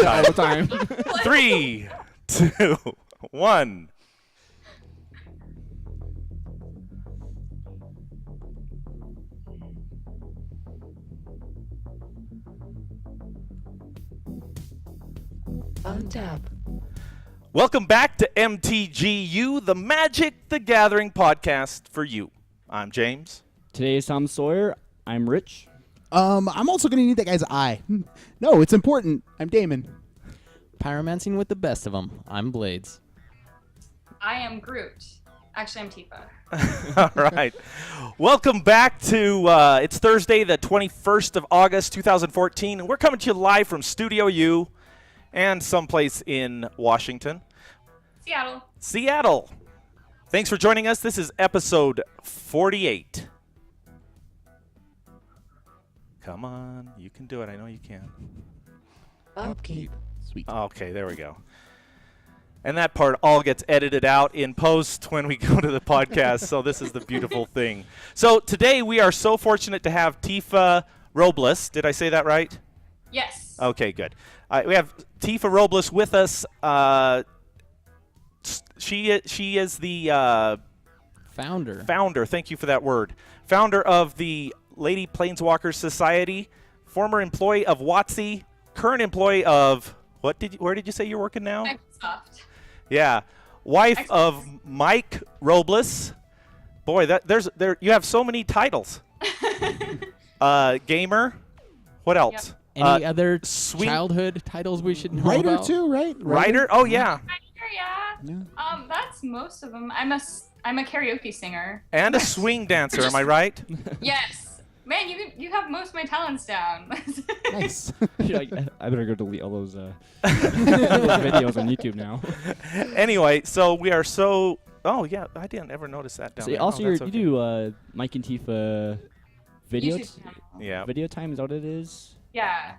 All the time. 3, 2, 1. Untap. Welcome back to MTGYou, the Magic the Gathering podcast for you. I'm James. Today is Tom Sawyer. I'm Rich. I'm also going to need that guy's eye. No, it's important. I'm Damon. Pyromancing with the best of them. I'm Blades. I am Groot. Actually, I'm Tifa. All right. Welcome back to, it's Thursday, the 21st of August, 2014, and we're coming to you live from Studio U and someplace in Washington. Seattle. Thanks for joining us. This is episode 48. Come on. You can do it. I know you can. Upkeep. Sweet. Okay, there we go. And that part all gets edited out in post when we go to the podcast, so this is the beautiful thing. So today we are so fortunate to have Tifa Robles. Did I say that right? Yes. Okay, good. We have Tifa Robles with us. She is the Founder. Thank you for that word. Founder of the Lady Planeswalkers Society, former employee of WOTC, current employee of where did you say you're working now? Microsoft. Yeah, wife of Mike Robles. Boy, you have so many titles. Gamer. What else? Yep. Any other swing- childhood titles we should know Writer about? too, right? Writer? Oh yeah. Yeah. That's most of them. I'm a karaoke singer. And a swing dancer. Am I right? Yes. Man, you have most of my talents down. Nice. You're like, I better go delete all those, those videos on YouTube now. Anyway, so we are so. Oh yeah, I didn't ever notice that down So there. also, Oh, that's okay. you do Mike and Tifa video. YouTube channel. Yeah. Video time is that what it is? Yeah.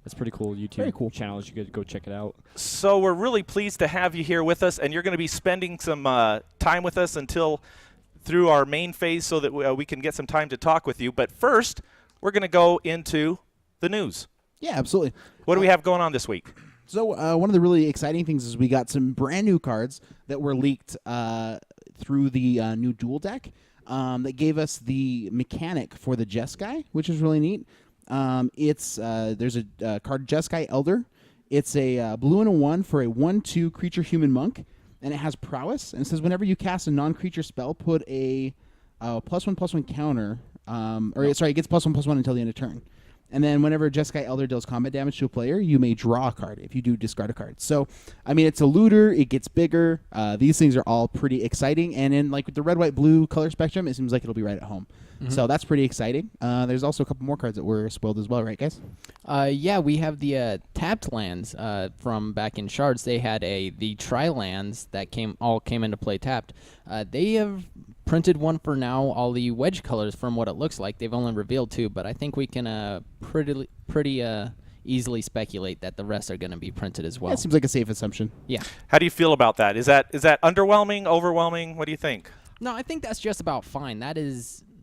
That's pretty cool. YouTube Very cool. channels. You could go check it out. So we're really pleased to have you here with us, and you're going to be spending some time with us through our main phase so that we can get some time to talk with you. But first, we're going to go into the news. Yeah, absolutely. What do we have going on this week? So one of the really exciting things is we got some brand new cards that were leaked through the new duel deck that gave us the mechanic for the Jeskai, which is really neat. There's a card Jeskai Elder. It's a blue and a 1 for a 1/2 creature human monk, and it has Prowess. And it says whenever you cast a non-creature spell, put a +1/+1 counter. It gets +1/+1 until the end of turn. And then whenever Jeskai Elder deals combat damage to a player, you may draw a card. If you do, discard a card. So, I mean, it's a looter. It gets bigger. These things are all pretty exciting. And in with the red, white, blue color spectrum, it seems like it'll be right at home. Mm-hmm. So that's pretty exciting. There's also a couple more cards that were spoiled as well, right, guys? Yeah, we have the tapped lands from back in Shards. They had the tri-lands that came into play tapped. They have printed one for now, all the wedge colors from what it looks like. They've only revealed 2, but I think we can pretty easily speculate that the rest are going to be printed as well. That seems like a safe assumption. Yeah. How do you feel about that? Is that underwhelming, overwhelming? What do you think? No, I think that's just about fine.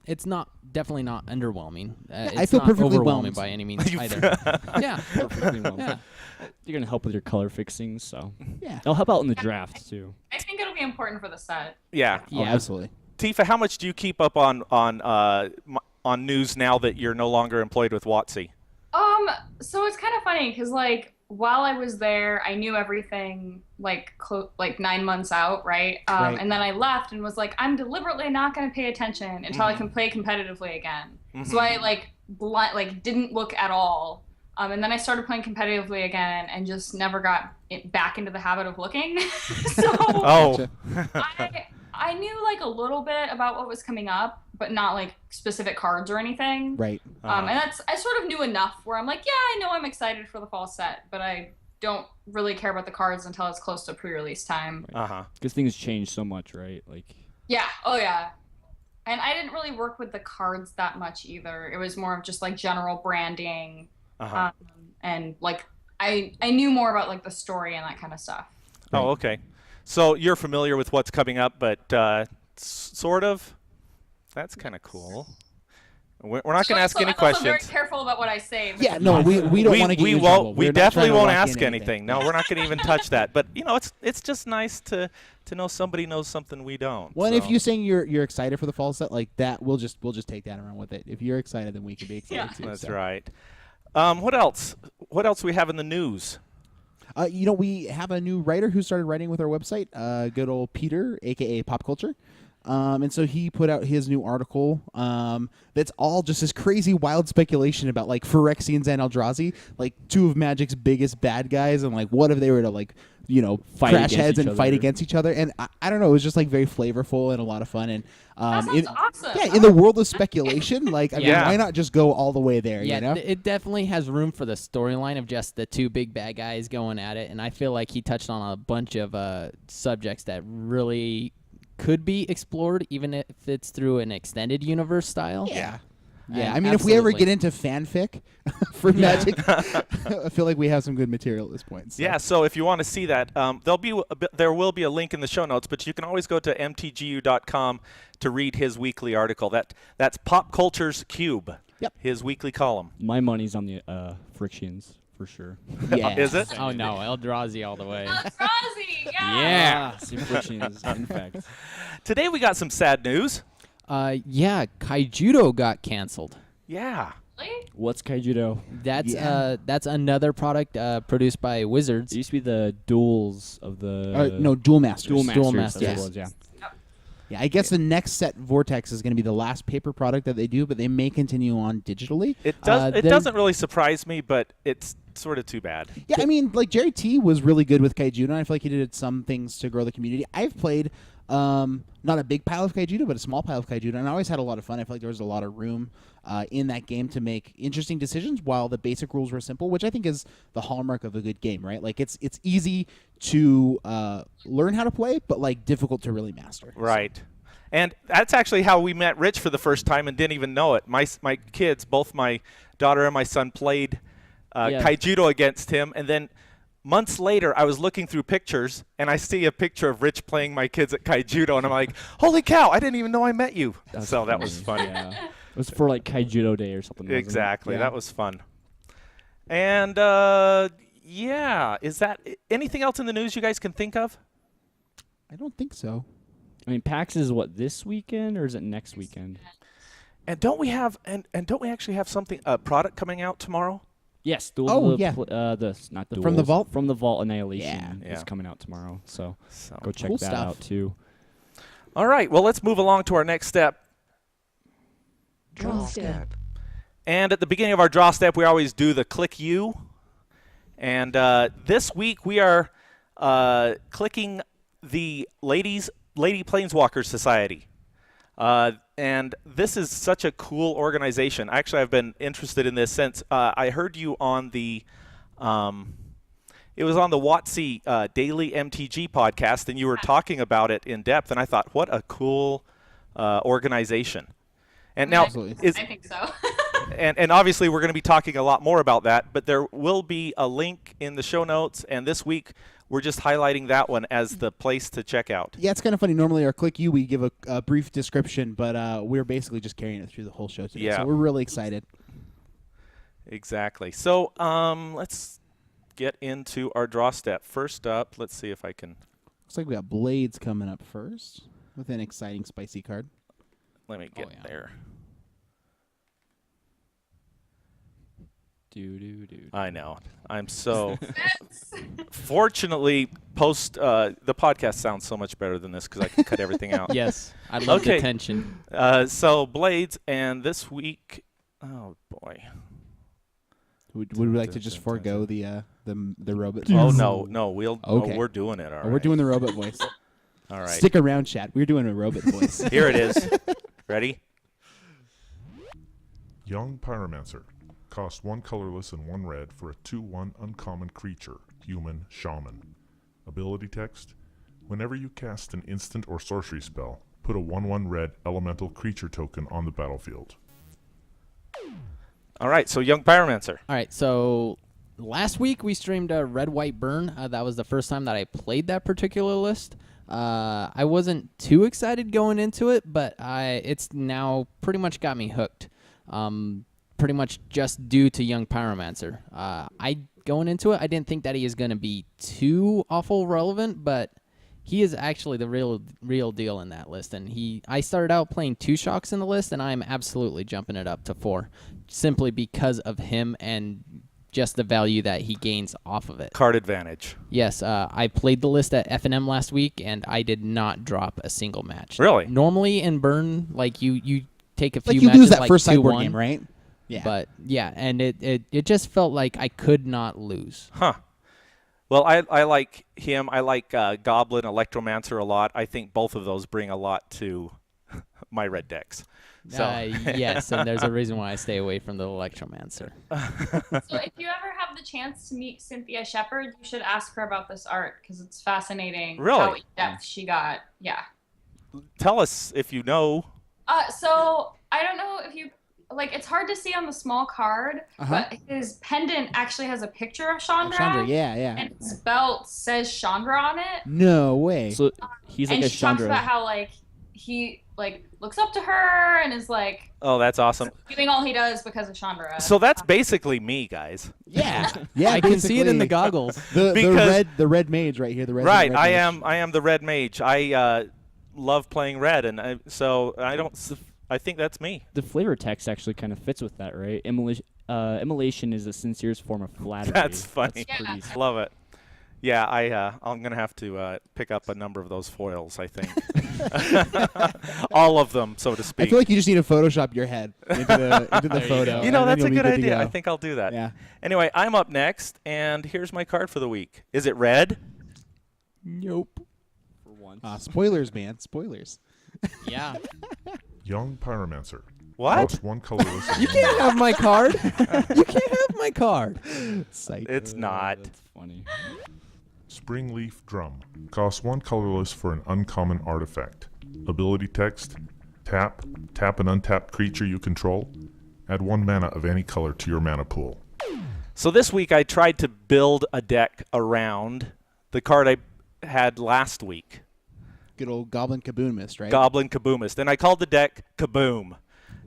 It's definitely not underwhelming. I It's feel not perfectly overwhelming whelmed. by any means either. Yeah. Perfectly well. Yeah. You're gonna help with your color fixing, so Yeah. it'll help out in the draft too. I think it'll be important for the set. Yeah. Oh, absolutely. Tifa, how much do you keep up on news now that you're no longer employed with WOTC? So it's kind of funny because while I was there, I knew everything 9 months out, right? Right. And then I left and was like, I'm deliberately not going to pay attention until I can play competitively again. Mm-hmm. So I didn't look at all. And then I started playing competitively again and just never got back into the habit of looking. So Oh. I knew a little bit about what was coming up, but not specific cards or anything. Right. And I sort of knew enough where I'm like, yeah, I know I'm excited for the fall set, but I don't really care about the cards until it's close to pre-release time. Because things change so much, right? Yeah. Oh yeah. And I didn't really work with the cards that much either. It was more of just general branding, and I knew more about the story and that kind of stuff. Oh, okay. So you're familiar with what's coming up, but sort of. That's kind of cool. We're not going to ask any I'm also very questions. careful about what I say. Yeah, no, we don't want to get you in trouble. We We're not definitely trying to won't lock ask in anything. No, we're not going to even touch that. But it's just nice to know somebody knows something we don't. Well, and if so. you're saying you're excited for the fall set like that, we'll just take that around with it. If you're excited, then we can be excited too. That's so. right. What else? What else we have in the news? We have a new writer who started writing with our website, good old Peter, a.k.a. PopCulture. And so he put out his new article that's all just this crazy, wild speculation about, like, Phyrexians and Eldrazi, like, two of Magic's biggest bad guys, and, like, what if they were to, like, crash heads and fight against each other. And I don't know, it was just, like, very flavorful and a lot of fun. And that sounds awesome. Yeah, in the world of speculation, like, I mean, Yeah. why not just go all the way there, Yeah, you know? it definitely has room for the storyline of just the two big bad guys going at it, and I feel like he touched on a bunch of subjects that really could be explored, even if it's through an extended universe style. Yeah. And Yeah, I mean, if we ever absolutely. get into fanfic for Magic, I feel like we have some good material at this point. So. Yeah, so if you want to see that, there will be a link in the show notes, but you can always go to MTGYou.com to read his weekly article. That's PopCulture's Cube. Yep. His weekly column. My money's on the Phyrexians for sure. Yeah. Is it? Oh no, Eldrazi all the way. Eldrazi, yeah. Yeah. Phyrexians, in fact. Today we got some sad news. Yeah, Kaijudo got canceled. Yeah. Really? What's Kaijudo? That's another product produced by Wizards. It used to be the duels of the Duel Masters. Duel Masters. Masters. That's what it was, yeah. Yeah, I guess the next set, Vortex, is going to be the last paper product that they do, but they may continue on digitally. It does. It they're- doesn't really surprise me, but it's sort of too bad. Yeah, I mean, like, Jerry T was really good with Kaijudo, and I feel like he did some things to grow the community. I've played not a big pile of Kaijudo, but a small pile of Kaijudo, and I always had a lot of fun. I feel like there was a lot of room in that game to make interesting decisions while the basic rules were simple, which I think is the hallmark of a good game, right? Like, it's easy to learn how to play, but, like, difficult to really master. Right. And that's actually how we met Rich for the first time and didn't even know it. My kids, both my daughter and my son, played Kaijudo against him, and then months later, I was looking through pictures, and I see a picture of Rich playing my kids at Kaijudo, and I'm like, holy cow, I didn't even know I met you. So that was funny. Yeah. It was for, like, Kaijudo Day or something. wasn't it? Exactly. Yeah. That was fun. And, yeah, is that anything else in the news you guys can think of? I don't think so. I mean, PAX is what, this weekend or is it next weekend? And don't we actually have something, a product coming out tomorrow? Yes. Oh, yeah. Not From the Duels, Vault? From the Vault Annihilation Yeah. is coming out tomorrow. So So. go check Cool that stuff. out too. All right, well, let's move along to our next step. Draw step. And at the beginning of our draw step, we always do the Clique You. And this week we are clicking the Lady Planeswalkers Society. And this is such a cool organization. Actually, I've been interested in this since I heard you on the it was on the WOTC Daily MTG Podcast, and you were talking about it in depth, and I thought, what a cool organization. And now, Absolutely. is, I think so. and obviously we're going to be talking a lot more about that, but there will be a link in the show notes, and this week we're just highlighting that one as the place to check out. Yeah, it's kind of funny. Normally, our Click You, we give a brief description, but we're basically just carrying it through the whole show today. Yeah. So we're really excited. Exactly. So let's get into our draw step. First up, let's see if I can. Looks like we got Blades coming up first with an exciting, spicy card. Let me get yeah. there. Do. I know. I'm so. Fortunately, the podcast sounds so much better than this because I can cut everything out. Yes, I love Okay. the tension. So Blades, and this week, oh boy. Would we like to just forego the robot? Oh voice? no, Okay. we're doing it. All Oh, right. we're doing the robot voice. All right. Stick around, chat. We're doing a robot voice. Here it is. Ready? Young Pyromancer. Cost 1 colorless and 1 red for a 2/1 uncommon creature, human shaman. Ability text: whenever you cast an instant or sorcery spell, put a 1/1 red elemental creature token on the battlefield. All right. So Young Pyromancer. All right, so last week we streamed Red White Burn. That was the first time that I played that particular list. I wasn't too excited going into it, but it's now pretty much got me hooked. pretty much just due to young Pyromancer. Going into it, I didn't think that he is going to be too awful relevant, but he is actually the real deal in that list. And I started out playing 2 Shocks in the list, and I'm absolutely jumping it up to 4, simply because of him and just the value that he gains off of it. Card advantage. Yes, I played the list at F&M last week, and I did not drop a single match. Really? Normally in Burn, like you take a few Like you matches, lose that like first sideboard 2-1, game, right? Yeah. But yeah, and it just felt like I could not lose. Huh. Well, I like him. I like Goblin, Electromancer a lot. I think both of those bring a lot to my red decks. So. Yes, and there's a reason why I stay away from the Electromancer. So if you ever have the chance to meet Cynthia Shepard, you should ask her about this art because it's fascinating Really? how in-depth she got. Yeah. Tell us if you know. So I don't know if you it's hard to see on the small card, but his pendant actually has a picture of Chandra. Chandra, yeah. And his belt says Chandra on it. No way. So he's like and a she talks Chandra. about how he looks up to her and is Oh, that's awesome. doing all he does because of Chandra. So that's basically me, guys. Yeah. Yeah. I can see it in the basically. goggles. The red mage right here. The red. Right, red I mage. am the red mage. I love playing red, and I think that's me. The flavor text actually kind of fits with that, right? Immolation is the sincerest form of flattery. That's funny. That's pretty Love it. Yeah, I'm gonna have to pick up a number of those foils. I think all of them, so to I speak. feel like you just need to Photoshop your head into the photo. You know, and then that's a you'll be good to idea. go. I think I'll do that. Yeah. Anyway, I'm up next, and here's my card for the week. Is it red? Nope. For once. Spoilers, man. Spoilers. Yeah. Young Pyromancer. What? Cost 1 colorless. You can't have my card. You can't have my card. Psych. It's not. That's funny. Springleaf Drum. Costs 1 colorless for an uncommon artifact. Ability text. Tap an untapped creature you control. Add 1 mana of any color to your mana pool. So this week I tried to build a deck around the card I had last week. Good old Goblin Kaboomist, right? Goblin Kaboomist. And I called the deck Kaboom.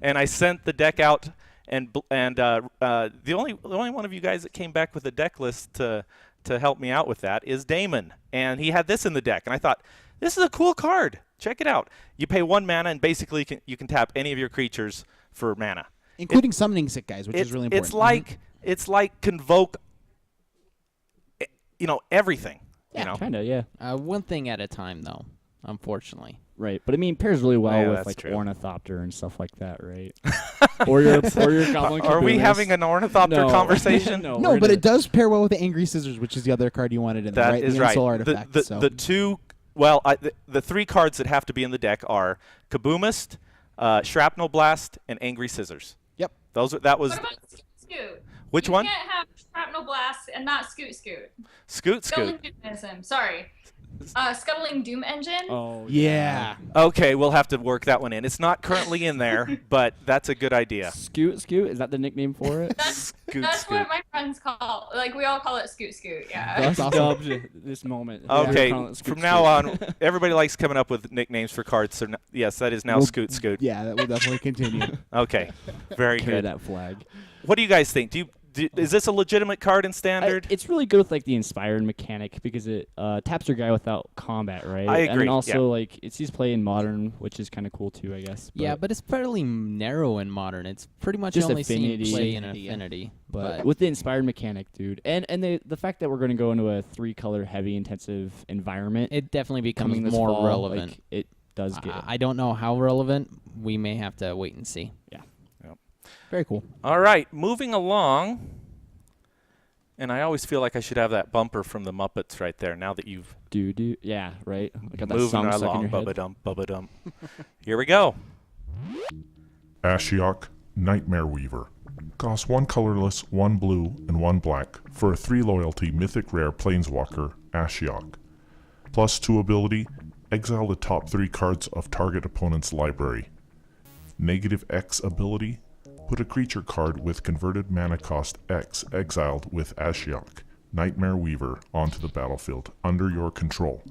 And I sent the deck out, and the only one of you guys that came back with a deck list to help me out with that is Damon. And he had this in the deck. And I thought, this is a cool card. Check it out. You pay 1 mana, and basically you can tap any of your creatures for mana. Including summoning sick guys, which is really important. It's like Convoke, everything. Yeah, kind of, yeah. One thing at a time, though, unfortunately. Right, but I mean, pairs really well Yeah, with that's like true. Ornithopter and stuff like that, right? or your Goblin Are we Kaboomist. having an Ornithopter No. conversation? No, No, we're but gonna- it does pair well with the Angry Scissors, which is the other card you wanted in there, That right? is the right. Soul artifact. The two, well, the 3 cards that have to be in the deck are Kaboomist, Shrapnel Blast, and Angry Scissors. Yep. That was What about Scoot Scoot? which you one? You can't have Shrapnel Blast and not Scoot Scoot. Scoot. Scuttling Doomism. Sorry. Scuttling Doom Engine. Oh, Yeah. Okay, we'll have to work that one in. It's not currently in there, but that's a good idea. Scoot, is that the nickname for it? That's Scoot. what my friends call. We all call it Scoot Scoot. Yeah. That's awesome. Dubbed this moment. Okay, We're calling it Scoot from now Scoot. on, everybody likes coming up with nicknames for cards. So yes, that is now Well, Scoot Scoot. Yeah, that will definitely continue. Okay, very Carry good. that flag. What do you guys think? Is this a legitimate card in Standard? It's really good with like the inspired mechanic because it taps your guy without combat, right? I And agree, then also yeah. like it sees play in modern, which is kind of cool too, I guess. Yeah, but it's fairly narrow in Modern. It's pretty much Just only seen affinity. play in Affinity, yeah. Affinity. But with the inspired mechanic, dude, and the fact that we're going to go into a 3-color heavy intensive environment, it definitely becomes coming this more fall, relevant. Like, it does get. I don't know how relevant. We may have to wait and see. Yeah. Very cool. All right, moving along. And I always feel like I should have that bumper from the Muppets right there. Now that you've Yeah, right. Like got that moving song stuck in along, your head. bubba dump, bubba dump. Here we go. Ashok Nightmare Weaver. Costs 1 colorless, 1 blue, and 1 black for a 3 loyalty mythic rare Planeswalker, Ashok. Plus 2 ability, exile the top 3 cards of target opponent's library. Negative X ability, put a creature card with converted mana cost X exiled with Ashok, Nightmare Weaver, onto the battlefield under your control.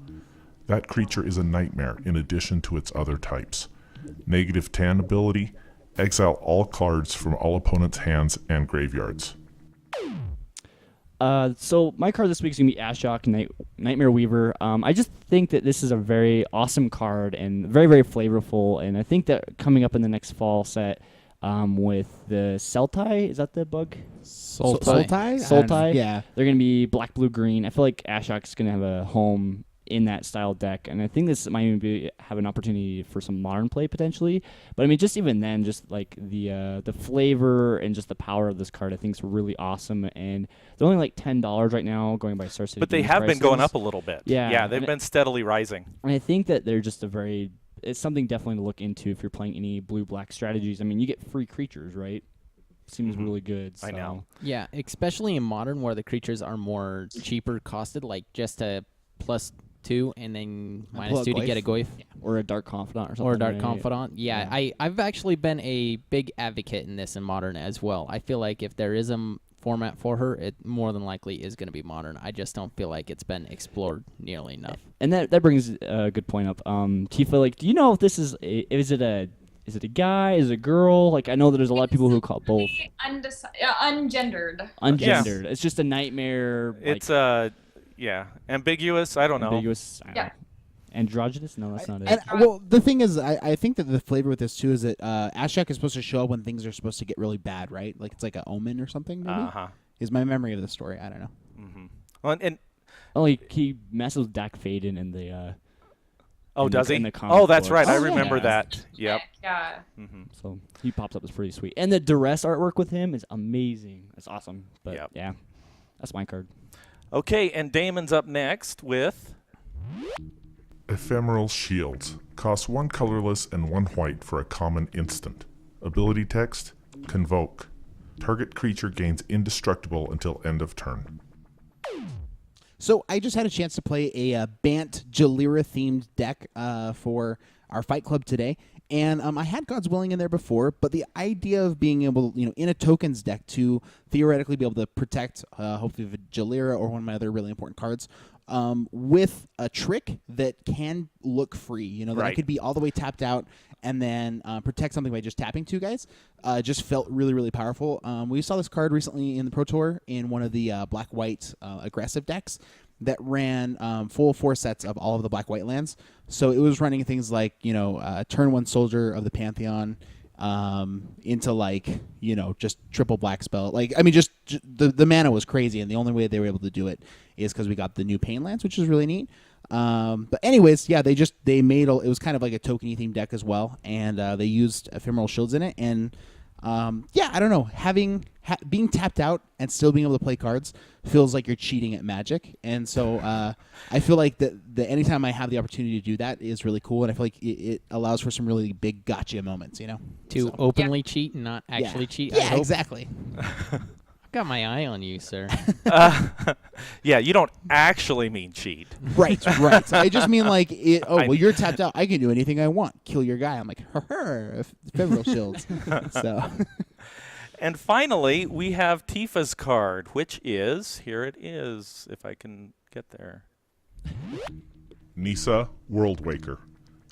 That creature is a nightmare in addition to its other types. Negative 10 ability, Exile all cards from all opponents' hands and graveyards. So my card this week is going to be Ashok, Nightmare Weaver. I just think that this is a very awesome card and very, very flavorful. And I think that coming up in the next fall set with the Sultai, is that the bug? Sultai? Sultai. Yeah. They're going to be black, blue, green. I feel like Ashok's going to have a home in that style deck, and I think this might even have an opportunity for some modern play potentially. But I mean, just even then, just like the flavor and just the power of this card, I think is really awesome. And they're only like $10 right now, going by Star City. But they have been going up a little bit. Yeah, they've been steadily rising. And I think that they're just it's something definitely to look into if you're playing any blue-black strategies. I mean, you get free creatures, right? Seems really good. So. I know. Yeah, especially in Modern where the creatures are more cheaper costed, like just a +2 and then -2 to get a Goyf. Yeah. Or a Dark Confidant or something. Or a Dark right? Confidant. Yeah, I've actually been a big advocate in this in Modern as well. I feel like if there is a format for her, it more than likely is going to be Modern. I just don't feel like it's been explored nearly enough. And that brings a good point up. Tifa, like, do you know if this is it a guy? Is it a girl? Like, I know that there's a lot of people who call it both. Ungendered. Ungendered. It's just a nightmare. Like, It's ambiguous. I don't know. ambiguous. I don't Yeah. know. Androgynous? No, that's not it. And, well, the thing is, I think that the flavor with this too is that Ashok is supposed to show up when things are supposed to get really bad, right? Like it's like an omen or something. Maybe is my memory of the story. I don't know. Mm-hmm. Well, and He messes with Dak Faden in the. does he? In the comic that's right. books. I remember that. Yep. Yeah. Mm-hmm. So he pops up as pretty sweet, and the duress artwork with him is amazing. It's awesome. But Yep. yeah, that's my card. Okay, and Damon's up next with Ephemeral Shields. Cost 1 colorless and 1 white for a common instant. Ability text, Convoke. Target creature gains indestructible until end of turn. So I just had a chance to play a Bant Jalira themed deck for our Fight Club today, and I had God's Willing in there before, but the idea of being able, in a tokens deck to theoretically be able to protect, hopefully Jalira or one of my other really important cards, with a trick that can look free, that I could be all the way tapped out and then protect something by just tapping 2 guys, just felt really, really powerful. We saw this card recently in the Pro Tour in one of the black-white aggressive decks that ran full 4 sets of all of the black-white lands. So it was running things like, turn 1 Soldier of the Pantheon into just triple black spell. Just the mana was crazy, and the only way they were able to do it is because we got the new Pain lands, which is really neat. But anyways, yeah, they made it was kind of like a tokeny themed deck as well, and they used Ephemeral Shields in it, and I don't know, being tapped out and still being able to play cards feels like you're cheating at Magic, and so I feel like that anytime I have the opportunity to do that is really cool, and I feel like it allows for some really big gotcha moments, To openly cheat and not actually cheat. I Yeah, hope. exactly. I've got my eye on you, sir. Yeah, you don't actually mean cheat. Right. I just mean you're tapped out. I can do anything I want. Kill your guy. I'm like, Ephemeral Shields. So. And finally, we have Tifa's card, which is, here it is, if I can get there. Nissa, World Waker.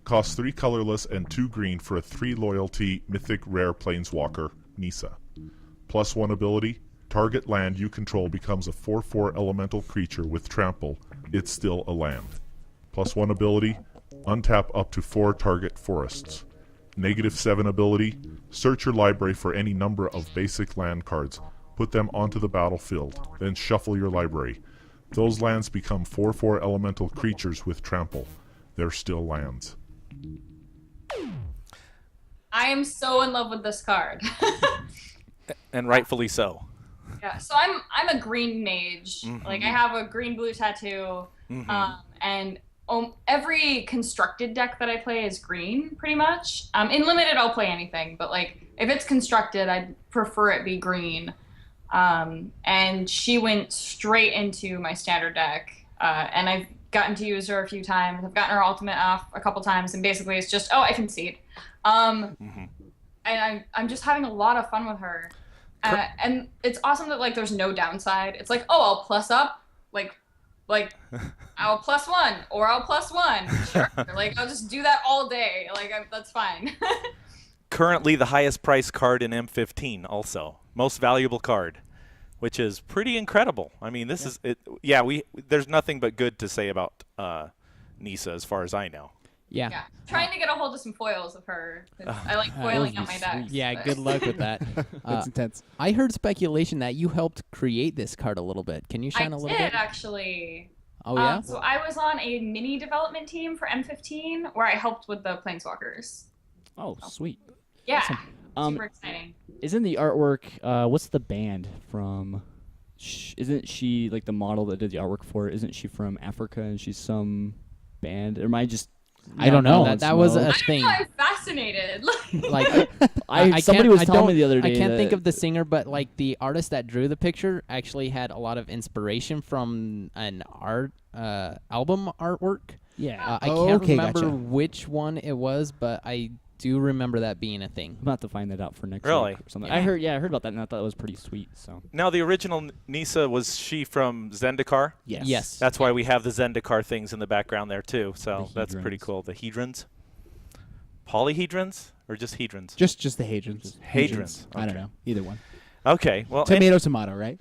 Costs 3 colorless and 2 green for a 3 loyalty mythic rare planeswalker, Nissa. +1 ability, target land you control becomes a 4/4 elemental creature with trample. It's still a land. +1 ability, untap up to 4 target forests. -7 ability, search your library for any number of basic land cards, put them onto the battlefield, then shuffle your library. Those lands become 4/4 elemental creatures with trample. They're still lands. I am so in love with this card. And rightfully so. Yeah, so I'm a green mage. Mm-hmm. Like I have a green blue tattoo, and every constructed deck that I play is green, pretty much. In limited, I'll play anything, but if it's constructed, I'd prefer it be green. And she went straight into my standard deck, and I've gotten to use her a few times. I've gotten her ultimate off a couple times, and basically it's just, I concede. And I'm just having a lot of fun with her. And it's awesome that there's no downside. It's I'll plus up, I'll +1 or I'll +1. Sure. I'll just do that all day. That's fine. currently the highest priced card in M15 also. Most valuable card, which is pretty incredible. I mean, this is it. Yeah, there's nothing but good to say about Nissa as far as I know. Yeah. Trying to get a hold of some foils of her. I like foiling out my decks. Yeah, but- good luck with that. That's intense. I heard speculation that you helped create this card a little bit. Can you shine a I little did bit? actually. Oh, yeah? So I was on a mini development team for M15 where I helped with the Planeswalkers. Oh, sweet. Yeah. Awesome. Super exciting. Isn't the artwork? What's the band from? Isn't she like the model that did the artwork for it? Isn't she from Africa and she's some band? Or am I just? I don't know. That was I a don't thing. know, I'm fascinated. Like Somebody was telling me the other day. I can't think that- of the singer, but like the artist that drew the picture actually had a lot of inspiration from an album artwork. Yeah. I can't Okay, remember gotcha. which one it was, but I do remember that being a thing. I'm about to find that out for next Really? week or something. Yeah. I heard about that and I thought it was pretty sweet. So Now, the original Nissa, was she from Zendikar? Yes. That's why we have the Zendikar things in the background there, too. So The that's pretty hedrons. cool. The hedrons? Polyhedrons? Or just hedrons? Just the hadrons. Hadrons. I don't Okay. know. Either one. Okay. Well, Tomato, right?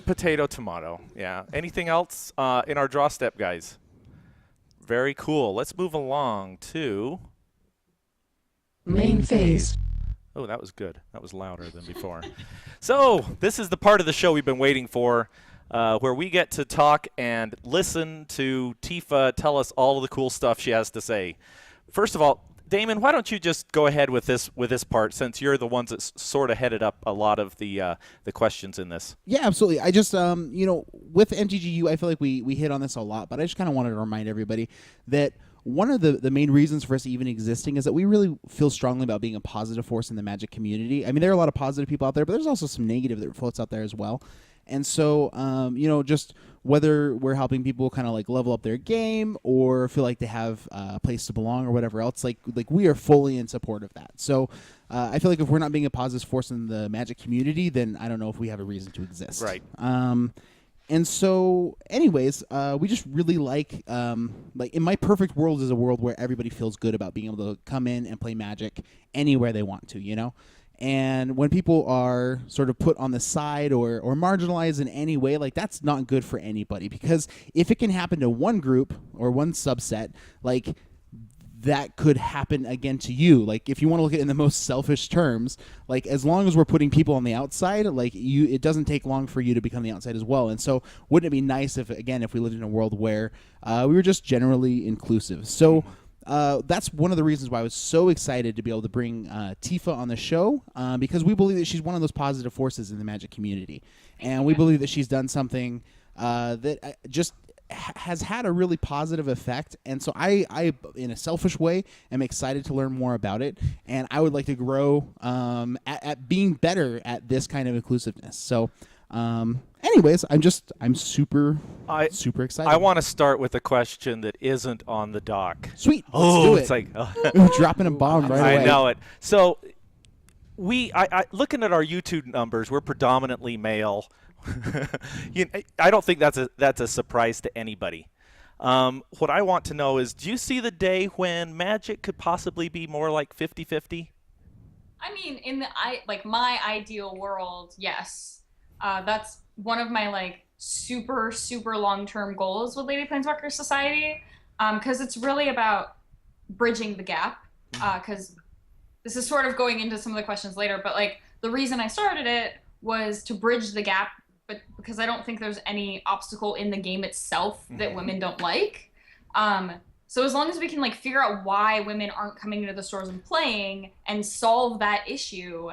potato, tomato. Yeah. Anything else in our draw step, guys? Very cool. Let's move along to... Main phase. Oh, that was good. That was louder than before. So this is the part of the show we've been waiting for, where we get to talk and listen to Tifa tell us all of the cool stuff she has to say. First of all, Damon, why don't you just go ahead with this part, since you're the ones that sort of headed up a lot of the questions in this. Yeah, absolutely. I just, with MTGYou, I feel like we hit on this a lot, but I just kind of wanted to remind everybody that one of the main reasons for us even existing is that we really feel strongly about being a positive force in the Magic community. I mean, there are a lot of positive people out there, but there's also some negative that floats out there as well. And so, just whether we're helping people kind of like level up their game or feel like they have a place to belong or whatever else, like we are fully in support of that. So I feel like if we're not being a positive force in the Magic community, then I don't know if we have a reason to exist. Right. And so, anyways, we just really like in my perfect world is a world where everybody feels good about being able to come in and play Magic anywhere they want to, you know? And when people are sort of put on the side or marginalized in any way, like that's not good for anybody, because if it can happen to one group or one subset, like that could happen again to you. Like if you want to look at it in the most selfish terms, like as long as we're putting people on the outside, like it doesn't take long for you to become the outside as well. And so wouldn't it be nice if we lived in a world where we were just generally inclusive? So that's one of the reasons why I was so excited to be able to bring Tifa on the show, because we believe that she's one of those positive forces in the Magic community. And we believe that she's done something that just has had a really positive effect. And so I, in a selfish way, am excited to learn more about it. And I would like to grow at being better at this kind of inclusiveness. So anyways, I'm super excited. I want to start with a question that isn't on the dock. Sweet. Let's do it. It's like... Ooh, dropping a bomb right away. I know it. So I looking at our YouTube numbers, we're predominantly male. I don't think that's a surprise to anybody. What I want to know is, do you see the day when Magic could possibly be more like 50-50? I mean, in my ideal world, yes. That's one of my super, super long-term goals with Lady Planeswalkers Society, because it's really about bridging the gap, because this is sort of going into some of the questions later, but the reason I started it was to bridge the gap, but because I don't think there's any obstacle in the game itself that women don't like. So as long as we can figure out why women aren't coming into the stores and playing and solve that issue,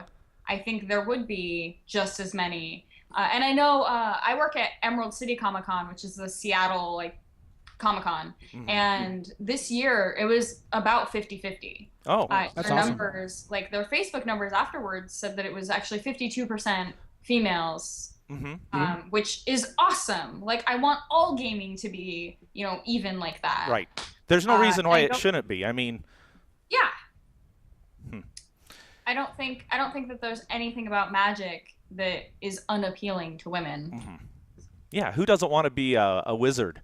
I think there would be just as many. And I know I work at Emerald City Comic Con, which is the Seattle Comic Con, and this year it was about 50-50. Oh, that's their awesome. Numbers, their Facebook numbers afterwards said that it was actually 52% females. Which is awesome. I want all gaming to be, even like that. right. There's no reason why I it don't- shouldn't be. I mean, Yeah. I don't think that there's anything about Magic that is unappealing to women. yeah, who doesn't want to be a wizard?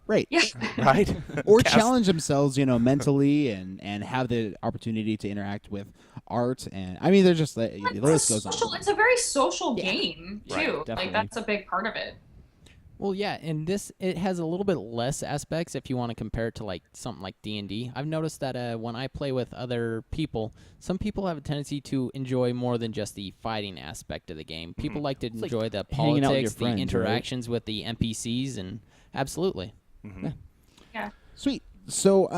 Right. Yeah. right? Or Cast- challenge themselves, mentally and have the opportunity to interact with art. And I mean, they're just the list goes on. It's a very social game too. Right, Like definitely. that's a big part of it. Well, yeah, and it has a little bit less aspects if you want to compare it to like something like D&D. I've noticed that when I play with other people, some people have a tendency to enjoy more than just the fighting aspect of the game. People like to enjoy the hanging out with your politics, the friends, right? interactions with the NPCs, and absolutely. Yeah. Sweet. So,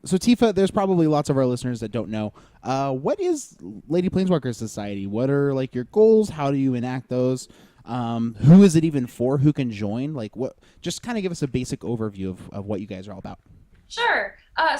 so Tifa, there's probably lots of our listeners that don't know. What is Lady Planeswalkers Society? What are like your goals? How do you enact those? Who is it even for? Who can join? Like what? Just kind of give us a basic overview of what you guys are all about. Sure.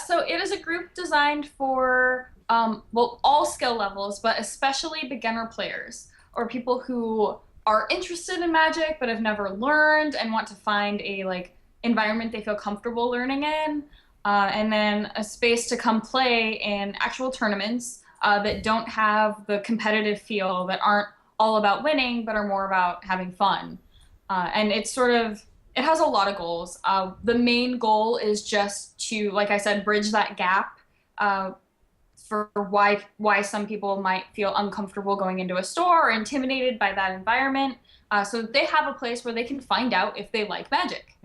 So it is a group designed for all skill levels, but especially beginner players or people who are interested in Magic but have never learned and want to find a environment they feel comfortable learning in, and then a space to come play in actual tournaments that don't have the competitive feel, that aren't all about winning but are more about having fun. And it has a lot of goals. The main goal is just to, like I said, bridge that gap for why some people might feel uncomfortable going into a store or intimidated by that environment, so that they have a place where they can find out if they like Magic.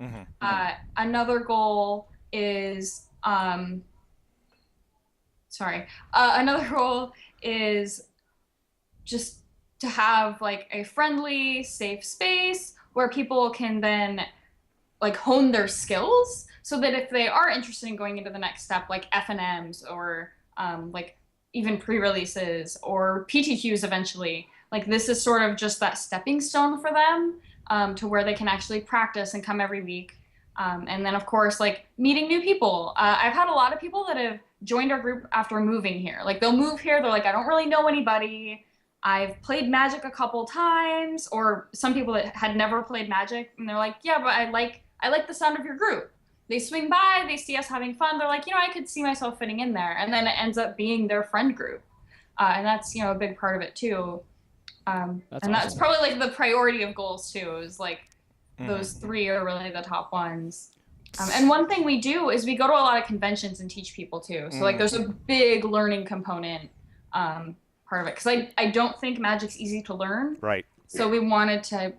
Another goal is just to have like a friendly, safe space where people can then hone their skills, so that if they are interested in going into the next step, like FNMs or even pre-releases or PTQs eventually, this is sort of just that stepping stone for them to where they can actually practice and come every week. And then of course, meeting new people. I've had a lot of people that have joined our group after moving here. They'll move here, they're like, I don't really know anybody. I've played Magic a couple times, or some people that had never played Magic, and they're like, yeah, but I like the sound of your group. They swing by, they see us having fun, they're like, I could see myself fitting in there, and then it ends up being their friend group, and that's a big part of it too. That's probably the priority of goals too. Is those three are really the top ones. And one thing we do is we go to a lot of conventions and teach people too. So there's a big learning component. Part of it, because I don't think Magic's easy to learn. Right. So we wanted to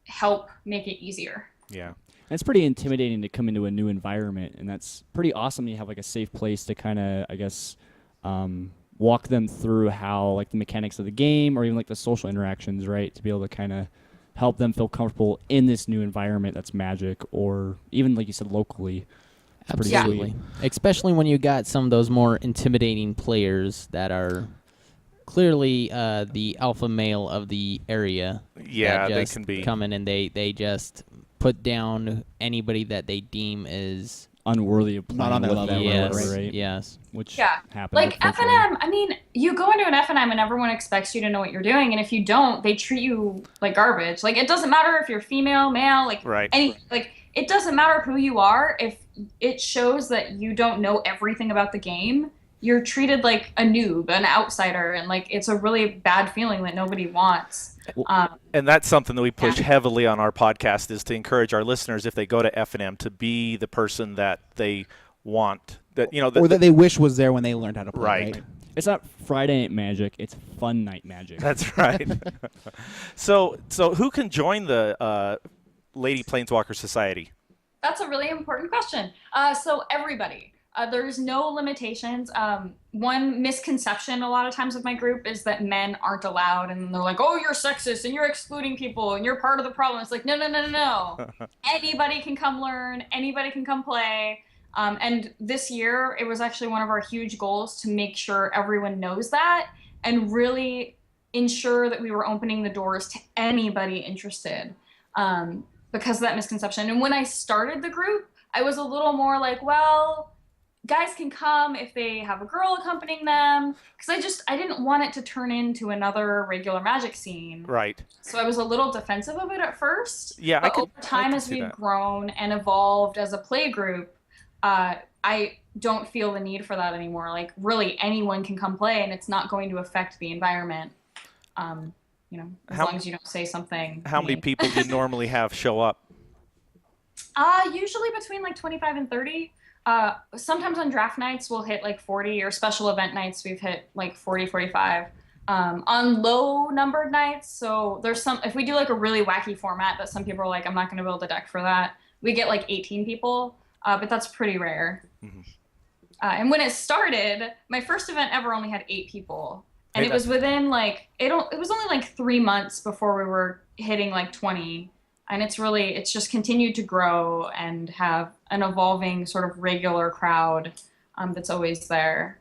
help make it easier. Yeah. And it's pretty intimidating to come into a new environment, and that's pretty awesome to have a safe place to kind of, I guess, walk them through how the mechanics of the game or even the social interactions, right? To be able to kind of help them feel comfortable in this new environment that's Magic, or even like you said, locally. It's pretty Absolutely. sweet. Especially when you got some of those more intimidating players that are clearly the alpha male of the area. Yeah, that they just can be. come in and they just put down anybody that they deem is unworthy of Not on their playing with level, them, yes, right? yes. Which Yeah. happens. FNM, I mean, you go into an FNM and everyone expects you to know what you're doing, and if you don't, they treat you like garbage. It doesn't matter if you're female, male, right. It doesn't matter who you are. If it shows that you don't know everything about the game, you're treated like a noob, an outsider, and it's a really bad feeling that nobody wants. And that's something that we push heavily on our podcast, is to encourage our listeners, if they go to FNM, to be the person that they want, that that they wish was there when they learned how to play. Right. It's not Friday Night Magic; it's Fun Night Magic. That's right. So who can join the Lady Planeswalkers Society? That's a really important question. So everybody. There's no limitations. One misconception a lot of times with my group is that men aren't allowed, and they're like, oh, you're sexist and you're excluding people and you're part of the problem. It's no. Anybody can come learn. Anybody can come play. And this year, it was actually one of our huge goals to make sure everyone knows that and really ensure that we were opening the doors to anybody interested, because of that misconception. And when I started the group, I was a little more like, well, guys can come if they have a girl accompanying them, because I didn't want it to turn into another regular Magic scene. Right. So I was a little defensive of it at first. Yeah, but over time, as we've grown and evolved as a play group, I don't feel the need for that anymore. Really, anyone can come play, and it's not going to affect the environment. As long as you don't say something. How many people do you normally have show up? Usually between like 25 and 30. Sometimes on draft nights we'll hit like 40, or special event nights we've hit like 40, 45. On low numbered nights, so there's some, if we do like a really wacky format that some people are like, I'm not going to build a deck for that, we get like 18 people, but that's pretty rare. Mm-hmm. And when it started, my first event ever only had 8 people. And it was within like, it was only like 3 months before we were hitting like 20. And it's just continued to grow and have an evolving sort of regular crowd that's always there.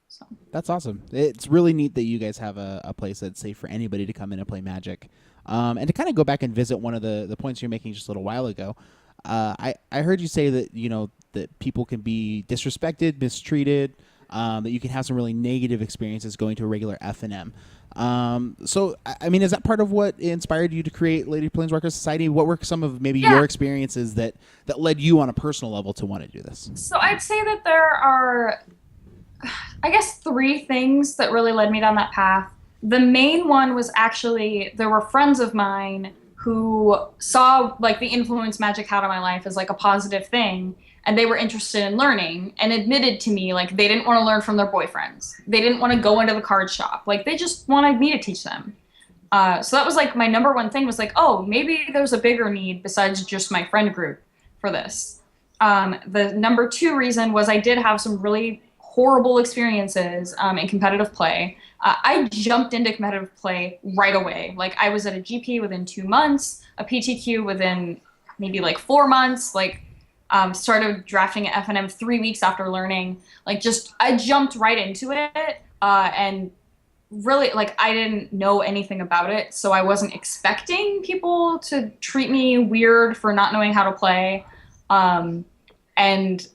So. That's awesome. It's really neat that you guys have a place that's safe for anybody to come in and play Magic. And to kind of go back and visit one of the points you're making just a little while ago, I heard you say that, that people can be disrespected, mistreated, that you can have some really negative experiences going to a regular F&M. So, I mean, is that part of what inspired you to create Lady Planeswalkers Society? What were some of maybe your experiences that led you on a personal level to want to do this? So I'd say that there are, I guess, 3 things that really led me down that path. The main one was actually, there were friends of mine who saw like the influence Magic had on my life as like a positive thing, and they were interested in learning and admitted to me like they didn't want to learn from their boyfriends. They didn't want to go into the card shop. Like they just wanted me to teach them. So that was like my number one thing, was like, oh, maybe there's a bigger need besides just my friend group for this. The number 2 reason was I did have some really horrible experiences in competitive play. I jumped into competitive play right away. Like I was at a GP within 2 months, a PTQ within maybe like 4 months, like started drafting at FNM 3 weeks after learning. Like I jumped right into it and really like I didn't know anything about it. So I wasn't expecting people to treat me weird for not knowing how to play. And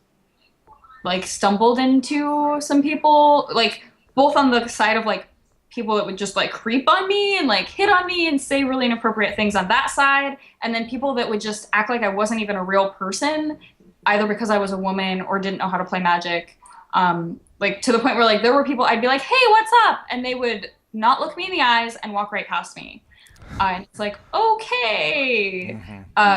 like stumbled into some people, like both on the side of like people that would just like creep on me and like hit on me and say really inappropriate things on that side, and then people that would just act like I wasn't even a real person, either because I was a woman or didn't know how to play Magic. Like to the point where like there were people I'd be like, hey, what's up? And they would not look me in the eyes and walk right past me. And it's like, okay.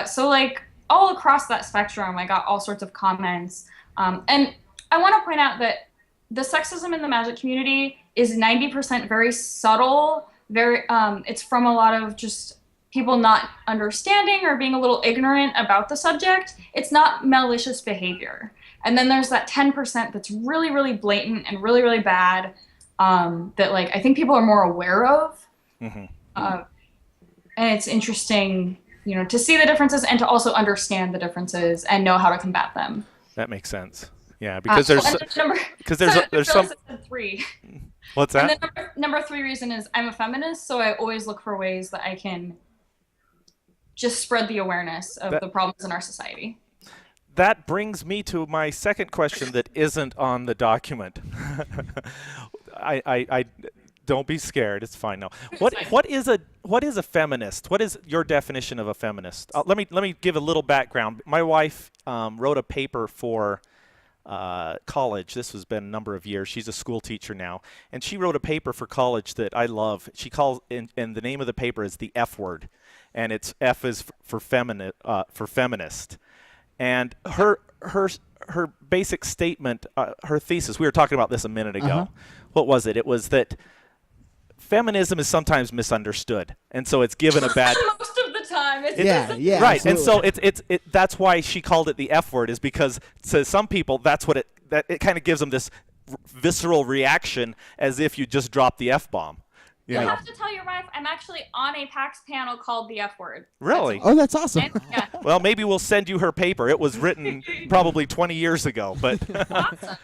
So like all across that spectrum, I got all sorts of comments. And I want to point out that the sexism in the Magic community is 90% very subtle. It's from a lot of just people not understanding or being a little ignorant about the subject. It's not malicious behavior. And then there's that 10% that's really, really blatant and really, really bad that like I think people are more aware of. And it's interesting, to see the differences and to also understand the differences and know how to combat them. That makes sense. Yeah, because there's some 3. What's that? And then number 3 reason is I'm a feminist, so I always look for ways that I can just spread the awareness of the problems in our society. That brings me to my second question that isn't on the document. I don't be scared. It's fine now. What is a feminist? What is your definition of a feminist? Let me give a little background. My wife wrote a paper for college. This has been a number of years. She's a school teacher now, and she wrote a paper for college that I love. She calls, and the name of the paper is the F word, and it's F is for feminist. And her basic statement, her thesis. We were talking about this a minute ago. What was it? It was that feminism is sometimes misunderstood, and so it's given a bad. Most of the time, right. Absolutely. And so it's that's why she called it the F word, is because to some people that's what it kind of gives them this visceral reaction as if you just dropped the F bomb. I have to tell your wife, I'm actually on a PAX panel called the F word. Really? Oh, that's awesome. Yeah. Well, maybe we'll send you her paper. It was written probably 20 years ago, but. Awesome.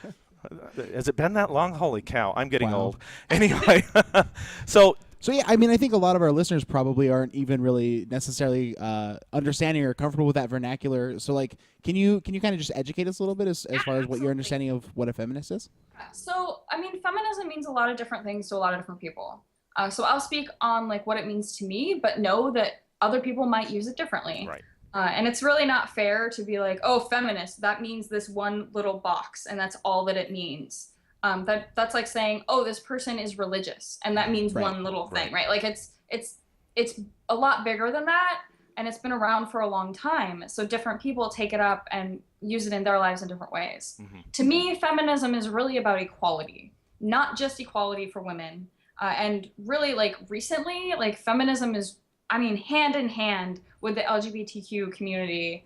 Has it been that long? Holy cow! I'm getting Wow. old. Anyway, so yeah, I mean, I think a lot of our listeners probably aren't even really necessarily understanding or comfortable with that vernacular. So, like, can you kind of just educate us a little bit as far as what your understanding of what a feminist is? So, I mean, feminism means a lot of different things to a lot of different people. So I'll speak on like what it means to me, but know that other people might use it differently. Right. And it's really not fair to be like, oh, feminist, that means this one little box, and that's all that it means. That's like saying, oh, this person is religious, and that means one little thing, right? Like it's a lot bigger than that. and it's been around for a long time. So different people take it up and use it in their lives in different ways. To me, feminism is really about equality, not just equality for women. And really, like, recently, like, feminism is, I mean, hand in hand with the LGBTQ community,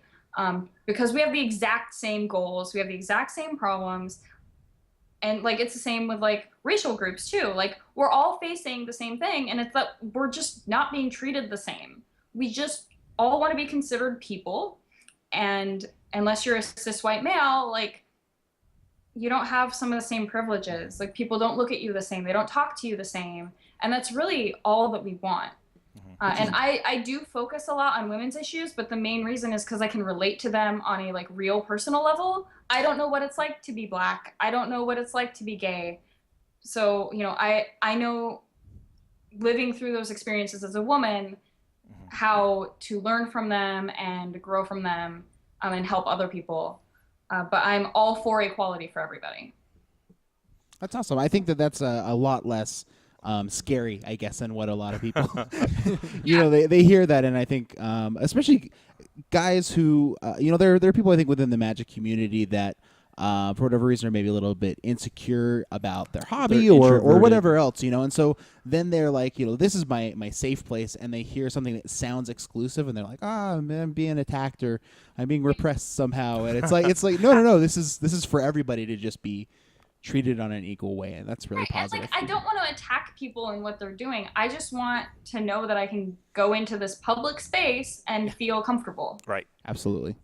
because we have the exact same goals, we have the exact same problems, and, like, it's the same with, like, racial groups too. Like, we're all facing the same thing, and it's that we're just not being treated the same. We just all want to be considered people, and unless you're a cis white male, like, you don't have some of the same privileges. Like, people don't look at you the same, they don't talk to you the same, and that's really all that we want. And I do focus a lot on women's issues, but the main reason is because I can relate to them on a, like, real personal level. I don't know what it's like to be Black. I don't know what it's like to be gay. So, you know, I know, living through those experiences as a woman, how to learn from them and grow from them, and help other people. But I'm all for equality for everybody. That's awesome. I think that that's a lot less scary, I guess, than what a lot of people, you know, they hear that. And I think, especially guys who, you know, there are people, I think, within the Magic community that, for whatever reason, are maybe a little bit insecure about their hobby or whatever else, you know. And so then they're like, you know, this is my safe place, and they hear something that sounds exclusive, and they're like, I'm being attacked, or I'm being repressed somehow. And it's like no, this is for everybody to just be treated on an equal way, and that's really positive. And, like, I don't want to attack people and what they're doing. I just want to know that I can go into this public space and feel comfortable. Right. Absolutely.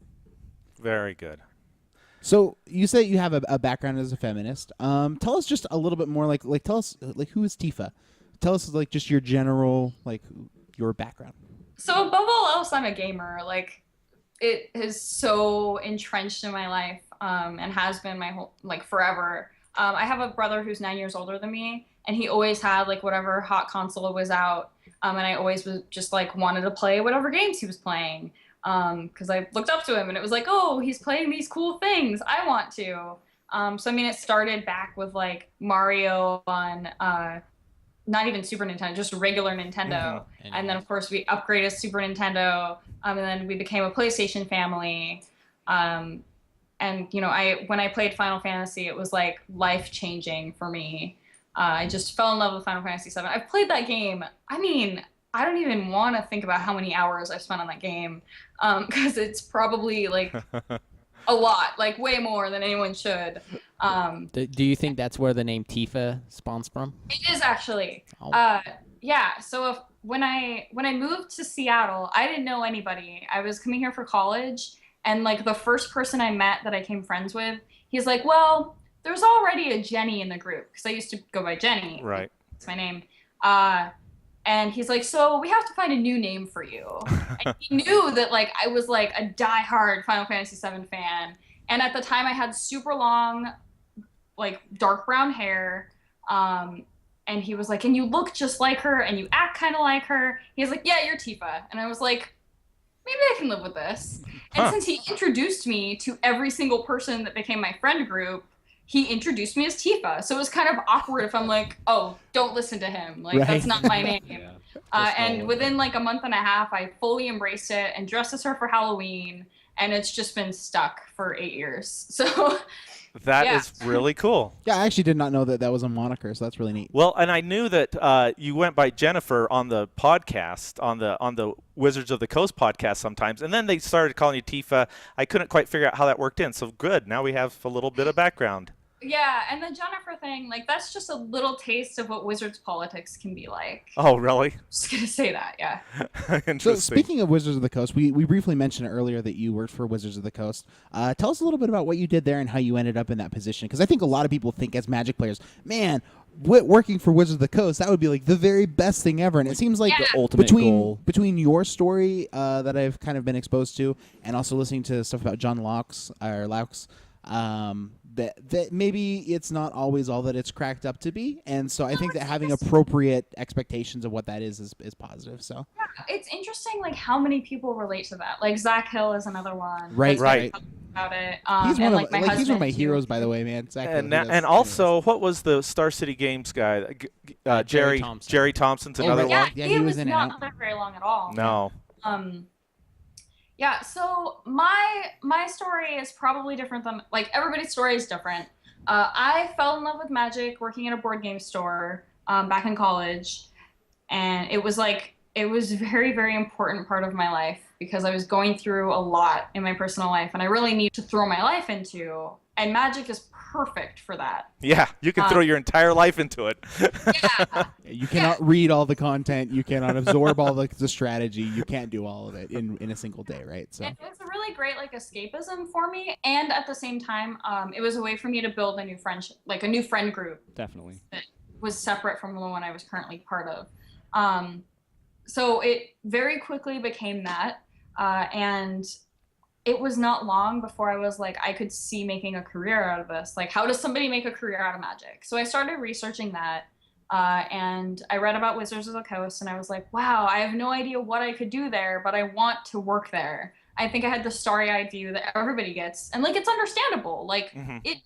Very good. So you say you have a background as a feminist. Tell us just a little bit more, like tell us, like, who is Tifa? Tell us, like, just your general, like, your background. So above all else, I'm a gamer. Like, it is so entrenched in my life, and has been my whole, like, forever. I have a brother who's 9 years older than me, and he always had, like, whatever hot console was out, and I always was just, like, wanted to play whatever games he was playing, because I looked up to him, and it was like, oh, he's playing these cool things, I want to. So I mean, it started back with, like, Mario on not even Super Nintendo, just regular Nintendo, and then of course we upgraded Super Nintendo, and then we became a PlayStation family. And, you know, when I played Final Fantasy, it was, like, life-changing for me. I just fell in love with Final Fantasy VII. I've played that game. I mean, I don't even want to think about how many hours I've spent on that game, because it's probably, like, a lot, like, way more than anyone should. Do you think that's where the name Tifa spawns from? It is, actually. Oh. Yeah, so when I moved to Seattle, I didn't know anybody. I was coming here for college. And, like, the first person I met that I became friends with, he's like, well, there's already a Jenny in the group, because I used to go by Jenny. Right. That's my name. And he's like, so we have to find a new name for you. And he knew that, like, I was, like, a diehard Final Fantasy VII fan. And at the time I had super long, like, dark brown hair. And he was like, and you look just like her, and you act kind of like her. He's like, yeah, you're Tifa. And I was like, maybe I can live with this. And since he introduced me to every single person that became my friend group, he introduced me as Tifa. So it was kind of awkward if I'm like, oh, don't listen to him. Like, Right. that's not my name. And within, like, a month and a half, I fully embraced it and dressed as her for Halloween. And it's just been stuck for 8 years. So That is really cool. Yeah, I actually did not know that was a moniker, so that's really neat. Well, and I knew that you went by Jennifer on the podcast, on the Wizards of the Coast podcast sometimes, and then they started calling you Tifa. I couldn't quite figure out how that worked in, so good. Now we have a little bit of background. yeah, and the Jennifer thing, like, that's just a little taste of what Wizards politics can be like. Oh, really? Just gonna say that, yeah. Interesting. So speaking of Wizards of the Coast, we briefly mentioned earlier that you worked for Wizards of the Coast. Tell us a little bit about what you did there and how you ended up in that position, because I think a lot of people think as Magic players, man, working for Wizards of the Coast, that would be, like, the very best thing ever. And it seems like Yeah. The ultimate goal. between your story that I've kind of been exposed to, and also listening to stuff about John Laux, that maybe it's not always all that it's cracked up to be. And so I think that having appropriate expectations of what that is positive. So It's interesting, like, how many people relate to that. Like, Zach Hill is another one. Right. About it. He's and, one like, of my he's one of husband, my too. heroes, by the way, man. Exactly. And also, what was the Star City Games guy? Jerry Thompson. Jerry Thompson's another right. Yeah, one. Yeah, he he was was in and not out. there very long at all. No. Yeah, so my story is probably different than, like, everybody's story is different. I fell in love with Magic working at a board game store back in college, and it was a very, very important part of my life because I was going through a lot in my personal life, and I really need to throw my life into, and Magic is perfect for that. Yeah, you can throw your entire life into it. Yeah. You cannot read all the content. You cannot absorb all the strategy. You can't do all of it in a single day, right? So It was a really great escapism for me, and at the same time, it was a way for me to build a new friendship, like a new friend group Definitely. that was separate from the one I was currently part of. So it very quickly became that, and it was not long before I was like, I could see making a career out of this. Like, how does somebody make a career out of Magic? So I started researching that, and I read about Wizards of the Coast, and I was like, wow, I have no idea what I could do there, but I want to work there. I think I had the starry-eyed view that everybody gets, and like, it's understandable. Like, it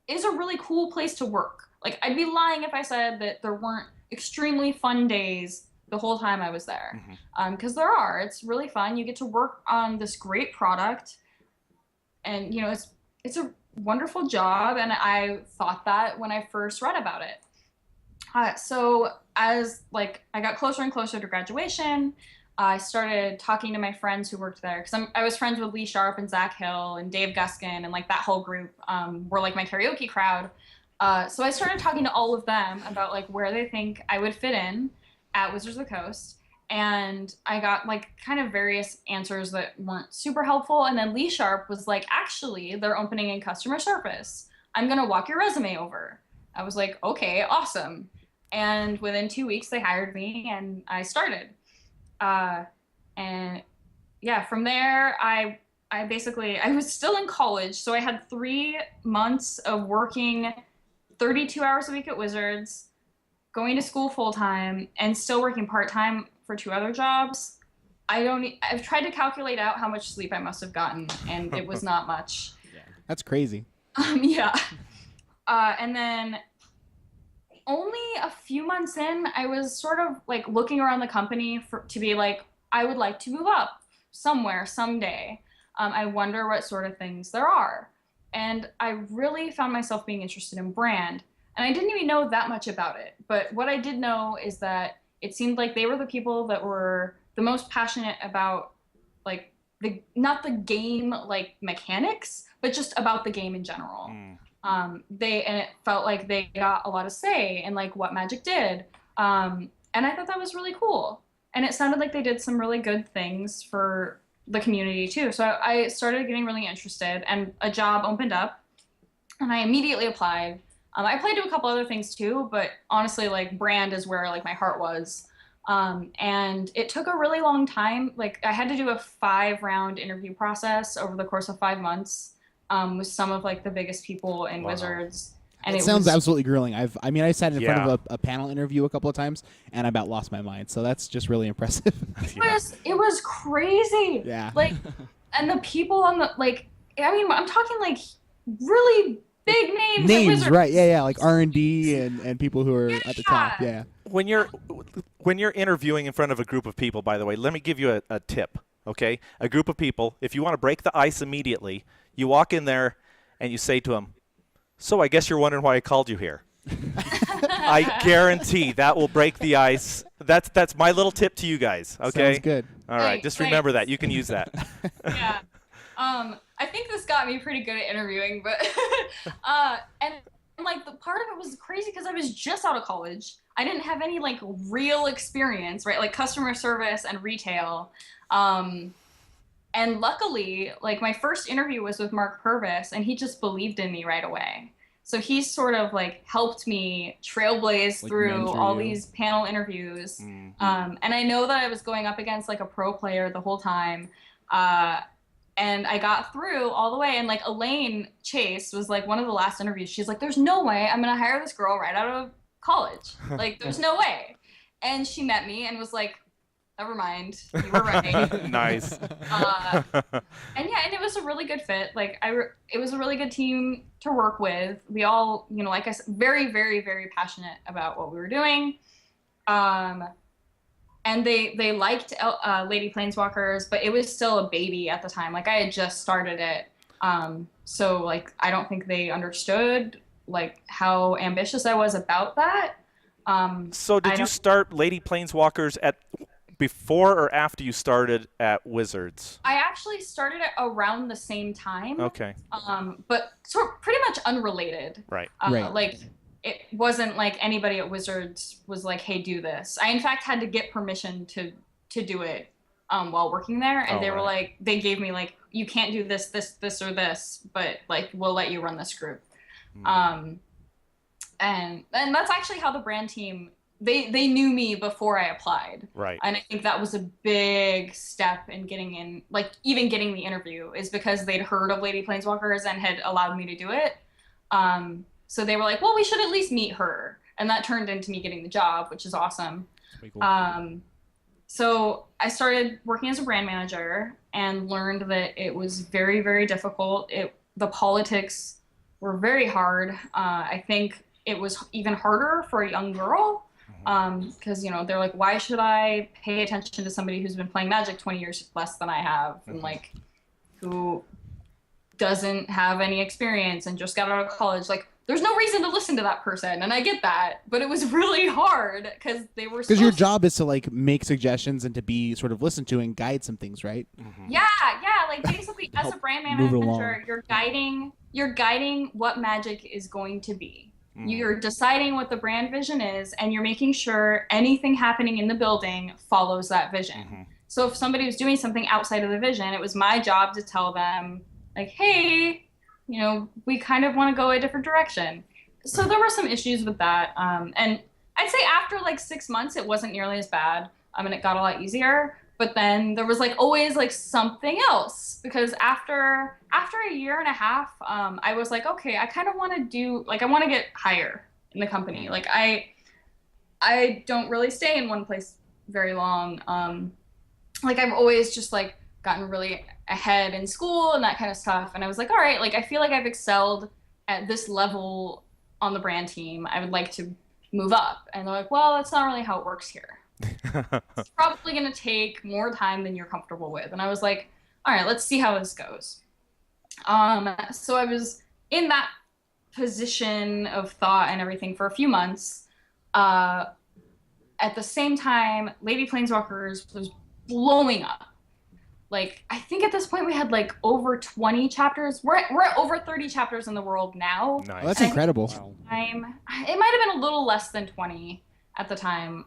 is a really cool place to work. Like, I'd be lying if I said that there weren't extremely fun days the whole time I was there, because there are. It's really fun. You get to work on this great product, and you know, it's a wonderful job. And I thought that when I first read about it. So as like I got closer and closer to graduation, I started talking to my friends who worked there, because I was friends with Lee Sharp and Zach Hill and Dave Guskin, and like that whole group were like my karaoke crowd. So I started talking to all of them about like where they think I would fit in at Wizards of the Coast, and I got like kind of various answers that weren't super helpful. And then Lee Sharp was like, actually, they're opening in customer service. I'm gonna walk your resume over. I was like, okay, awesome. And within 2 weeks, they hired me, and I started. And yeah, from there, I was still in college, so I had 3 months of working 32 hours a week at Wizards, going to school full time, and still working part time for 2 other jobs. I've tried to calculate out how much sleep I must have gotten, and it was not much. that's crazy. Yeah. And then only a few months in, I was sort of like looking around the company to be like, I would like to move up somewhere someday. I wonder what sort of things there are. And I really found myself being interested in brand. And I didn't even know that much about it. But what I did know is that it seemed like they were the people that were the most passionate about, like, not the game, like, mechanics, but just about the game in general. And it felt like they got a lot of say in, like, what Magic did. And I thought that was really cool. And it sounded like they did some really good things for the community, too. So I started getting really interested, and a job opened up, and I immediately applied. I applied to a couple other things too, but honestly, like, brand is where like my heart was. And it took a really long time. Like, I had to do a 5-round interview process over the course of 5 months with some of like the biggest people in Wizards. And it sounds absolutely grueling. I sat in front of a panel interview a couple of times, and I about lost my mind. So that's just really impressive. It was crazy. Yeah. Like, and the people on the, like, I mean, I'm talking like really big names. Names, right? Yeah, like R&D and people who are at the top. Yeah. When you're interviewing in front of a group of people, by the way, let me give you a tip. Okay, a group of people. If you want to break the ice immediately, you walk in there and you say to them, "So I guess you're wondering why I called you here." I guarantee that will break the ice. That's my little tip to you guys. Okay. Sounds good. All right, just remember that. You can use that. Yeah. I think this got me pretty good at interviewing, but and like the part of it was crazy because I was just out of college. I didn't have any like real experience, right? Like customer service and retail. And luckily, like my first interview was with Mark Purvis, and he just believed in me right away. So he sort of like helped me trailblaze through all these panel interviews. And I know that I was going up against like a pro player the whole time. And I got through all the way. And like Elaine Chase was like one of the last interviews. She's like, there's no way I'm going to hire this girl right out of college. Like, there's no way. And she met me and was like, never mind, you were right. Nice. And yeah, and it was a really good fit. Like, it was a really good team to work with. We all, you know, like I said, very, very, very passionate about what we were doing. And and they liked Lady Planeswalkers, but it was still a baby at the time. Like, I had just started it. So like, I don't think they understood like how ambitious I was about that. So did you start Lady Planeswalkers before or after you started at Wizards? I actually started it around the same time. Okay. But sort of pretty much unrelated. Right. Right. Like, it wasn't like anybody at Wizards was like, hey, do this. I, in fact, had to get permission to do it while working there. And they were like, they gave me like, you can't do this, this, or this, but like, we'll let you run this group. And that's actually how the brand team, they knew me before I applied. Right. And I think that was a big step in getting in, like even getting the interview, is because they'd heard of Lady Planeswalkers and had allowed me to do it. So they were like, well, we should at least meet her. And that turned into me getting the job, which is awesome. Cool. So I started working as a brand manager and learned that it was very, very difficult. The politics were very hard. I think it was even harder for a young girl because, you know, they're like, why should I pay attention to somebody who's been playing Magic 20 years less than I have and like who doesn't have any experience and just got out of college? Like, there's no reason to listen to that person, and I get that, but it was really hard because they were Because your job is to like make suggestions and to be sort of listened to and guide some things, right? Yeah, like basically as a brand move it manager, you're guiding what Magic is going to be. You're deciding what the brand vision is, and you're making sure anything happening in the building follows that vision. So if somebody was doing something outside of the vision, it was my job to tell them, like, hey, you know, we kind of want to go a different direction. So there were some issues with that. And I'd say after like 6 months, it wasn't nearly as bad. I mean, it got a lot easier. But then there was like always like something else, because after a year and a half, I was like, okay, I kind of want to do, like, I want to get higher in the company. Like, I don't really stay in one place very long. Like, I've always just like gotten really ahead in school and that kind of stuff. And I was like, all right, like, I feel like I've excelled at this level on the brand team. I would like to move up. And they're like, well, that's not really how it works here. It's probably going to take more time than you're comfortable with. And I was like, all right, let's see how this goes. So I was in that position of thought and everything for a few months. At the same time, Lady Planeswalkers was blowing up. Like, I think at this point we had like over 20 chapters. We're at over 30 chapters in the world now. Nice. Oh, that's incredible. It might have been a little less than 20 at the time.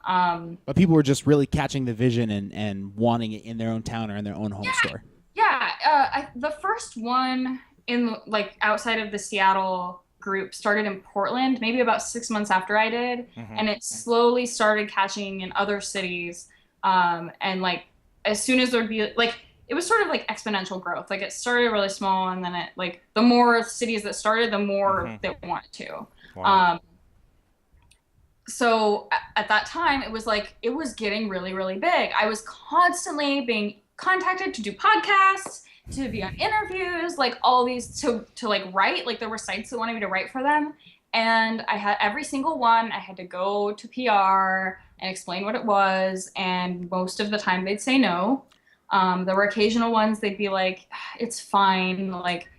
But people were just really catching the vision and wanting it in their own town or in their own home store. Yeah. The first one in like outside of the Seattle group started in Portland, maybe about 6 months after I did. And it slowly started catching in other cities. And like, as soon as there'd be like, it was sort of like exponential growth. Like, it started really small, and then it like the more cities that started, the more they wanted to. Wow. So at that time, it was like, it was getting really, really big. I was constantly being contacted to do podcasts, to be on interviews, like all these to like write. Like, there were sites that wanted me to write for them. And I had every single one. I had to go to PR and explain what it was. And most of the time they'd say no. There were occasional ones they'd be like, it's fine. Like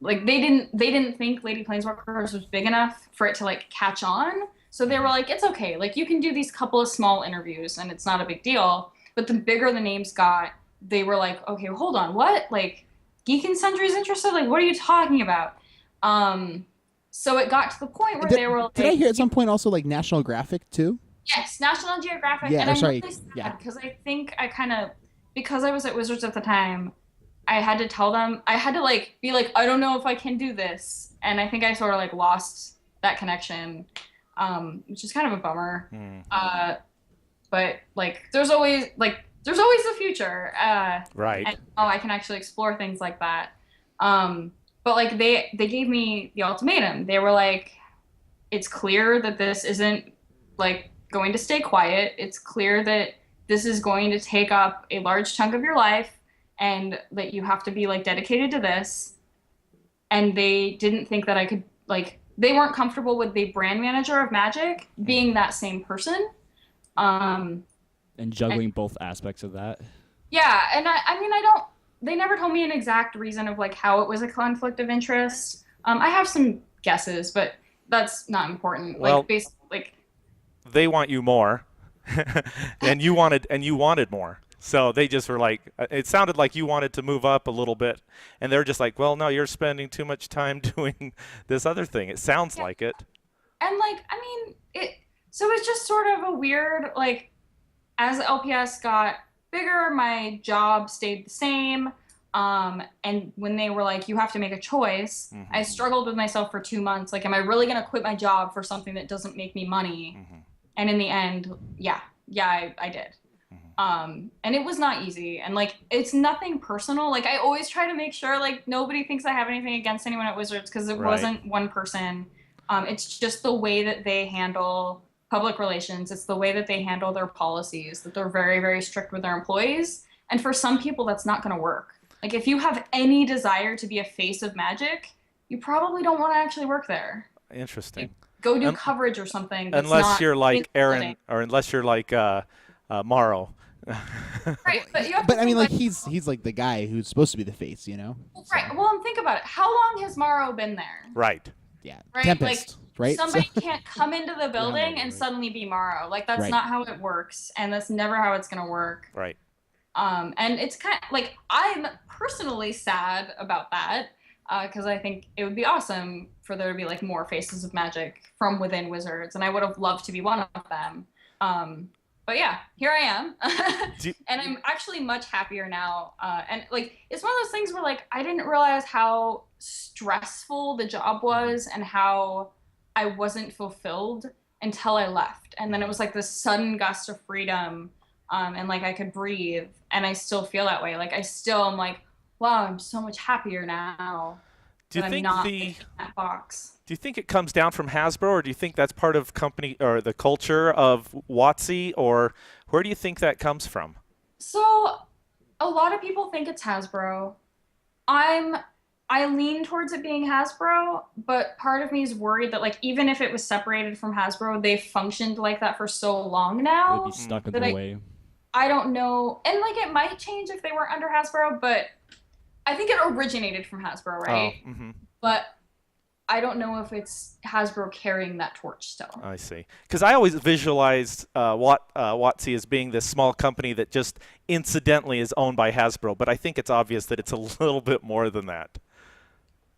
they didn't think Lady Planeswalkers was big enough for it to like catch on. So they were like, it's okay. Like, you can do these couple of small interviews and it's not a big deal. But the bigger the names got, they were like, okay, hold on. What? Like, Geek and Sundry's interested? Like, what are you talking about? So it got to the point where they were like... Did I hear at some point also like National Geographic too? Yes, National Geographic. Yeah, and I'm sorry. really sad Yeah. because I think I kind of... Because I was at Wizards at the time, I had to tell them... I had to like be like, I don't know if I can do this. And I think I sort of like lost that connection, which is kind of a bummer. But like, there's always the future. Right. And I can actually explore things like that. But like, they gave me the ultimatum. They were like, it's clear that this isn't like going to stay quiet. It's clear that this is going to take up a large chunk of your life and that you have to be like dedicated to this. And they didn't think that I could like, they weren't comfortable with the brand manager of Magic being that same person. And juggling both aspects of that. Yeah, and I mean, they never told me an exact reason of like how it was a conflict of interest. I have some guesses, but that's not important. Well, like, basically, like, they want you more, and you wanted more. So they just were like, it sounded like you wanted to move up a little bit, and they're just like, well, no, you're spending too much time doing this other thing. It sounds like it. And like, I mean, so it's just sort of a weird, like, as LPS got bigger, my job stayed the same. And when they were like, you have to make a choice, I struggled with myself for 2 months. Like, am I really going to quit my job for something that doesn't make me money? And in the end, I did. And it was not easy. And like, it's nothing personal. Like, I always try to make sure like nobody thinks I have anything against anyone at Wizards, because it wasn't one person. It's just the way that they handle public relations. It's the way that they handle their policies, that they're very, very strict with their employees. And for some people, that's not going to work. Like, if you have any desire to be a face of Magic, you probably don't want to actually work there. Interesting. Like, go do coverage or something. That's unless not you're like Aaron, building. or unless you're like Morrow. Right, but you have to But I mean, think, like he's like the guy who's supposed to be the face, you know? right. Well, and think about it. How long has Morrow been there? Right. Yeah. Right, Tempest, right? Somebody can't come into the building and suddenly be Morrow. Like, that's Right. not how it works, and that's never how it's gonna work. Right. And it's kind of like, I'm personally sad about that, because I think it would be awesome for there to be like more faces of Magic from within Wizards, and I would have loved to be one of them. But yeah, here I am. And I'm actually much happier now. And like, it's one of those things where like, I didn't realize how stressful the job was and how I wasn't fulfilled until I left. And then it was like this sudden gust of freedom. And like, I could breathe, and I still feel that way. Like, I still am like, wow, I'm so much happier now. Do you that think I'm not in that box. Do you think it comes down from Hasbro, or do you think that's part of company or the culture of WOTC, or where do you think that comes from? So a lot of people think it's Hasbro. I lean towards it being Hasbro, but part of me is worried that like, even if it was separated from Hasbro, they've functioned like that for so long now. They'd be stuck in that the way. I don't know. And like, it might change if they weren't under Hasbro, but I think it originated from Hasbro, right? Oh, But I don't know if it's Hasbro carrying that torch still. I see. Because I always visualized WOTC as being this small company that just incidentally is owned by Hasbro, but I think it's obvious that it's a little bit more than that.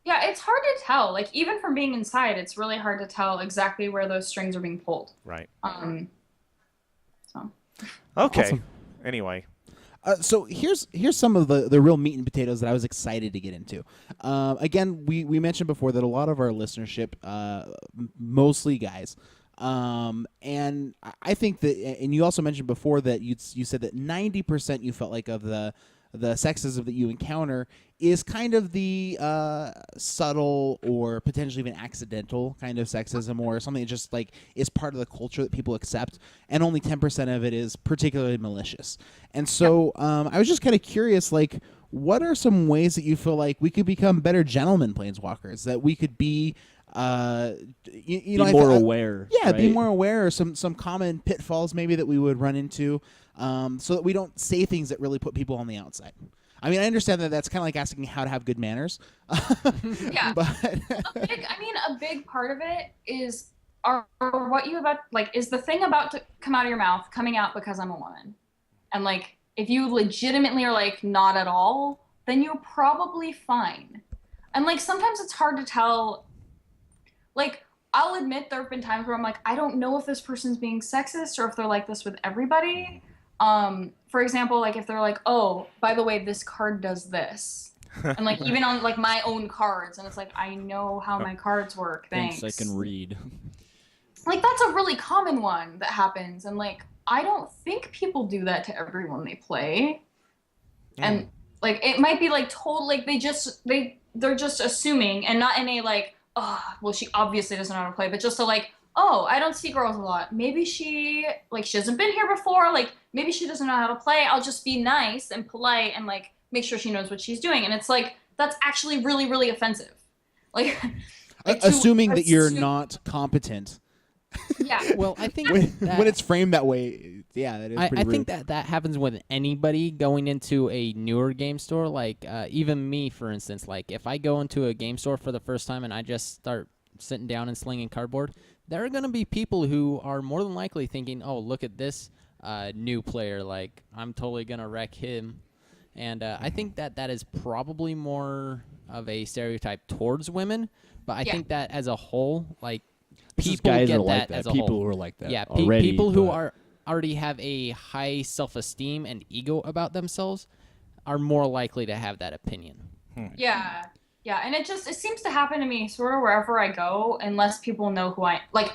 Yeah, it's hard to tell. Like, even from being inside, it's really hard to tell exactly where those strings are being pulled. Right. So. Okay. Awesome. Anyway. So here's some of the real meat and potatoes that I was excited to get into. Again, we mentioned before that a lot of our listenership, mostly guys, and I think that, and you also mentioned before that you said that 90% you felt like of the sexism that you encounter is kind of the subtle or potentially even accidental kind of sexism, or something that just like is part of the culture that people accept, and only 10% of it is particularly malicious. And so I was just kind of curious, like, what are some ways that you feel like we could become better gentlemen planeswalkers, that we could be Be more aware. Yeah, be right? more aware, or some common pitfalls maybe that we would run into, so that we don't say things that really put people on the outside. I mean, I understand that that's kind of like asking how to have good manners. Yeah. But a big part of it is what you about, like, is the thing about to come out of your mouth coming out because I'm a woman. And like, if you legitimately are like, not at all, then you're probably fine. And like, sometimes it's hard to tell. Like, I'll admit there have been times where I'm like, I don't know if this person's being sexist or if they're like this with everybody. For example, like if they're like, oh, by the way, this card does this. And like, even on like my own cards, and it's like, I know how my cards work, thanks. I can read. Like, that's a really common one that happens. And like, I don't think people do that to everyone they play. And like, it might be like totally, like they're just assuming, and not in a like, oh, well, she obviously doesn't know how to play, but just to like, oh, I don't see girls a lot. Maybe she hasn't been here before. Like, maybe she doesn't know how to play. I'll just be nice and polite and like make sure she knows what she's doing. And it's like, that's actually really, really offensive. Like, assuming that you're not competent. Yeah. Well, I think When it's framed that way, Yeah, that is I pretty rude. think that happens with anybody going into a newer game store. Like even me, for instance. Like if I go into a game store for the first time and I just start sitting down and slinging cardboard, there are going to be people who are more than likely thinking, "Oh, look at this new player! Like I'm totally going to wreck him." And I think that is probably more of a stereotype towards women. But I think that as a whole, like people guys get are like that that. as a People whole. who are like that. Yeah, already, people who but- already have a high self-esteem and ego about themselves are more likely to have that opinion. Yeah. Yeah, and it seems to happen to me sort of wherever I go, unless people know who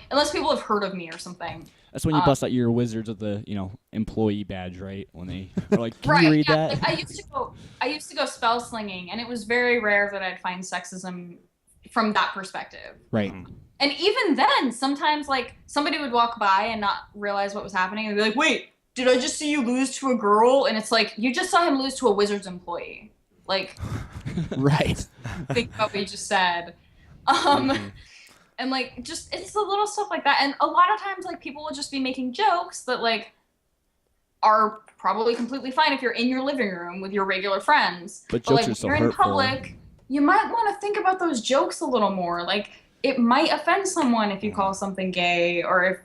unless people have heard of me or something. That's when you bust out your Wizards of the, employee badge, right? When they are like, can you read that? Like, I used to go spell slinging, and it was very rare that I'd find sexism from that perspective. Right. And even then, sometimes like somebody would walk by and not realize what was happening, and be like, "Wait, did I just see you lose to a girl?" And it's like, you just saw him lose to a Wizards employee. Like, Right. think about what you just said. And like, just it's the little stuff like that. And a lot of times, like, people will just be making jokes that like are probably completely fine if you're in your living room with your regular friends. But like, jokes are if so you're in hurtful. public, you might want to think about those jokes a little more. Like, it might offend someone if you call something gay, or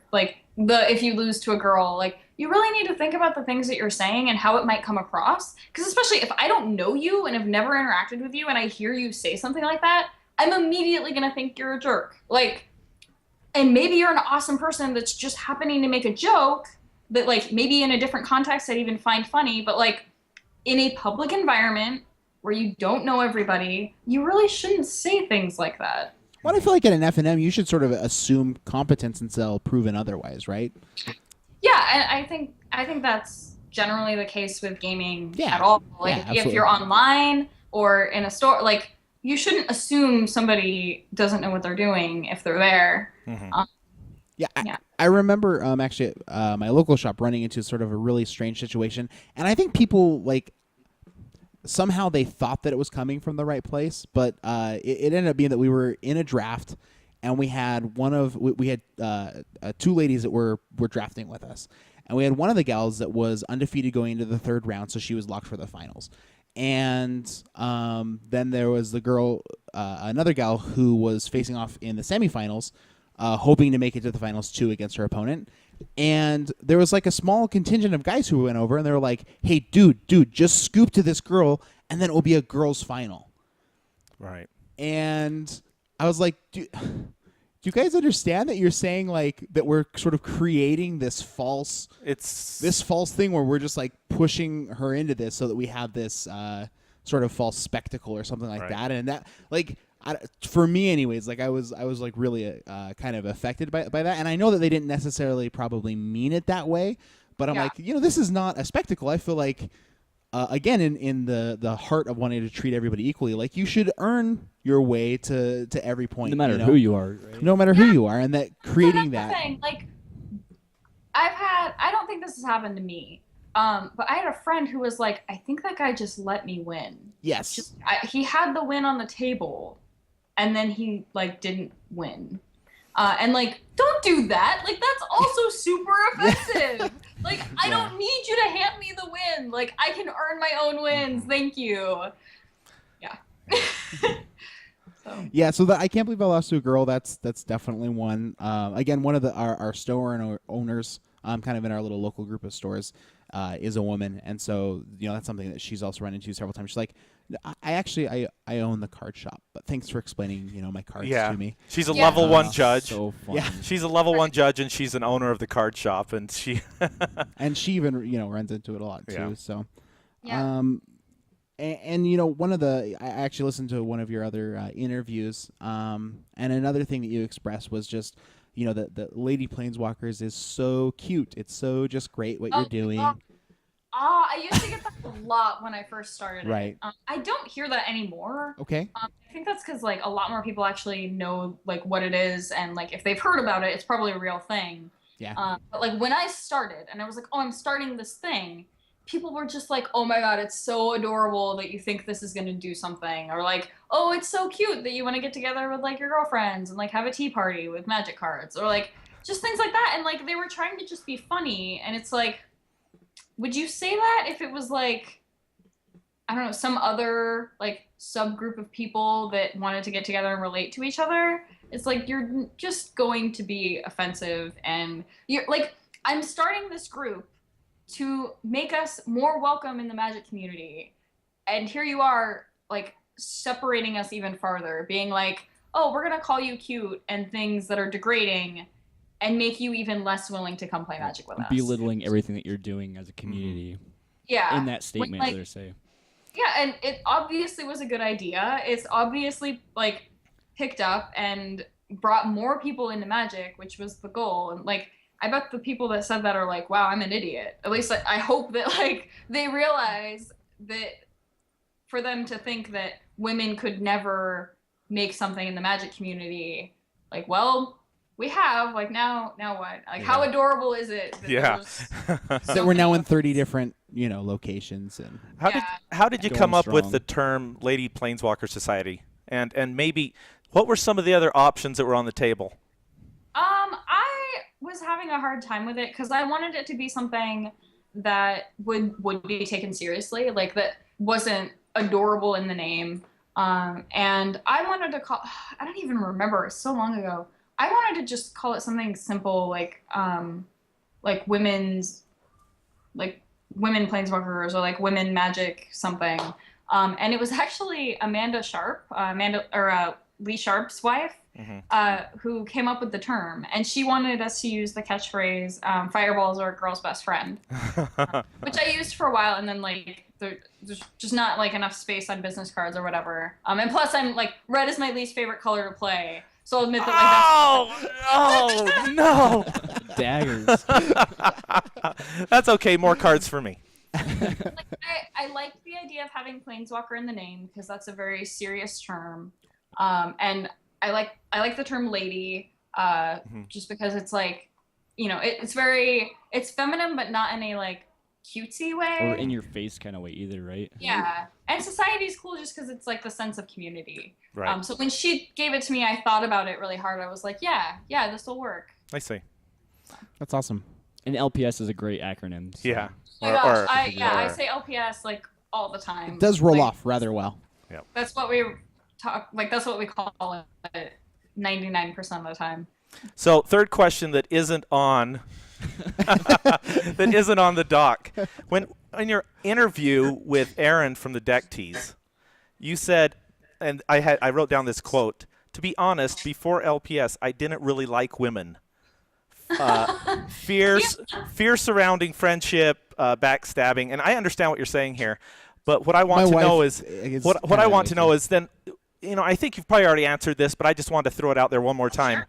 if you lose to a girl. Like, you really need to think about the things that you're saying and how it might come across. Because especially if I don't know you and have never interacted with you, and I hear you say something like that, I'm immediately gonna think you're a jerk. Like, and maybe you're an awesome person that's just happening to make a joke that, like, maybe in a different context I'd even find funny, but like in a public environment where you don't know everybody, you really shouldn't say things like that. Well, I feel like at an F&M, you should sort of assume competence until proven otherwise, right? Yeah, and I think that's generally the case with gaming Yeah. at all. Like, Yeah, if absolutely. you're online or in a store, like, you shouldn't assume somebody doesn't know what they're doing if they're there. Yeah, Yeah. I remember actually my local shop running into sort of a really strange situation, and I think people like somehow they thought that it was coming from the right place, but it ended up being that we were in a draft, and we had we had two ladies that were drafting with us, and we had one of the gals that was undefeated going into the third round, so she was locked for the finals. And then there was the girl, another gal who was facing off in the semifinals, hoping to make it to the finals too against her opponent. And there was like a small contingent of guys who went over, and they were like, "Hey, dude, just scoop to this girl, and then it will be a girls' final." Right. And I was like, "Do you guys understand that you're saying like that we're sort of creating this false thing where we're just like pushing her into this so that we have this sort of false spectacle or something like Right. that?" And that, like, for me anyways, like I was like really kind of affected by that. And I know that they didn't necessarily probably mean it that way, but I'm Yeah. like, this is not a spectacle. I feel like again, in the heart of wanting to treat everybody equally, like, you should earn your way to every point, No matter who you are, right? no matter who you are, and that So creating that's the that. thing. Like, I don't think this has happened to me, but I had a friend who was like, "I think that guy just let me win." Yes. He had the win on the table, and then he like didn't win. And like, don't do that. Like, that's also super offensive. Like, I don't need you to hand me the win. Like, I can earn my own wins. Thank you. Yeah. Yeah, so I can't believe I lost to a girl. That's definitely one. Again, one of our store owners, kind of in our little local group of stores, is a woman, and so that's something that she's also run into several times. She's like, I own the card shop, but thanks for explaining my cards Yeah. to me. She's a Yeah. level 1 judge. So fun. Yeah. She's a level 1 judge, and she's an owner of the card shop, and she And she even runs into it a lot too. Yeah. So, Yeah. and one of I actually listened to one of your other interviews, and another thing that you expressed was just the Lady Planeswalkers is so cute. It's so just great what you're doing. I used to get that a lot when I first started. Right. I don't hear that anymore. Okay. I think that's because like a lot more people actually know like what it is, and like if they've heard about it, it's probably a real thing. Yeah. But like when I started, and I was like, "Oh, I'm starting this thing," people were just like, "Oh my god, it's so adorable that you think this is gonna do something," or like, "Oh, it's so cute that you want to get together with like your girlfriends and like have a tea party with magic cards," or like just things like that. And like they were trying to just be funny, and it's like, would you say that if it was like, I don't know, some other like subgroup of people that wanted to get together and relate to each other? It's like you're just going to be offensive, and you're like, I'm starting this group to make us more welcome in the Magic community, and here you are like separating us even farther, being like, oh, we're gonna call you cute and things that are degrading and make you even less willing to come play Magic with us. Belittling everything that you're doing as a community. Yeah. In that statement, like, they say. Yeah, and it obviously was a good idea. It's obviously like picked up and brought more people into Magic, which was the goal. And like, I bet the people that said that are like, wow, I'm an idiot. At least I hope that like they realize that for them to think that women could never make something in the Magic community, like, well, we have, like, now what? Like, how adorable is it that that we're now in 30 different, locations. And how did you come up with the term Lady Planeswalkers Society? And maybe what were some of the other options that were on the table? I was having a hard time with it because I wanted it to be something that would be taken seriously, like that wasn't adorable in the name. And I wanted to call, I don't even remember, it's so long ago. I wanted to just call it something simple, like women Planeswalkers, or like women Magic something. And it was actually Amanda Sharp, Lee Sharp's wife, who came up with the term. And she wanted us to use the catchphrase, fireballs are a girl's best friend, which I used for a while. And then like, there's just not like enough space on business cards or whatever. And plus I'm like, red is my least favorite color to play. So I'll admit that like no. Daggers. That's okay. More cards for me. I like the idea of having Planeswalker in the name because that's a very serious term. And I like the term lady just because it's like, it's feminine, but not in a like cutesy way. Or in your face kind of way either, right? Yeah. And society's cool just because it's like the sense of community. Right. So when she gave it to me, I thought about it really hard. I was like, yeah, this will work. I see. That's awesome. And LPS is a great acronym. So. Yeah. Oh my gosh, I say LPS like all the time. It does roll like, off rather well. Yeah. That's what we that's what we call it 99% of the time. So third question that isn't on the doc. When in your interview with Aaron from the Deck Tease, you said, and I wrote down this quote, "To be honest, before LPS, I didn't really like women. Fear surrounding friendship, backstabbing." And I understand what you're saying here, but what I want to know is what I want to know is then, I think you've probably already answered this, but I just wanted to throw it out there one more time. Sure.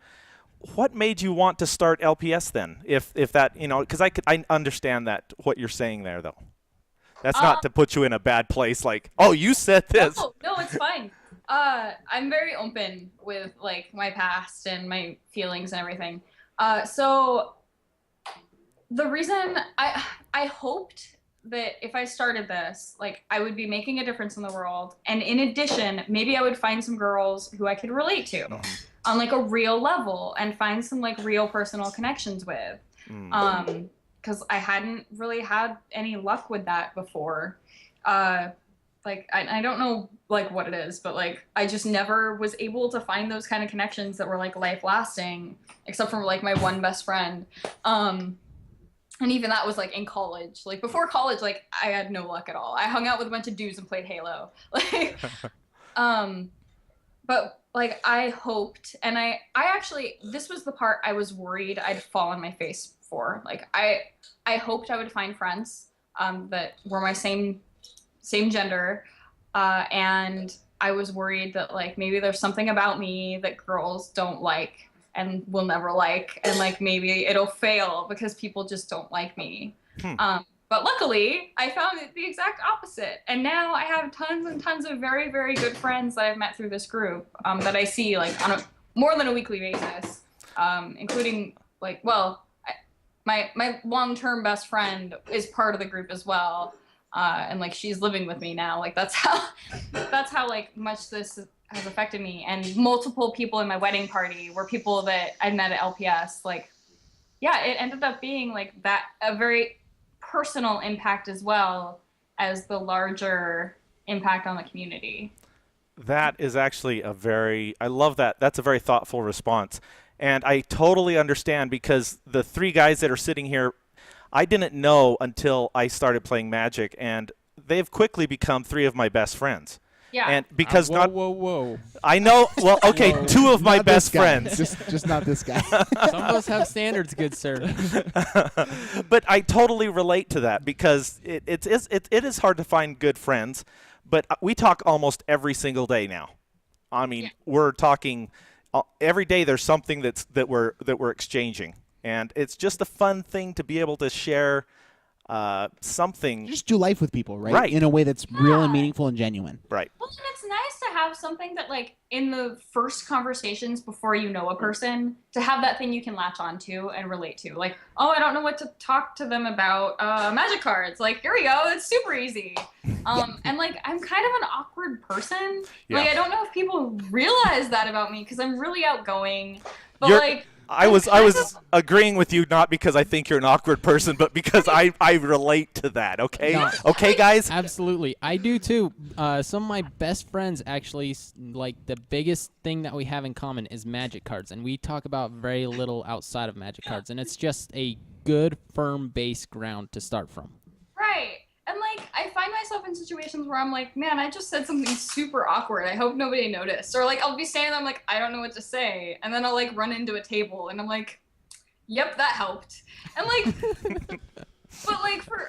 What made you want to start LPS then? If that, because I understand that what you're saying there though. That's not to put you in a bad place. Like, oh, you said this. No, it's fine. I'm very open with like my past and my feelings and everything. So the reason I hoped that if I started this, like I would be making a difference in the world, and in addition, maybe I would find some girls who I could relate to on like a real level and find some like real personal connections with. Because I hadn't really had any luck with that before. Like I don't know like what it is, but like I just never was able to find those kind of connections that were like life lasting, except for like my one best friend. And even that was like in college. Like before college, like I had no luck at all. I hung out with a bunch of dudes and played Halo. Like, but like I hoped, and I actually, this was the part I was worried I'd fall on my face for. Like I hoped I would find friends that were my same gender, and I was worried that like maybe there's something about me that girls don't like and will never like, and like maybe it'll fail because people just don't like me. But luckily, I found it the exact opposite, and now I have tons and tons of very, very good friends that I've met through this group that I see like on more than a weekly basis, including like, well, my long-term best friend is part of the group as well, and like she's living with me now. Like that's how like much this has affected me. And multiple people in my wedding party were people that I met at LPS. Like, yeah, it ended up being like that, a very personal impact as well as the larger impact on the community. That is actually I love that. That's a very thoughtful response. And I totally understand, because the three guys that are sitting here, I didn't know until I started playing Magic, and they've quickly become three of my best friends. Yeah. And because whoa. I know, well, okay, two of my Not this best guy. friends. Just not this guy. Some of us have standards, good sir. But I totally relate to that, because it is hard to find good friends, but we talk almost every single day now. I mean, we're talking every day. There's something that we're exchanging, and it's just a fun thing to be able to share something. Just do life with people, right? Right. In a way that's real and meaningful and genuine. Right. Well, and it's nice to have something that, like, in the first conversations before you know a person, to have that thing you can latch onto and relate to. Like, oh, I don't know what to talk to them about Magic cards. Like, here we go. It's super easy. And, like, I'm kind of an awkward person. Yeah. Like, I don't know if people realize that about me, because I'm really outgoing. But, You're- I was agreeing with you, not because I think you're an awkward person, but because I relate to that. Okay, No. okay, guys. Absolutely, I do too. Some of my best friends actually, like, the biggest thing that we have in common is Magic cards, and we talk about very little outside of Magic cards, and it's just a good, firm base ground to start from. Right. And, like, I find myself in situations where I'm like, man, I just said something super awkward. I hope nobody noticed. Or, like, I'll be standing there, I'm like, I don't know what to say. And then I'll, like, run into a table, and I'm like, yep, that helped. And, like,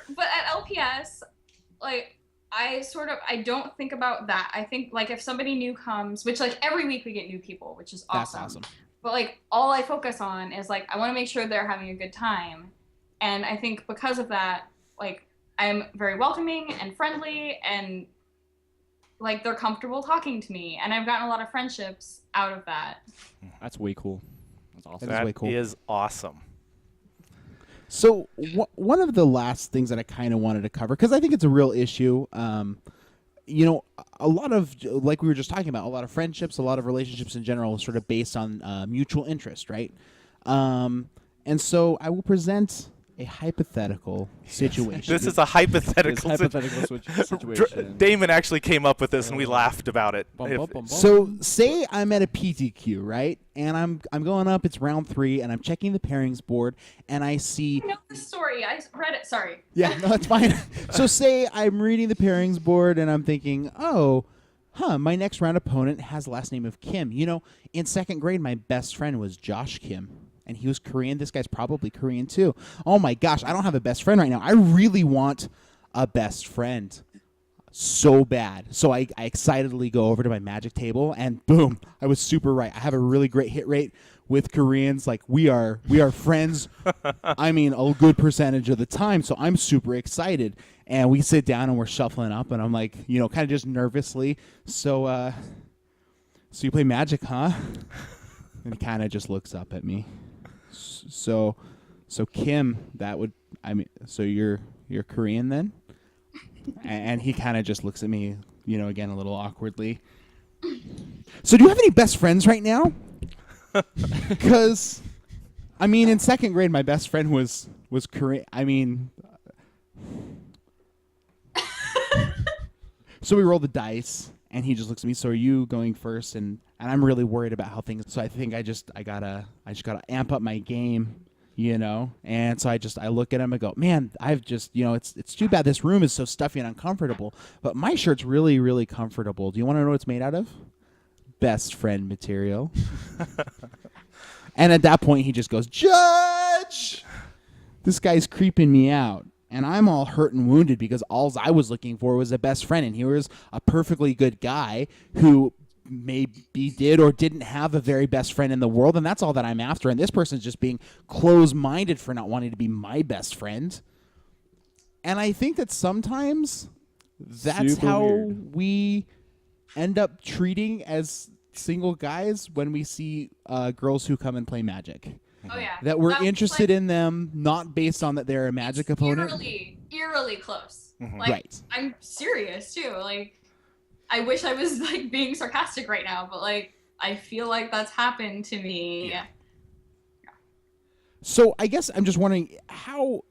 but at LPS, like, I don't think about that. I think, like, if somebody new comes, which, like, every week we get new people, which is awesome. That's awesome. But, like, all I focus on is, like, I want to make sure they're having a good time. And I think because of that, like, I'm very welcoming and friendly, and, like, they're comfortable talking to me, and I've gotten a lot of friendships out of that. That's way cool. That's awesome. That is way cool. Is awesome. So one of the last things that I kind of wanted to cover, because I think it's a real issue, you know, a lot of, like we were just talking about, a lot of friendships, a lot of relationships in general is sort of based on mutual interest, right? And so I will present a hypothetical situation. This is a hypothetical. Situation. Damon actually came up with this, and we laughed about it. So say I'm at a PTQ, right? And I'm going up, it's round 3, and I'm checking the pairings board, and I see... I know this story. I read it. Sorry. Yeah, no, that's fine. So say I'm reading the pairings board, and I'm thinking, my next round opponent has the last name of Kim. You know, in 2nd grade, my best friend was Josh Kim. And he was Korean. This guy's probably Korean too. Oh my gosh, I don't have a best friend right now. I really want a best friend so bad. So I excitedly go over to my Magic table, and boom, I was super right. I have a really great hit rate with Koreans. Like, we are friends, I mean, a good percentage of the time. So I'm super excited. And we sit down and we're shuffling up, and I'm like, you know, kind of just nervously. So you play Magic, huh? And he kind of just looks up at me. So Kim, so you're Korean then? And he kind of just looks at me, you know, again, a little awkwardly. So do you have any best friends right now? Because, I mean, in 2nd grade, my best friend was Korean. I mean, so we rolled the dice, and he just looks at me. So are you going first? And I'm really worried about how things. So I think I just gotta amp up my game, you know. And so I look at him and go, man, I've just, you know, it's too bad this room is so stuffy and uncomfortable, but my shirt's really, really comfortable. Do you want to know what it's made out of? Best friend material. And at that point, he just goes, Judge, this guy's creeping me out. And I'm all hurt and wounded because all I was looking for was a best friend. And here was a perfectly good guy who maybe did or didn't have a very best friend in the world. And that's all that I'm after. And this person's just being closed-minded for not wanting to be my best friend. And I think that sometimes that's Super how weird. we end up treating as single guys when we see girls who come and play Magic. Oh yeah. That we're That's, interested like, in them, not based on that they're a Magic opponent. Eerily close. Mhm. Like, Right. I'm serious too. Like, I wish I was, like, being sarcastic right now, but, like, I feel like that's happened to me. Yeah. So I guess I'm just wondering how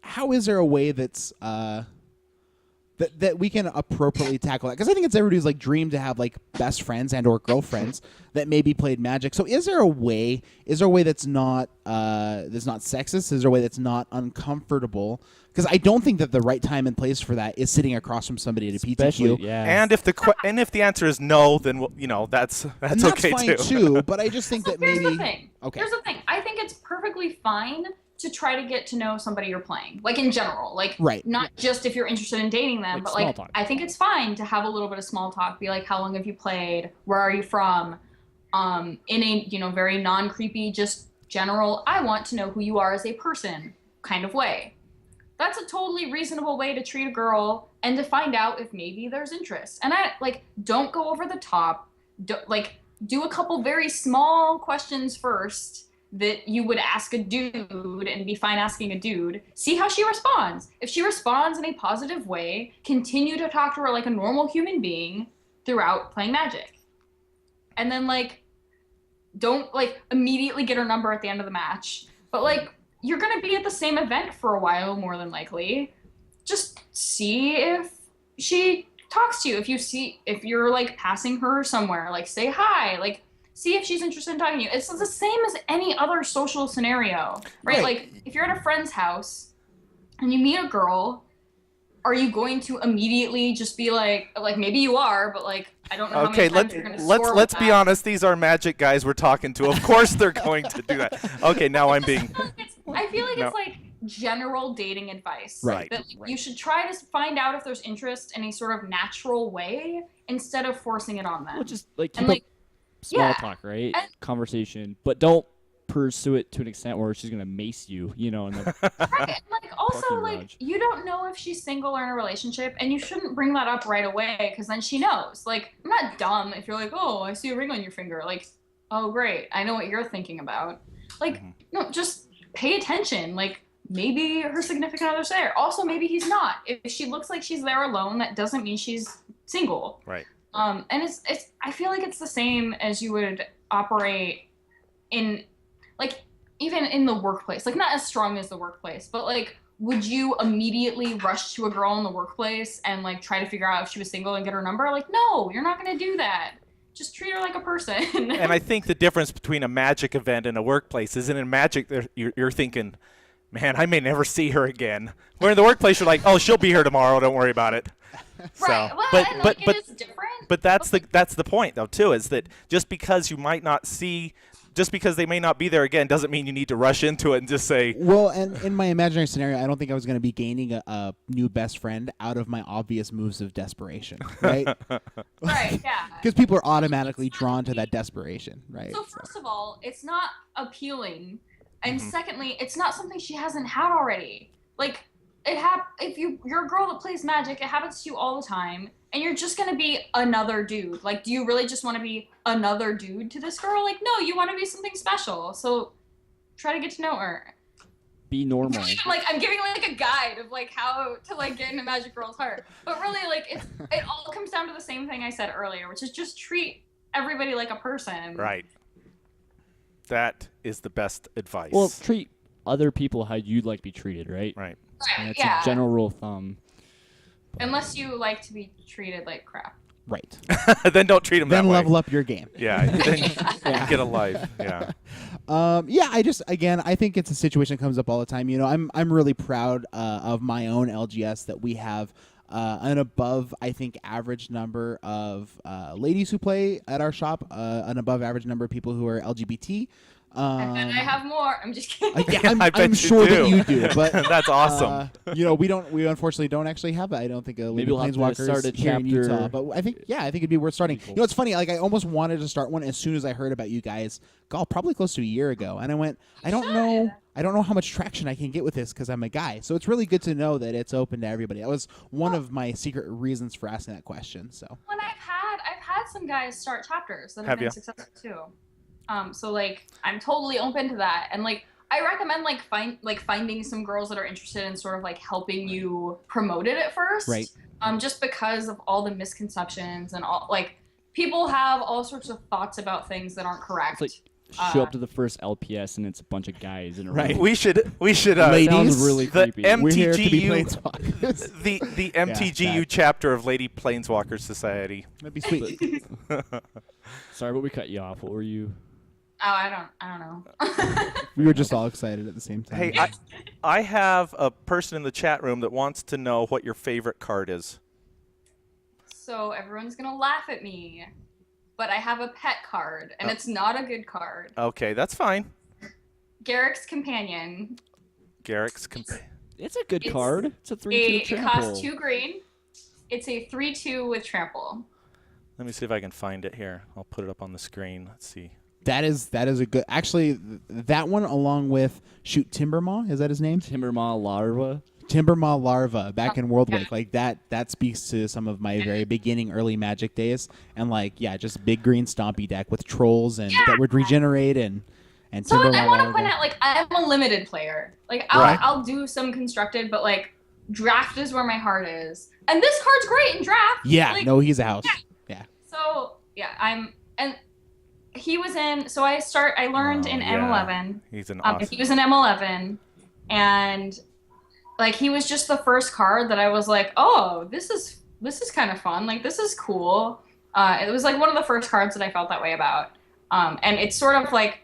how is there a way that's that we can appropriately tackle that? Because I think it's everybody's like dream to have like best friends and or girlfriends that maybe played Magic. So is there a way? Is there a way that's not sexist? Is there a way that's not uncomfortable? Because I don't think that the right time and place for that is sitting across from somebody at a PTQ. Yeah. And if the answer is no, then that's and okay fine too. But I just think that Here's maybe the thing. Okay. Here's the thing. I think it's perfectly fine to try to get to know somebody you're playing, like in general, like Right. not just if you're interested in dating them, Like but small like talk. I think it's fine to have a little bit of small talk. Be like, how long have you played? Where are you from? In a very non-creepy, just general, I want to know who you are as a person kind of way. That's a totally reasonable way to treat a girl and to find out if maybe there's interest. And I don't go over the top. Do a couple very small questions first that you would ask a dude and be fine asking a dude. See how she responds. If she responds in a positive way, continue to talk to her like a normal human being throughout playing Magic. And then don't immediately get her number at the end of the match. But you're gonna be at the same event for a while, more than likely. Just see if she talks to you. If you're passing her somewhere, say hi, see if she's interested in talking to you. It's the same as any other social scenario, right? If you're at a friend's house and you meet a girl, are you going to immediately just be maybe you are, but I don't know how many times you're going to score let's with be that. honest. These are Magic guys we're talking to. Of course they're going to do that. Okay, now I'm being. I feel like No. it's general dating advice. Right. That you should try to find out if there's interest in a sort of natural way instead of forcing it on them. Well, just keep And, up small yeah, talk, right? and- Conversation, but don't pursue it to an extent where she's gonna mace you, in the Right. And also, Parking garage. you don't know if she's single or in a relationship, and you shouldn't bring that up right away because then she knows. I'm not dumb if you're oh, I see a ring on your finger. Oh, great, I know what you're thinking about. No, just pay attention. Maybe her significant other's there. Also, maybe he's not. If she looks like she's there alone, that doesn't mean she's single. Right. And it's I feel like it's the same as you would operate in even in the workplace. Not as strong as the workplace, but would you immediately rush to a girl in the workplace and try to figure out if she was single and get her number? No, you're not going to do that. Just treat her like a person. And I think the difference between a Magic event and a workplace is in Magic you're thinking, man, I may never see her again. Where in the workplace you're oh, she'll be here tomorrow, don't worry about it. Right. So, Well, but and, but it but is different. but that's the point though too, is that just because they may not be there again doesn't mean you need to rush into it and just say, Well, and in my imaginary scenario, I don't think I was going to be gaining a new best friend out of my obvious moves of desperation, right? Right, yeah. Because people are automatically drawn to that desperation, right? So first of all, it's not appealing, and secondly, it's not something she hasn't had already. If you're a girl that plays Magic, it happens to you all the time, and you're just gonna be another dude. Do you really just want to be another dude to this girl? No, you want to be something special. So try to get to know her. be normal. I'm giving a guide of how to get into Magic Girl's heart. But really it all comes down to the same thing I said earlier, which is just treat everybody like a person. right. That is the best advice. Well, treat other people how you'd like to be treated, right? right. And Right, that's yeah. a general rule of thumb. Unless you like to be treated like crap. Right. Then don't treat them that Then way. level up your game. Yeah. Then get a life. Yeah. I think it's a situation that comes up all the time. I'm really proud of my own LGS that we have an above, I think, average number of ladies who play at our shop, an above average number of people who are LGBT. And then I have more. I'm just kidding. Yeah, I bet I'm you sure do. that you do, but That's awesome. we unfortunately don't actually have that. I don't think a Lady Maybe we'll have to Planeswalkers start a here in chapter. Utah, but I think it'd be worth starting. It's funny. I almost wanted to start one as soon as I heard about you guys. Probably close to a year ago, and I went, I don't know how much traction I can get with this because I'm a guy. So it's really good to know that it's open to everybody. That was one of my secret reasons for asking that question. So When I've had some guys start chapters that have Have been ya? successful too. So I'm totally open to that, and I recommend finding some girls that are interested in sort of helping you promote it at first. Right. Just because of all the misconceptions and all people have all sorts of thoughts about things that aren't correct. It's show up to the first LPS and it's a bunch of guys in a Right. room. We should Ladies, Sounds really the creepy. We're here to be MTGYou Planeswalkers. the MTGYou fact. chapter of Lady Planeswalkers Society. That'd be sweet. Sorry, but we cut you off. What were you? Oh, I don't know. We were just all excited at the same time. Hey, I have a person in the chat room that wants to know what your favorite card is. So everyone's gonna laugh at me, but I have a pet card, and it's not a good card. Okay, that's fine. Garrick's Companion. It's a good card. It's a 3/2 It trample. costs 2 green. It's a 3/2 with trample. Let me see if I can find it here. I'll put it up on the screen. Let's see. That is a good. Actually, that one along with Shoot Timbermaw, is that his name? Timbermaw Larva. Timbermaw Larva back in World Yeah. Wake, like that speaks to some of my very beginning early Magic days, and just big green stompy deck with trolls and that would regenerate and So Timbermaw I want to Larva. point out, like, I'm a limited player. Like, Right. I'll do some constructed, but like, draft is where my heart is. And this card's great in draft. Yeah, Like, no, he's a house. Yeah. So yeah, and he was in. So I learned in yeah. M11. He's an awesome. He was in M11, and like he was just the first card that I was like, oh, this is kind of fun. Like, this is cool. It was like one of the first cards that I felt that way about. And it's sort of like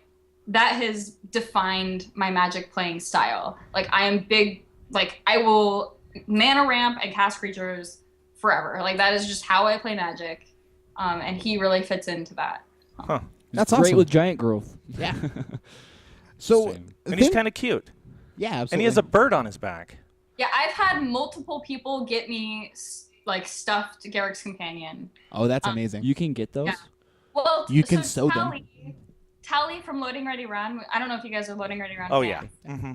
that has defined my Magic playing style. Like, I am big. Like, I will mana ramp and cast creatures forever. Like, that is just how I play Magic. And he really fits into that. Huh. That's Great awesome. with giant growth. Yeah. So, Same. And he's kind of cute. yeah, absolutely. And he has a bird on his back. Yeah, I've had multiple people get me like stuffed Garrick's Companion. Oh, that's amazing. You can get those. Yeah. Well, You can sew them. Tally from Loading Ready Run. I don't know if you guys are Loading Ready Run. Oh fans, yeah. Mm-hmm.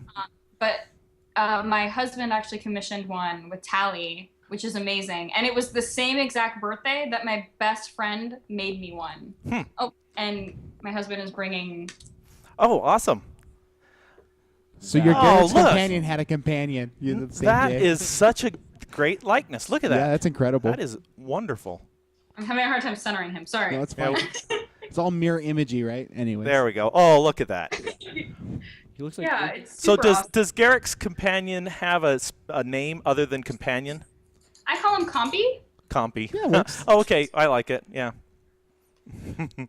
But my husband actually commissioned one with Tally, which is amazing, and it was the same exact birthday that my best friend made me one. Oh, and my husband is bringing. Oh, awesome. So your Oh, Garrett's look. companion had a companion. You the same That day. is such a great likeness. Look at Yeah, that. that's incredible. That is wonderful. I'm having a hard time centering him. Sorry. No, it's fine. It's all mirror imagey, right? Anyways. There we go. Oh, look at that. He looks like yeah, it's So super awesome. does Garrick's companion have a name other than companion? I call him Compy. Compy. Yeah, it works. Oh, okay. I like it. Yeah.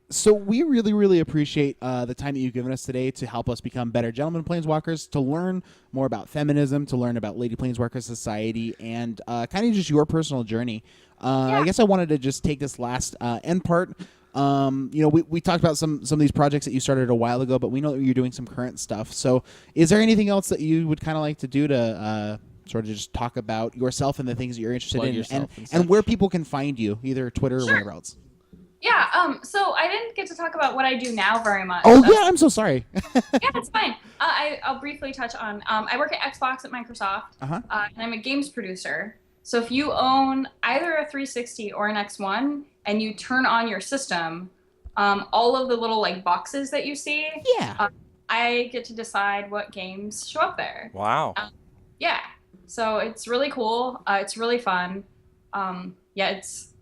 So we really, really appreciate the time that you've given us today to help us become better gentlemen planeswalkers, to learn more about feminism, to learn about Lady Planeswalkers Society, and kind of just your personal journey. I guess I wanted to just take this last end part. We talked about some of these projects that you started a while ago, but we know that you're doing some current stuff. So is there anything else that you would kind of like to do to sort of just talk about yourself and the things that you're interested Plug in, yourself and and such. where people can find you, either Twitter or Sure. wherever else? Yeah. So I didn't get to talk about what I do now very much. Oh, yeah, I'm so sorry. Yeah, it's fine. I'll briefly touch on. I work at Xbox at Microsoft, Uh-huh. and I'm a games producer. So if you own either a 360 or an X1, and you turn on your system, all of the little like boxes that you see, Yeah. I get to decide what games show up there. Wow. Yeah. So it's really cool. It's really fun. It's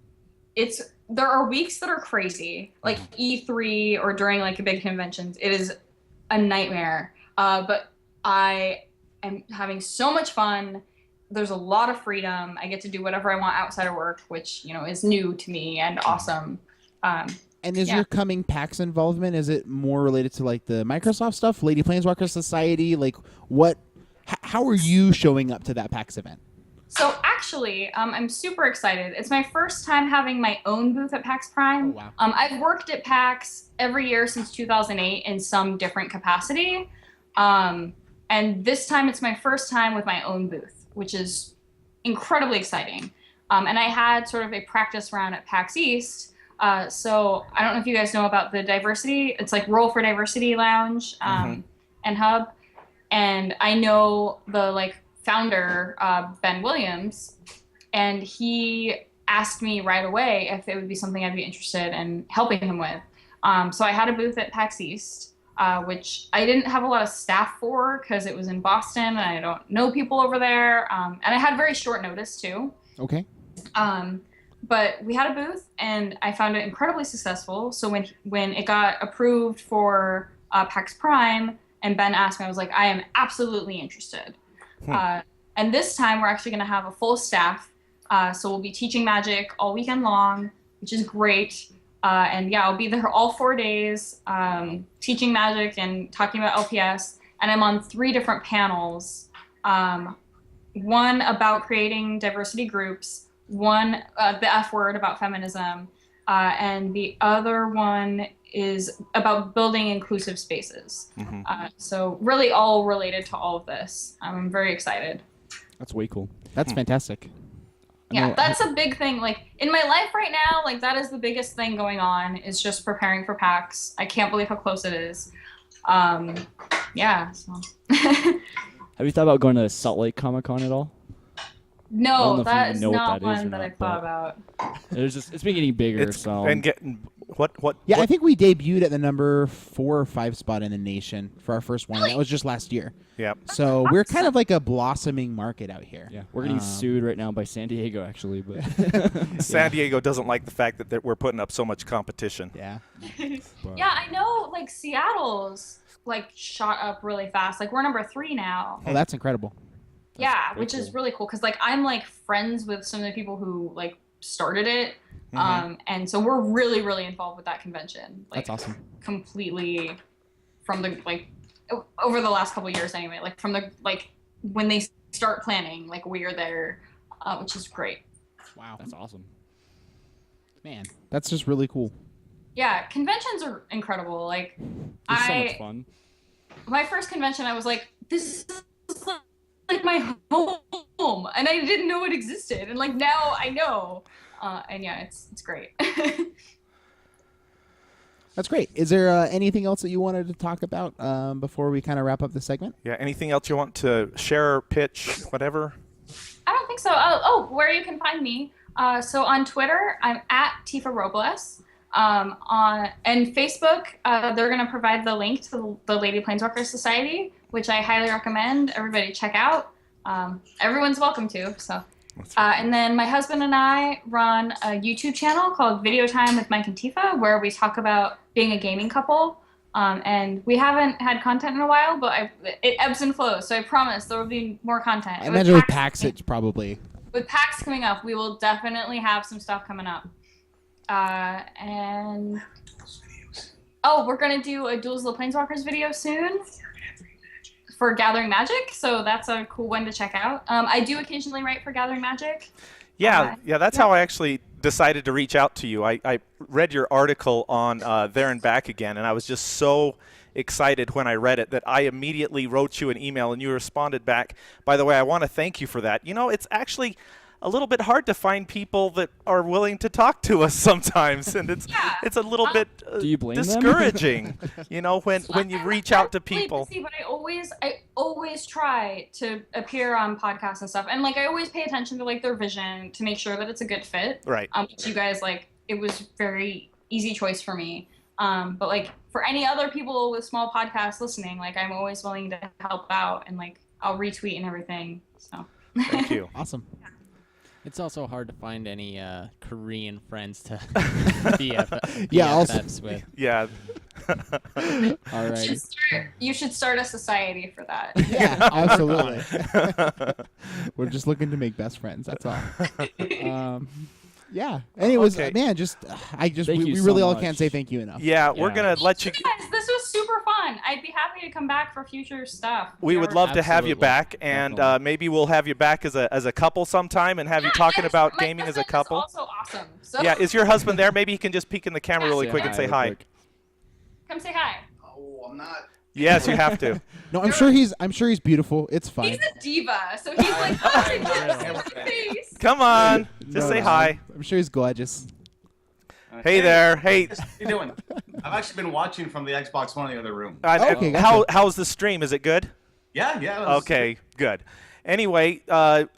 there are weeks that are crazy, like E3 or during like big conventions. It is a nightmare. But I am having so much fun. There's a lot of freedom. I get to do whatever I want outside of work, which, is new to me and awesome. And is Yeah. your coming PAX involvement, is it more related to like the Microsoft stuff, Lady Planeswalkers Society? Like how are you showing up to that PAX event? So actually, I'm super excited. It's my first time having my own booth at PAX Prime. Oh, wow. I've worked at PAX every year since 2008 in some different capacity. And this time it's my first time with my own booth, which is incredibly exciting. And I had sort of a practice round at PAX East. So I don't know if you guys know about the diversity. It's like Roll for Diversity Lounge and Hub. And I know the founder, Ben Williams, and he asked me right away if it would be something I'd be interested in helping him with. So I had a booth at PAX East, which I didn't have a lot of staff for because it was in Boston and I don't know people over there. And I had very short notice too. Okay. but we had a booth, and I found it incredibly successful. So when it got approved for PAX Prime, and Ben asked me, I was like, I am absolutely interested. And this time, we're actually going to have a full staff. So we'll be teaching Magic all weekend long, which is great. And yeah, I'll be there all 4 days, teaching Magic and talking about LPS. And I'm on 3 different panels. One about creating diversity groups, one the F word about feminism, and the other one is about building inclusive spaces. So really all related to all of this. I'm very excited. That's way cool. That's fantastic. Yeah, that's a big thing. Like in my life right now, like that is the biggest thing going on is just preparing for PAX. I can't believe how close it is. Yeah. So. Have you thought about going to Salt Lake Comic Con at all? No, that is know what not that is one or that not, I've thought about. It's been getting bigger. And getting what? Yeah, what? I think we debuted at the number 4 or 5 spot in the nation for our first one. That was just last year. Yeah. So we're kind of like a blossoming market out here. Yeah, we're getting sued right now by San Diego, actually. But San Diego doesn't like the fact that we're putting up so much competition. Yeah. Yeah, I know. Like Seattle's like shot up really fast. Like we're number 3 now. Oh, that's incredible. Yeah, very which is cool. really cool because like I'm like friends with some of the people who like started it, and so we're really really involved with that convention. Like, That's awesome. Completely from the like over the last couple of years anyway. Like from the like when they start planning, like we are there, which is great. Wow. that's awesome. Man, that's just really cool. Yeah, conventions are incredible. Like It's so much fun. my first convention, I was like, this is like my home, and I didn't know it existed, and like now I know, and yeah, it's great. That's great. Is there anything else that you wanted to talk about before we kind of wrap up the segment? Yeah. Anything else you want to share, pitch, whatever? I don't think so. Oh, where you can find me. So on Twitter, I'm at Tifa Robles. And Facebook, they're going to provide the link to the Lady Planeswalkers Society, which I highly recommend everybody check out. Everyone's welcome to. So, and then my husband and I run a YouTube channel called Video Time with Mike and Tifa, where we talk about being a gaming couple. And we haven't had content in a while, but it ebbs and flows. So I promise there will be more content. I imagine with PAX, it's probably. With PAX coming up, we will definitely have some stuff coming up. And we're gonna do a Duels of the Plainswalkers video soon for Gathering Magic, so that's a cool one to check out. I do occasionally write for Gathering Magic. Yeah, that's how I actually decided to reach out to you. I read your article on There and Back Again, and I was just so excited when I read it that I immediately wrote you an email, and you responded back. By the way, I want to thank you for that. You know, it's actually a little bit hard to find people that are willing to talk to us sometimes, and it's a little bit Do you blame them? discouraging, you know, when you reach out to people. Busy, but I always try to appear on podcasts and stuff, and like I always pay attention to like their vision to make sure that it's a good fit. Right. Which you guys like, it was very easy choice for me. But like for any other people with small podcasts listening, like I'm always willing to help out, and like I'll retweet and everything. So. Thank you. Awesome. It's also hard to find any Korean friends to be Yeah, BFFs with. Yeah. All right. You should start a society for that. Yeah, absolutely. We're just looking to make best friends. That's all. Yeah. Anyways, Okay. man, Thank we you so really all much. can't say thank you enough. Yeah, we're going to let you. Guys, this was super fun. I'd be happy to come back for future stuff. We would love to have you Absolutely. back, and maybe we'll have you back as a couple sometime and have you talking about my gaming as a husband is couple. also awesome. So Yeah, is your husband there? Maybe he can just peek in the camera really Say quick and say hi. come say hi. Oh, I'm not. Yes, you have to. No, I'm sure he's beautiful. It's fine. He's a diva, so he's like, oh, my face. Come on, just No, say no, hi. I'm sure he's gorgeous. Hey there. Hey. How you doing? I've actually been watching from the Xbox One in the other room. Okay, gotcha. How's the stream? Is it good? Yeah, yeah. it was- Okay, good. Anyway, like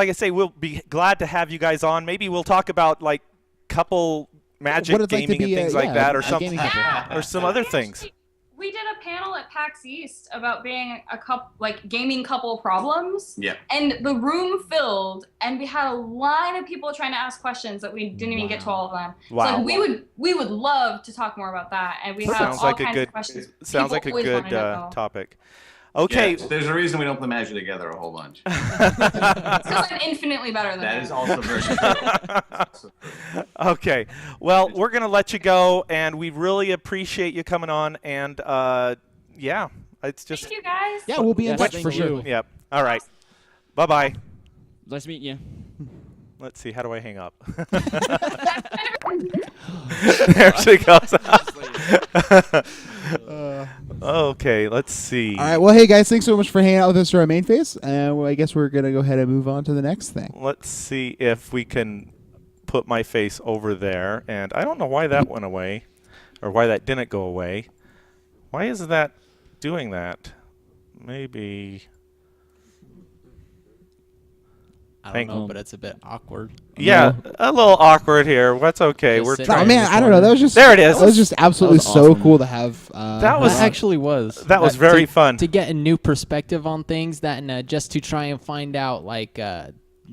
I say, we'll be glad to have you guys on. Maybe we'll talk about like couple magic What it's like to gaming be and things a- like yeah, that, or a something, gaming couple. or some other things. We we did a panel at PAX East about being gaming couple problems. Yeah. And the room filled, and we had a line of people trying to ask questions that we didn't even get to all of them. Wow. So we would love to talk more about that, and we have Sounds all like kinds a of good questions. sounds like a People always good wanna know. topic. Okay. Yeah, there's a reason we don't play Magic together a whole bunch. Because I'm infinitely better than That him. is also very true. Okay. Well, we're going to let you go, and we really appreciate you coming on. And, yeah, it's just. Thank you, guys. Yeah, we'll be in Yes, touch thank for you. sure. Yep. All right. Bye-bye. Nice meeting you. Let's see. How do I hang up? There she goes. Okay. Let's see. All right. Well, hey guys, thanks so much for hanging out with us for our main phase, and I guess we're gonna go ahead and move on to the next thing. Let's see if we can put my face over there. And I don't know why that went away, or why that didn't go away. Why is that doing that? Maybe. I Thank- don't know, but it's a bit awkward. Yeah, a little awkward here. That's okay. Just We're sit trying. Oh in man, the I don't know. That was just There it is. That was just absolutely That was so awesome. cool to have. That was- That actually was. That was very fun. To get a new perspective on things, that and just to try and find out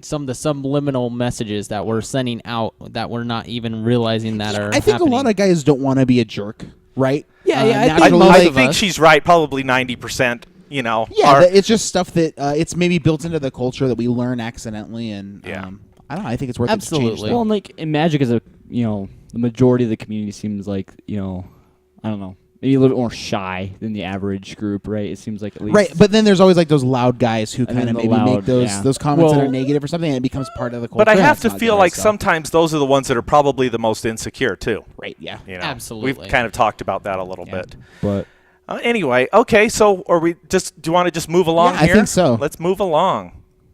some of the subliminal messages that we're sending out that we're not even realizing that are. I think happening. a lot of guys don't want to be a jerk, right? Yeah, yeah, I think naturally, most I of think us. she's right. Probably 90%. You know. Yeah, are- it's just stuff that it's maybe built into the culture that we learn accidentally, and Yeah. I don't know. I think it's worth it to change Absolutely. that. Well, and like in Magic, as a the majority of the community seems like I don't know, maybe a little bit more shy than the average group, right? It seems like at least Right, but then there's always like those loud guys who And kind then of the maybe make loud, those yeah. those comments that Well- are negative or something, and it becomes part of the culture. But I and have it's to not feel good, like so. sometimes those are the ones that are probably the most insecure too. Right, yeah. You know, Absolutely. We've kind of talked about that a little Yeah. bit. but Anyway, okay. So, are we just? Do you want to just move along Yeah, I here? think so. Let's move along.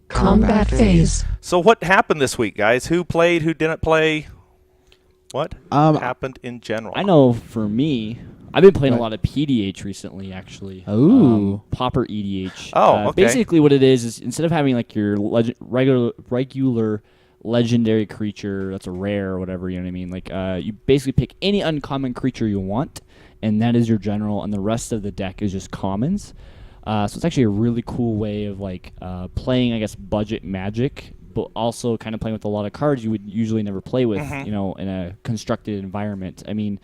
Combat phase. So, what happened this week, guys? Who played? Who didn't play? What happened in general? I know for me, I've been playing Right. a lot of PDH recently, actually. Ooh. Pauper EDH. Oh, okay. Basically, what it is instead of having like your regular legendary creature that's a rare or whatever, you know what I mean? Like, you basically pick any uncommon creature you want, and that is your general, and the rest of the deck is just commons. So it's actually a really cool way of like playing, I guess, budget Magic, but also kind of playing with a lot of cards you would usually never play with, in a constructed environment. I mean,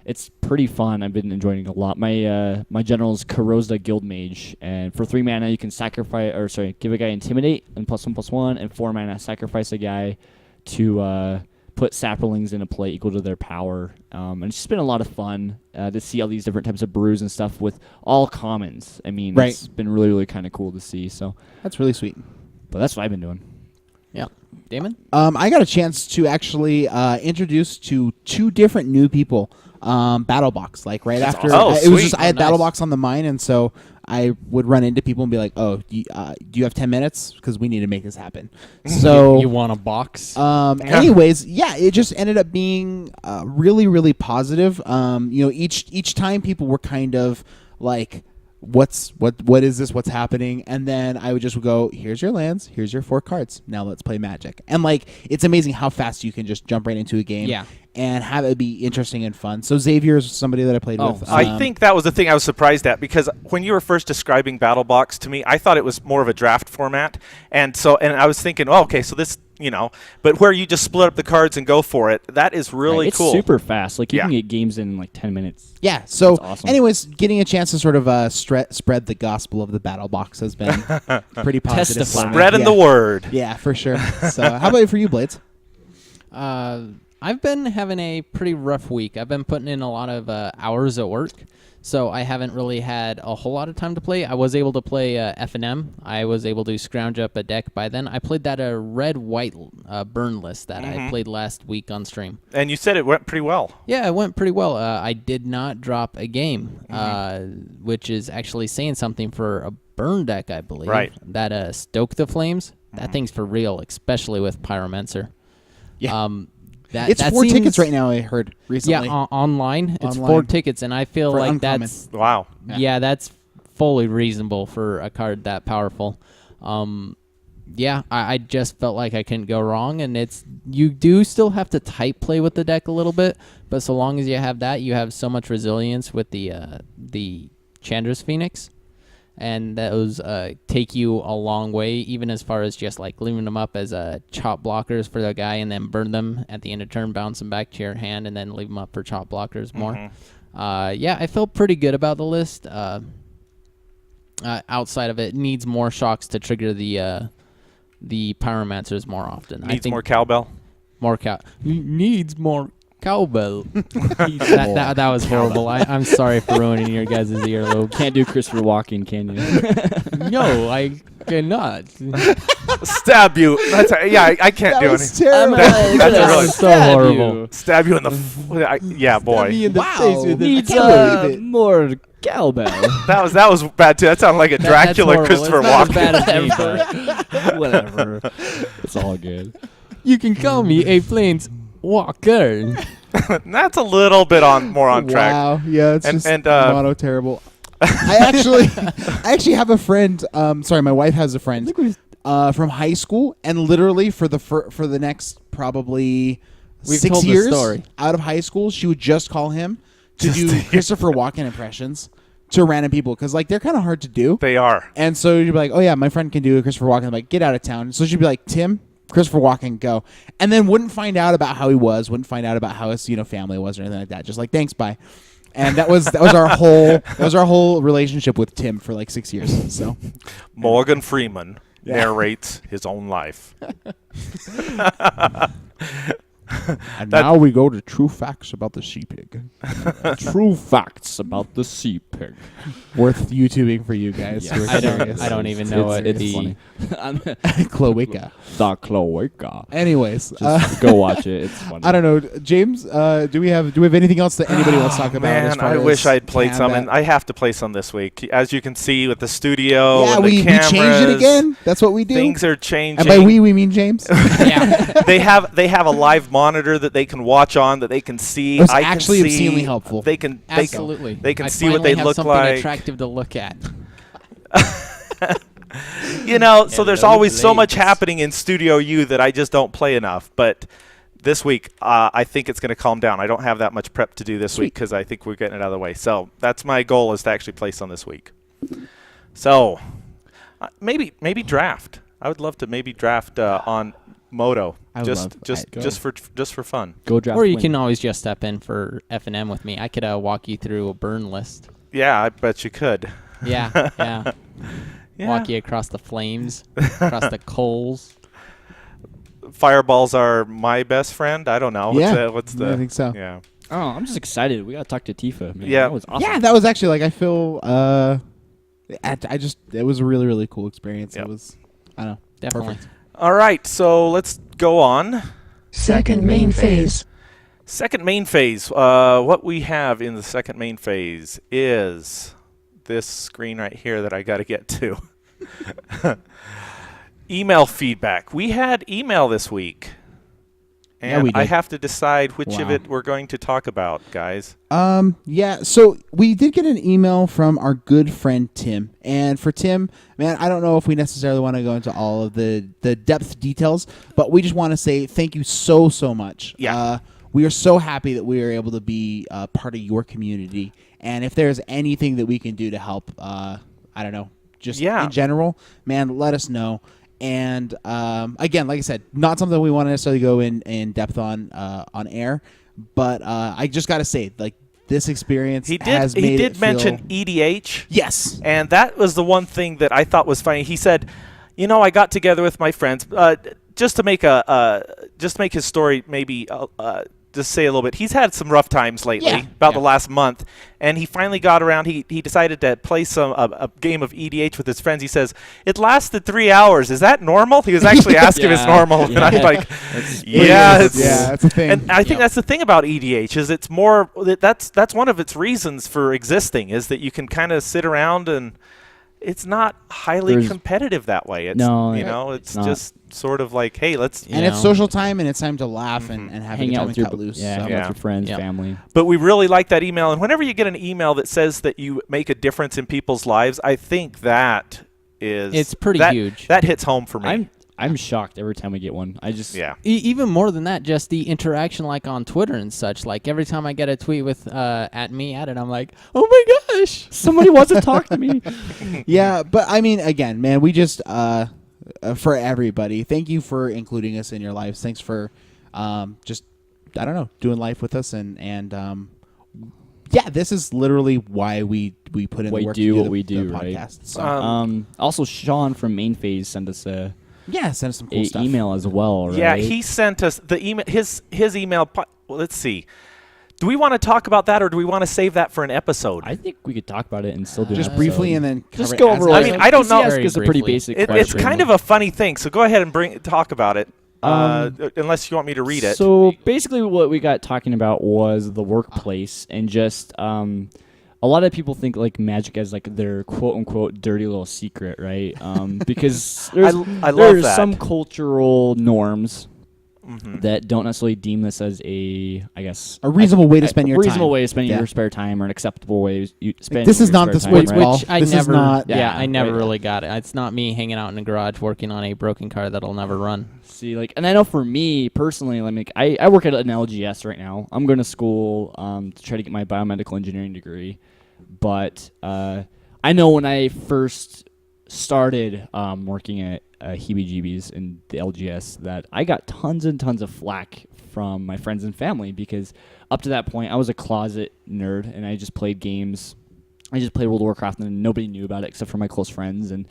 it's pretty fun. I've been enjoying it a lot. My my general is Karozda Guildmage, and for 3 mana you can give a guy Intimidate and +1/+1, and 4 mana sacrifice a guy to put saplings into play equal to their power. And it's just been a lot of fun to see all these different types of brews and stuff with all commons. I mean, Right. it's been really, really kind of cool to see. So, That's really sweet. but that's what I've been doing. Yeah. Damon? I got a chance to actually introduce to 2 different new people BattleBox. Like right after awesome. Oh, it was sweet. just I had nice. BattleBox on the mind, and so I would run into people and be like, "Oh, do you have 10 minutes? Because we need to make this happen." So You want a box? anyways, yeah, it just ended up being really, really positive. Each time people were kind of like, what is this? What's happening? And then I would just go, here's your lands, here's your 4 cards. Now let's play Magic. And like, it's amazing how fast you can just jump right into a game. Yeah. And have it be interesting and fun. So Xavier is somebody that I played with. I think that was the thing I was surprised at, because when you were first describing BattleBox to me, I thought it was more of a draft format, and I was thinking, oh, okay, so this, but where you just split up the cards and go for it, that is really It's cool. super fast. Like, you Yeah. can get games in like 10 minutes. Yeah. So, That's awesome. anyways, getting a chance to sort of spread the gospel of the BattleBox has been pretty positive. Testify. for me. Spreading Yeah. the word. Yeah, for sure. So, how about for you, Blades? I've been having a pretty rough week. I've been putting in a lot of hours at work, so I haven't really had a whole lot of time to play. I was able to play F&M. I was able to scrounge up a deck by then. I played that red-white burn list that I played last week on stream. And you said it went pretty well. Yeah, it went pretty well. I did not drop a game, which is actually saying something for a burn deck, I believe. Right. That Stoke the Flames, that thing's for real, especially with Pyromancer. Yeah. That 4 tickets seems- right now, I heard recently. Yeah, online. It's Online. 4 tickets, and I feel For like uncommon. that's Wow. yeah, that's fully reasonable for a card that powerful. yeah, I just felt like I couldn't go wrong, and you do still have to type play with the deck a little bit, but so long as you have that, you have so much resilience with the Chandra's Phoenix, and those take you a long way, even as far as just like leaving them up as chop blockers for the guy, and then burn them at the end of turn, bounce them back to your hand, and then leave them up for chop blockers more. Yeah, I felt pretty good about the list. Outside of it, needs more shocks to trigger the Pyromancers more often. Needs more cowbell. Needs more cowbell. that was horrible. I'm sorry for ruining your guys' earlobe. Can't do Christopher Walken, can you? No, I cannot. Stab you. I can't do anything. Terrible. That's a really so horrible. Stab you in the. Yeah, boy. Wow. Needs more cowbell. That was bad too. That sounded like a Dracula Christopher Walken. Whatever. It's all good. You can call me a Plainswalker. That's a little bit more on track. Wow. Yeah, it's And- just and, mono terrible. I actually have a friend. Sorry, my wife has a friend from high school, and literally for the next probably We've 6 told this years story. out of high school, she would just call him to do Christopher Walken impressions to random people, because like they're kind of hard to do. They are. And so you'd be like, oh yeah, my friend can do a Christopher Walken. I'm like, get out of town. So she'd be like, Tim, Christopher Walken, go. And then wouldn't find out about how he was, wouldn't find out about how his family was or anything like that. Just like, thanks, bye. And that was our whole relationship with Tim for like 6 years. So Morgan Freeman narrates his own life. and now we go to true facts about the sea pig. True facts about the sea pig. Worth YouTubing for you guys. Yes. who are I curious. don't even know what it's the funny. Cloaca. The cloaca. Anyways, Just go watch it. It's funny. I don't know, James. Do we have anything else that anybody wants to talk about? as Man, far I as wish I'd played some, combat? and I have to play some this week. As you can see with the studio, Yeah, and the we cameras, changed it again. That's what we do. Things are changing. And by we mean James. yeah. they have a live monitor that they can watch on, that they can see. It was I can actually see, obscenely helpful. They can Absolutely. They can I see what finally they have look something like. attractive to look at. So there's always so much happening in Studio U that I just don't play enough. But this week, I think it's going to calm down. I don't have that much prep to do this week because I think we're getting it out of the way. So that's my goal, is to actually play some this week. So maybe draft. I would love to maybe draft on Moto, just for fun. Go draft. Or you Win. can always just step in for F&M with me. I could walk you through a burn list. Yeah, I bet you could. Yeah, yeah. Yeah. Walk you across the flames, across the coals. Fireballs are my best friend. I don't know. What's the? I think so. Yeah. Oh, I'm just excited. We gotta talk to Tifa. Man. Yeah. That was awesome. Yeah, that was actually like, I feel it was a really, really cool experience. Yep. It was, I don't know, Definitely. perfect. All right, so let's go on. Second main phase. Second main phase. What we have in the second main phase is this screen right here that I got to get to. Email feedback. We had email this week. Yeah, And we did. I have to decide which of Wow. it we're going to talk about, guys. Yeah, so we did get an email from our good friend Tim. And for Tim, man, I don't know if we necessarily want to go into all of the depth details, but we just want to say thank you so much. Yeah. We are so happy that we are able to be part of your community. And if there's anything that we can do to help, I don't know, just in general, man, let us know. And again, like I said, not something we want to necessarily go in depth on air, but I just got to say, like, this experience has made He did it mention feel... EDH. Yes. And that was the one thing that I thought was funny. He said, I got together with my friends just to make his story maybe just say a little bit. He's had some rough times lately, the last month, and he finally got around. He decided to play a game of EDH with his friends. He says, it lasted 3 hours. Is that normal? He was actually asking if it's normal, and I'm like, that's a thing. And I think that's the thing about EDH, is it's more, that's one of its reasons for existing, is that you can kind of sit around and it's not highly competitive that way. It's, it's just sort of like, hey, let's... And it's social time, and it's time to laugh and have hang a out time with and your cut loose. hang out with your friends, family. But we really like that email. And whenever you get an email that says that you make a difference in people's lives, I think that is It's pretty huge. That hits home for me. I'm shocked every time I get one. I just Even more than that, just the interaction like on Twitter and such. Like every time I get a tweet with at me at it, I'm like, oh my gosh, somebody wants to talk to me. Yeah, but I mean, again, man, we just for everybody, thank you for including us in your lives. Thanks for just I don't know, doing life with us and yeah, this is literally why we put in the work to do what we do, the right? podcast. So, also, Sean from Main Phase sent us send us some cool a stuff. email as well, right? Yeah, he sent us the email. His email. Well, let's see. Do we want to talk about that, or do we want to save that for an episode? I think we could talk about it and still do just an briefly episode. and then just cover go it over. as I mean, I don't know. Ask us a pretty basic it's question. kind of a funny thing. So go ahead and talk about it. Unless you want me to read it. So basically, what we got talking about was the workplace and just a lot of people think like Magic as like their quote unquote dirty little secret, right? Because there's love that. some cultural norms that don't necessarily deem this as a reasonable way to spend your time. A reasonable way to spend your spare time, or an acceptable way to spend. This is your not the spare time, sports right? ball. Which I This is never, not- I never right. really got it. It's not me hanging out in a garage working on a broken car that'll never run. See, like, and I know for me personally, like, I work at an LGS right now. I'm going to school to try to get my biomedical engineering degree, but I know when I first started working at Heebie-Jeebies in the LGS that I got tons and tons of flack from my friends and family because up to that point I was a closet nerd and I just played games. I just played World of Warcraft and nobody knew about it except for my close friends. And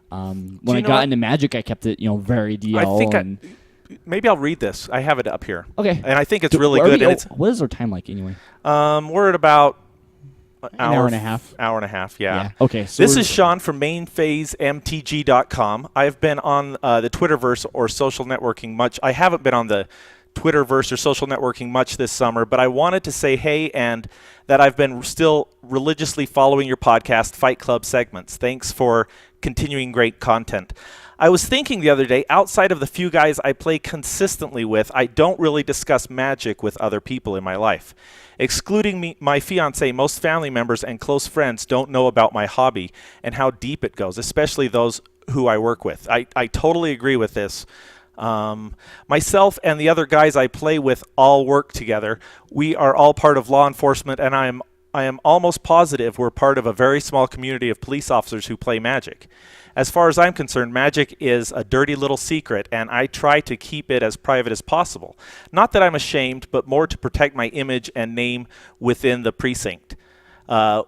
when I got into Magic, I kept it, very DL. I think maybe I'll read this. I have it up here. Okay. And I think it's really good. And What is our time like anyway? we're at about an hour and a half. Hour and a half, yeah. Okay. So This is Sean from MainPhaseMTG.com. I've been on the Twitterverse or social networking much. I haven't been on the Twitterverse or social networking much this summer, but I wanted to say hey and that I've been still religiously following your podcast, Fight Club segments. Thanks for continuing great content. I was thinking the other day, outside of the few guys I play consistently with, I don't really discuss Magic with other people in my life. Excluding my fiancé, most family members and close friends don't know about my hobby and how deep it goes, especially those who I work with. I totally agree with this. Myself and the other guys I play with all work together. We are all part of law enforcement, and I am almost positive we're part of a very small community of police officers who play Magic. As far as I'm concerned, Magic is a dirty little secret, and I try to keep it as private as possible. Not that I'm ashamed, but more to protect my image and name within the precinct. I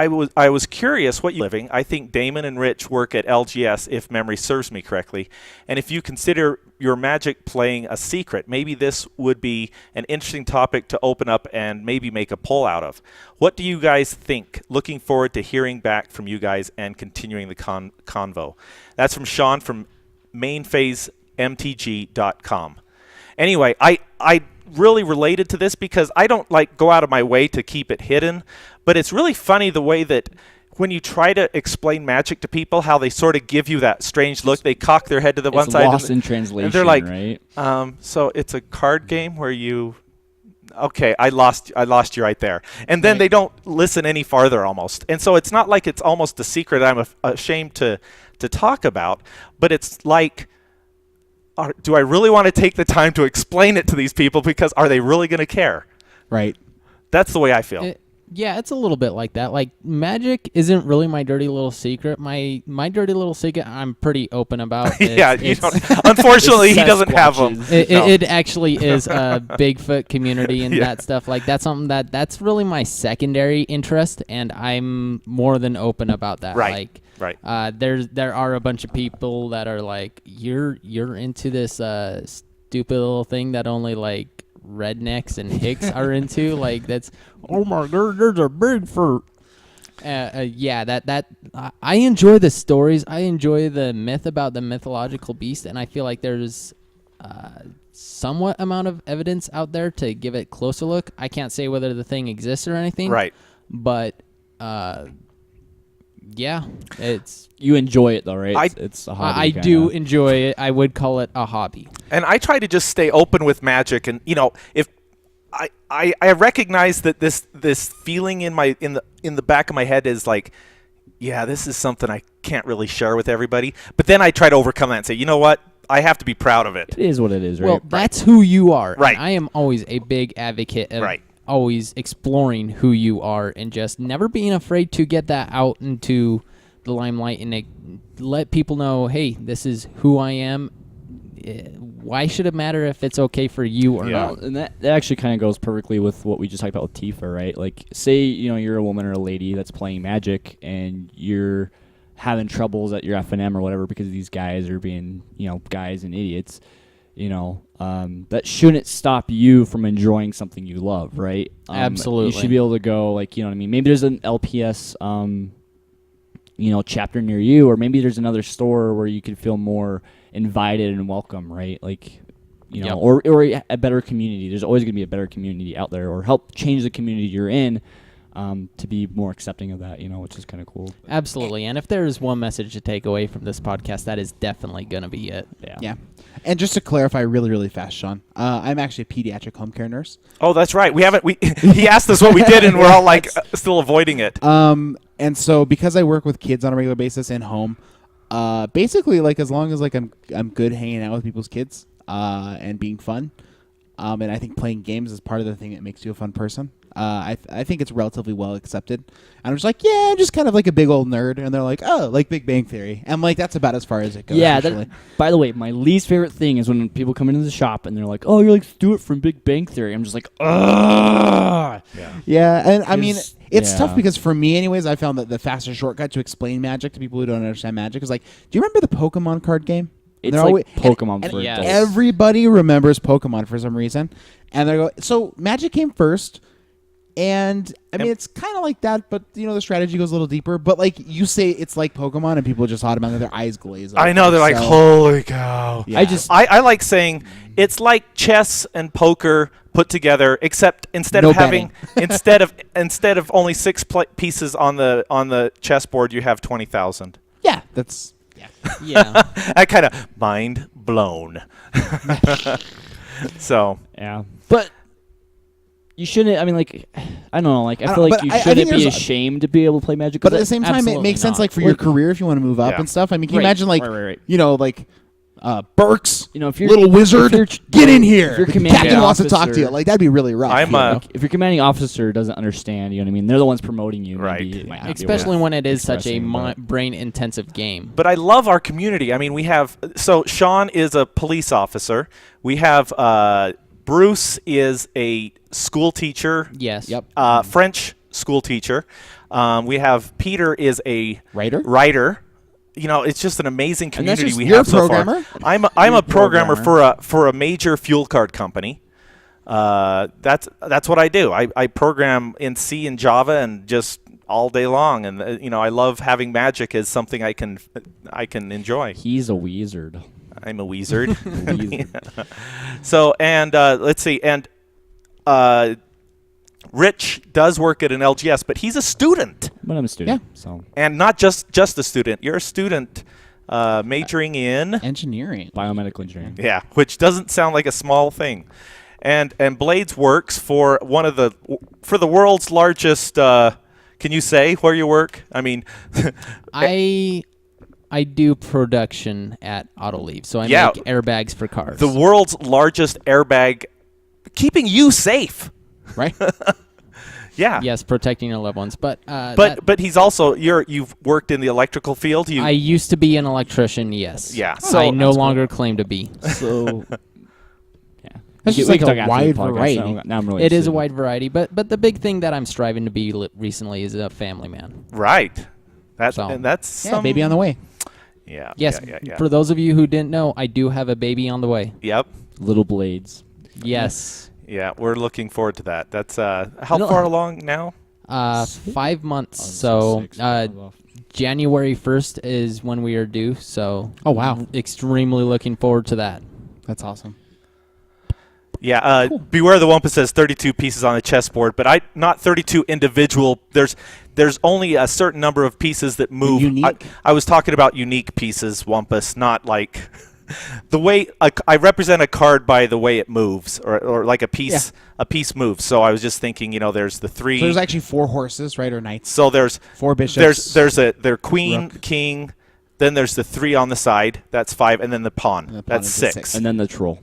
was curious what you're living. I think Damon and Rich work at LGS, if memory serves me correctly. And if you consider your Magic playing a secret, maybe this would be an interesting topic to open up and maybe make a poll out of. What do you guys think? Looking forward to hearing back from you guys and continuing the convo. That's from Sean from MainPhaseMTG.com. Anyway, I really related to this because I don't go out of my way to keep it hidden, but it's really funny the way that when you try to explain Magic to people, how they sort of give you that strange look. They cock their head to the one side. Lost in translation, and they're like, right? So it's a card game where you... Okay, I lost you right there. And then they don't listen any farther almost. And so it's not like it's almost a secret I'm ashamed to talk about, but it's like... do I really want to take the time to explain it to these people because are they really going to care? Right. That's the way I feel. Yeah, it's a little bit like that. Like Magic isn't really my dirty little secret. My dirty little secret I'm pretty open about. Yeah, unfortunately he doesn't have them. It actually is a Bigfoot community and that stuff. Like that's something that's really my secondary interest, and I'm more than open about that. Right. Right. There are a bunch of people that are like, you're into this stupid little thing that only rednecks and hicks are into. Like that's, oh my god, there's a Bigfoot. That I enjoy the stories. I enjoy the myth about the mythological beast, and I feel like there's somewhat amount of evidence out there to give it closer look. I can't say whether the thing exists or anything. Right. But yeah, you enjoy it though, right? It's a hobby. I do enjoy it. I would call it a hobby. And I try to just stay open with Magic, and if I recognize that this feeling in the back of my head is like, yeah, this is something I can't really share with everybody. But then I try to overcome that and say, you know what? I have to be proud of it. It is what it is, right? Well, that's who you are. Right. And I am always a big advocate of Right. always exploring who you are and just never being afraid to get that out into the limelight and let people know, hey, this is who I am. Why should it matter if it's okay for you or Yeah. not? Well, and that actually kind of goes perfectly with what we just talked about with Tifa, right? Like, say, you're a woman or a lady that's playing Magic and you're having troubles at your FNM or whatever because these guys are being, guys and idiots, that shouldn't stop you from enjoying something you love, right? Absolutely. You should be able to go, like, maybe there's an LPS, chapter near you, or maybe there's another store where you could feel more invited and welcome, right? Like, Yep. or a better community. There's always going to be a better community out there, or help change the community you're in to be more accepting of that, which is kind of cool. Absolutely. And if there is one message to take away from this podcast, that is definitely going to be it. Yeah. And just to clarify really, really fast, Sean, I'm actually a pediatric home care nurse. Oh, that's right. He asked us what we did, and we're all like still avoiding it. And so because I work with kids on a regular basis in home, basically, like, as long as, like, I'm good hanging out with people's kids and being fun, and I think playing games is part of the thing that makes you a fun person. I think it's relatively well accepted. And I'm just like, yeah, I'm just kind of like a big old nerd. And they're like, oh, like Big Bang Theory. And I'm like, that's about as far as it goes. Yeah. Usually. By the way, my least favorite thing is when people come into the shop and they're like, "Oh, you're like Stuart from Big Bang Theory." I'm just like, ugh. Yeah, and I mean, it's tough yeah. because for me, anyways, I found that the fastest shortcut to explain Magic to people who don't understand Magic is like, do you remember the Pokemon card game? It's They're like always- Pokemon for yes. adults. Everybody remembers Pokemon for some reason, and they go. So Magic came first, and I mean it's kind of like that, but the strategy goes a little deeper. But like you say, it's like Pokemon, and people just automatically their eyes glaze over. I know, they're like, So, holy cow. yeah. I like saying it's like chess and poker put together, except instead No of having betting. instead of only 6 pieces on the chessboard, you have 20,000. Yeah, that's Yeah. I kind of mind blown. So Yeah, but you shouldn't. I mean, like, I don't know. Like, I I feel don't- like but you I shouldn't think be there's- ashamed to be able to play Magic. But at the same time, it Absolutely makes sense, not. like for your Like- career, if you want to move up Yeah. and stuff. I mean, can you Right, imagine, like, right. like, Burks, if you're little wizard, if you're, get in here. If your The commanding captain wants to talk to officer- you. Like, that'd be really rough. I'm, you know? if your commanding officer doesn't understand, what I mean, they're the ones promoting you. Right. Maybe it might not be Especially worth when it is such a expressing, but- brain-intensive game. But I love our community. I mean, we have Sean is a police officer. We have Bruce is a school teacher. Yes. Yep. French school teacher. We have Peter is a Writer? It's just an amazing And that's community just- we you're have a so programmer? far. I'm a programmer for a major fuel card company. That's what I do. I program in C and Java and just all day long, and I love having Magic as something I can enjoy. He's a wizard. I'm a wizard. Wizard. So, and let's see, and Rich does work at an LGS, but he's a student, But I'm a student, so and not just a student. You're a student majoring in Engineering. biomedical engineering. yeah, which doesn't sound like a small thing. And Blades works for the world's largest. Can you say where you work? I mean, I do production at Autoleave, so I Yeah. make airbags for cars. the world's largest airbag, keeping you safe. Right? Yeah. Yes, protecting your loved ones. But But he's also you've worked in the electrical field. I used to be an electrician. Yes. Yeah, So so I no that's longer claim to be. So, yeah. That's We just can like talk a after the wide podcast. variety. Now I'm really It is a interested. wide variety, but the big thing that I'm striving to be recently is a family man. right. That's So- and that's Yeah, baby on the way. Yeah. Yes. Yeah. For those of you who didn't know, I do have a baby on the way. Yep. Little Blades. Yes. Yeah, we're looking forward to that. That's how No. far along now? 5 months. Oh, So six. January 1st is when we are due. So Oh, wow. extremely looking forward to that. That's awesome. Yeah, Beware the Wumpus says 32 pieces on a chessboard, but not 32 individual. There's only a certain number of pieces that move. Unique? I was talking about unique pieces, Wumpus, not like the way I represent a card by the way it moves, or like a piece moves. So I was just thinking, there's the three. So there's actually 4 horses, right, or knights. So there's 4 bishops. There's their queen, rook. king. Then there's the 3 on the side. That's 5, and then the pawn. And the pawn That's is 6. And then the troll.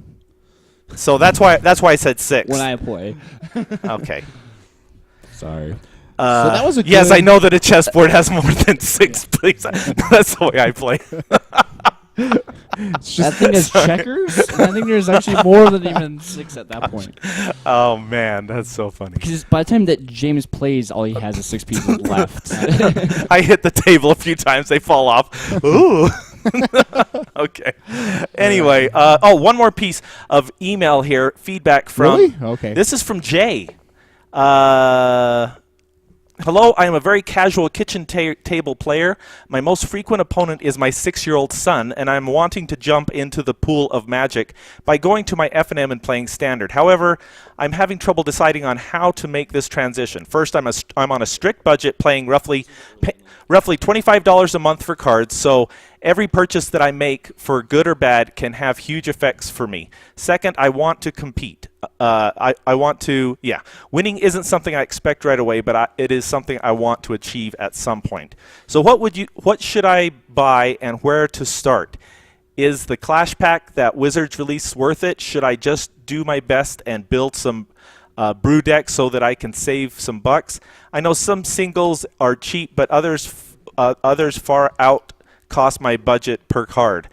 So that's why I said 6. When I play. Okay. Sorry. So that was a yes, good- I know that a chessboard has more than 6. Please, that's the way I play. That thing is checkers? And I think there's actually more than even 6 at that point. Oh man, that's so funny. Because by the time that James plays, all he has is 6 pieces left. I hit the table a few times; they fall off. Ooh. Okay. Anyway, one more piece of email here. Feedback from. Really? Okay. This is from Jay. Hello, I am a very casual kitchen table player. My most frequent opponent is my 6-year-old son, and I'm wanting to jump into the pool of Magic by going to my FNM and playing Standard. However, I'm having trouble deciding on how to make this transition. First, I'm on a strict budget, playing roughly $25 a month for cards, so every purchase that I make, for good or bad, can have huge effects for me. Second, I want to compete. Winning isn't something I expect right away, but it is something I want to achieve at some point. So what should I buy and where to start? Is the Clash Pack that Wizards released worth it? Should I just do my best and build some brew decks so that I can save some bucks? I know some singles are cheap, but others far out cost my budget per card.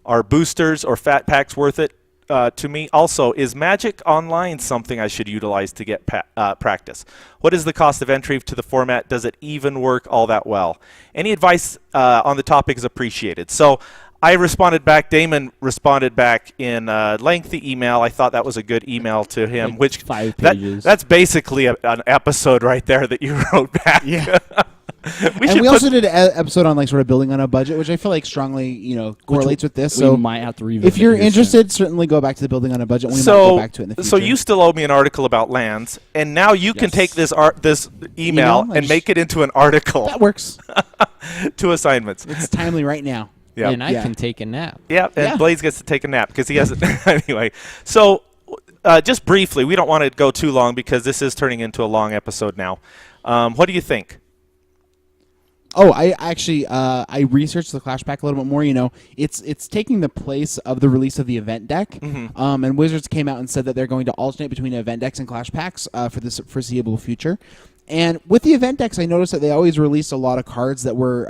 Are boosters or fat packs worth it? To me. Also, is Magic Online something I should utilize to get practice? What is the cost of entry to the format? Does it even work all that well? Any advice on the topic is appreciated. So I responded back. Damon responded back in lengthy email. I thought that was a good email to him. Like which 5 pages. That's basically an episode right there that you wrote back. Yeah. we also did an episode on like sort of building on a budget, which I feel like strongly, correlates with this. We So might have to revisit if you're here interested, certainly go back to the building on a budget. We might go back to it in the future. So you still owe me an article about lands, and now you can Yes. take this email and make it into an article that works. to assignments. It's timely right now. Yeah. And I can take a nap. Yeah, and Yeah. Blaze gets to take a nap because he hasn't. Anyway, so just briefly, we don't want to go too long because this is turning into a long episode now. What do you think? Oh, I actually I researched the Clash Pack a little bit more. It's taking the place of the release of the event deck. Mm-hmm. And Wizards came out and said that they're going to alternate between event decks and Clash Packs for the foreseeable future. And with the event decks, I noticed that they always released a lot of cards that were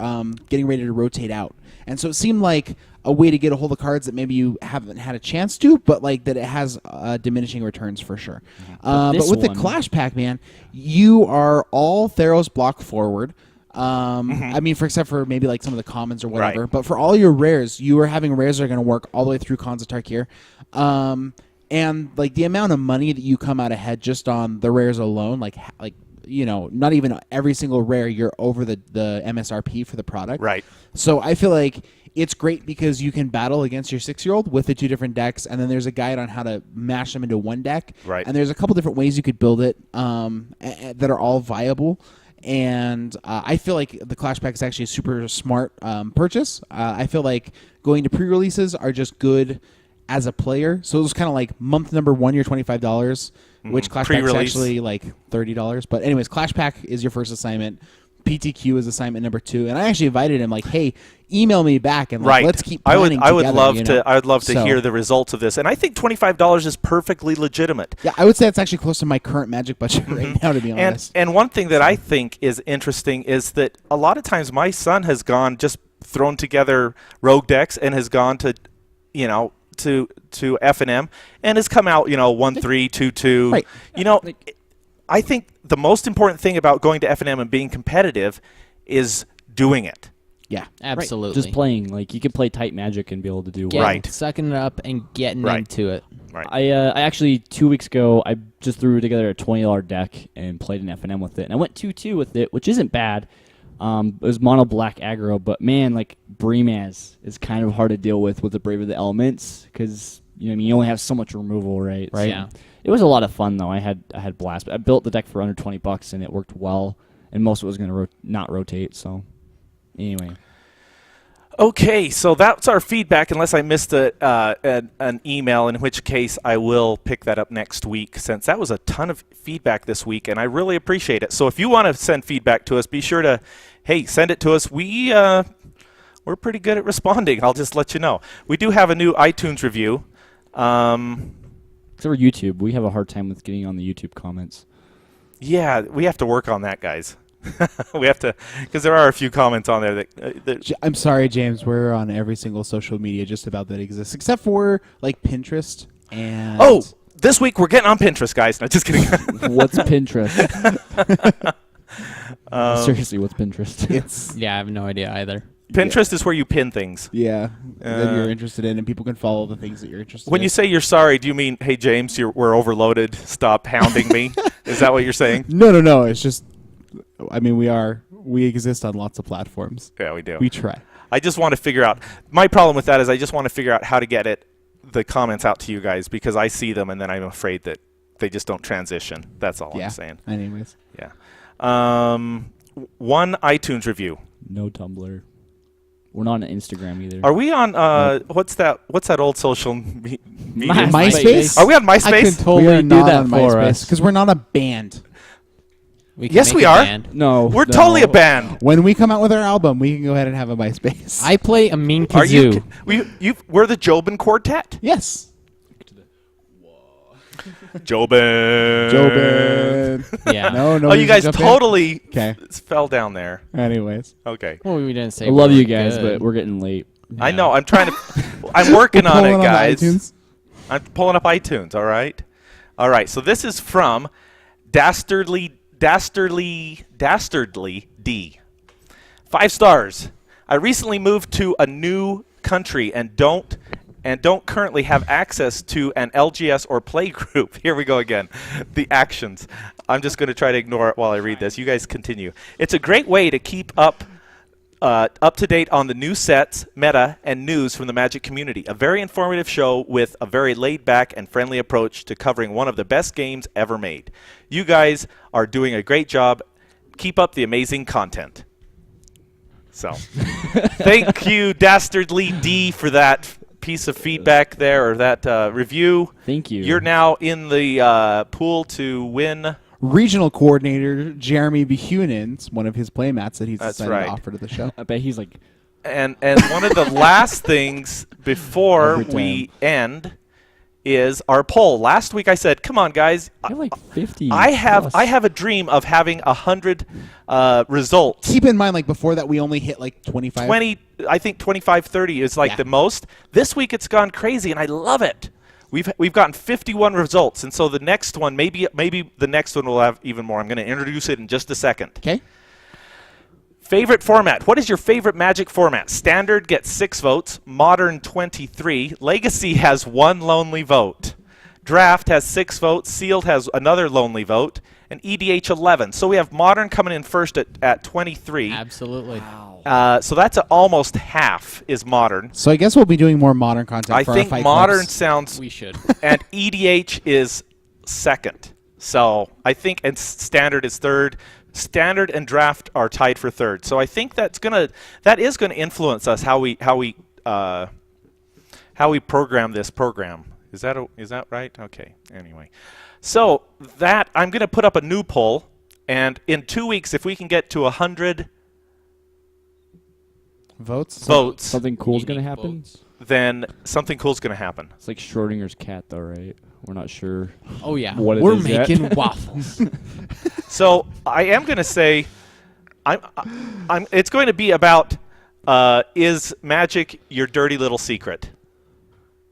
getting ready to rotate out. And so it seemed like a way to get a hold of cards that maybe you haven't had a chance to, but like that it has diminishing returns for sure. But with the Clash Pack, man, you are all Theros block forward. I mean, except for maybe like some of the commons or whatever. Right. But for all your rares, you are having rares that are going to work all the way through Khans of Tarkir. And like the amount of money that you come out ahead just on the rares alone, like not even every single rare, you're over the MSRP for the product. Right. So I feel like it's great because you can battle against your 6-year-old with the 2 different decks, and then there's a guide on how to mash them into one deck. Right. And there's a couple different ways you could build it that are all viable. And I feel like the Clash Pack is actually a super smart purchase. I feel like going to pre-releases are just good as a player. So it was kind of like month number 1, you're $25, which Clash Pack is actually like $30. But anyways, Clash Pack is your first assignment. PTQ is assignment number 2. And I actually invited him like, hey, email me back and like, let's keep planning I would together, love to hear the results of this. And I think $25 is perfectly legitimate. Yeah, I would say it's actually close to my current Magic budget right now, to be honest. And one thing that I think is interesting is that a lot of times my son has thrown together rogue decks and has gone to FNM and has come out 1-3, 2-2. Right. I think the most important thing about going to FNM and being competitive is doing it. Yeah, Absolutely. Just playing. Like, you can play tight Magic and be able to do well. Right. Sucking it up and getting into it. Right. I actually, 2 weeks ago, I just threw together a $20 deck and played an FNM with it. And I went 2-2 with it, which isn't bad. It was mono black aggro, but man, like Breemaz is kind of hard to deal with the Brave of the Elements because you only have so much removal, right? Right. Yeah. It was a lot of fun though. I had blast. I built the deck for under $20 and it worked well, and most of it was going to not rotate. So anyway. Okay, so that's our feedback, unless I missed an email, in which case I will pick that up next week, since that was a ton of feedback this week, and I really appreciate it. So if you want to send feedback to us, be sure to, send it to us. We're pretty good at responding. I'll just let you know. We do have a new iTunes review. Except for YouTube. We have a hard time with getting on the YouTube comments. Yeah, we have to work on that, guys. We have to, because there are a few comments on there that I'm sorry, James. We're on every single social media just about that exists, except for like Pinterest and. Oh, this week we're getting on Pinterest, guys. No, just kidding. What's Pinterest? Seriously, what's Pinterest? It's Yeah, I have no idea either. Pinterest is where you pin things. that you're interested in, and people can follow the things that you're interested When in. you say you're sorry, do you mean, hey, James, we're overloaded. Stop hounding me? Is that what you're saying? No. It's just, I mean, we exist on lots of platforms. Yeah, we do. We try. I just want to figure out. My problem with that is I just want to figure out how to get the comments out to you guys, because I see them and then I'm afraid that they just don't transition. That's all I'm saying. Anyways. Yeah. One iTunes review. No Tumblr. We're not on Instagram either. Are we on what's that old social media? MySpace? Are we on I can MySpace? We totally are do not that on for MySpace us. because we're not a band. We can Yes, make we a are. band. No. We're no. totally a band. When we come out with our album, we can go ahead and have a MySpace. I play a mean Are you? kazoo. We're the Jobin Quartet. Yes. Jobin. Jobin. Yeah. No. Oh, you guys totally Okay. fell down there. Anyways. Okay. Well, we didn't say. I we love you weren't guys, good. but we're getting late. I know. I'm trying to. I'm working on it, Pulling guys. iTunes. I'm pulling up iTunes. All right. All right. So this is from Dastardly D. 5 stars. I recently moved to a new country and don't currently have access to an LGS or play group. Here we go again. The actions. I'm just going to try to ignore it while I read this. You guys continue. It's a great way to keep up to date on the new sets, meta, and news from the Magic community. A very informative show with a very laid-back and friendly approach to covering one of the best games ever made. You guys are doing a great job. Keep up the amazing content. So, thank you, Dastardly D, for that piece of feedback there, or that review. Thank you. You're now in the pool to win. Regional coordinator Jeremy Behunen's one of his playmats that he's That's decided right. to offer to the show. I bet he's like, And one of the last things before Every time. we end is our poll. Last week I said, "Come on, guys! I have like 50. I have plus. a dream of having 100 results. Keep in mind, like before that, we only hit like 25. 20, I think 25, 30 is like Yeah. the most. This week it's gone crazy, and I love it. We've gotten 51 results, and so the next one, maybe the next one will have even more. I'm going to introduce it in just a second. Okay. Favorite format. What is your favorite Magic format? Standard gets 6 votes. Modern 23. Legacy has 1 lonely vote. Draft has 6 votes. Sealed has another lonely vote. And EDH 11. So we have Modern coming in first at 23. Absolutely. So that's almost half is Modern. So I guess we'll be doing more modern content. I for think our fight Modern clubs. sounds, We should. and EDH is second. So I think, and Standard is third. Standard and Draft are tied for third. So I think that is gonna influence us how we program this program. Is that right? Okay. Anyway, so that I'm gonna put up a new poll, and in 2 weeks, if we can get to 100 votes. Something cool's going to Unique happen. votes. then something cool's gonna happen. It's like Schrodinger's cat, though, right? We're not sure. Oh yeah. What it We're is yet. making waffles. So I am going to say, it's going to be about is Magic your dirty little secret?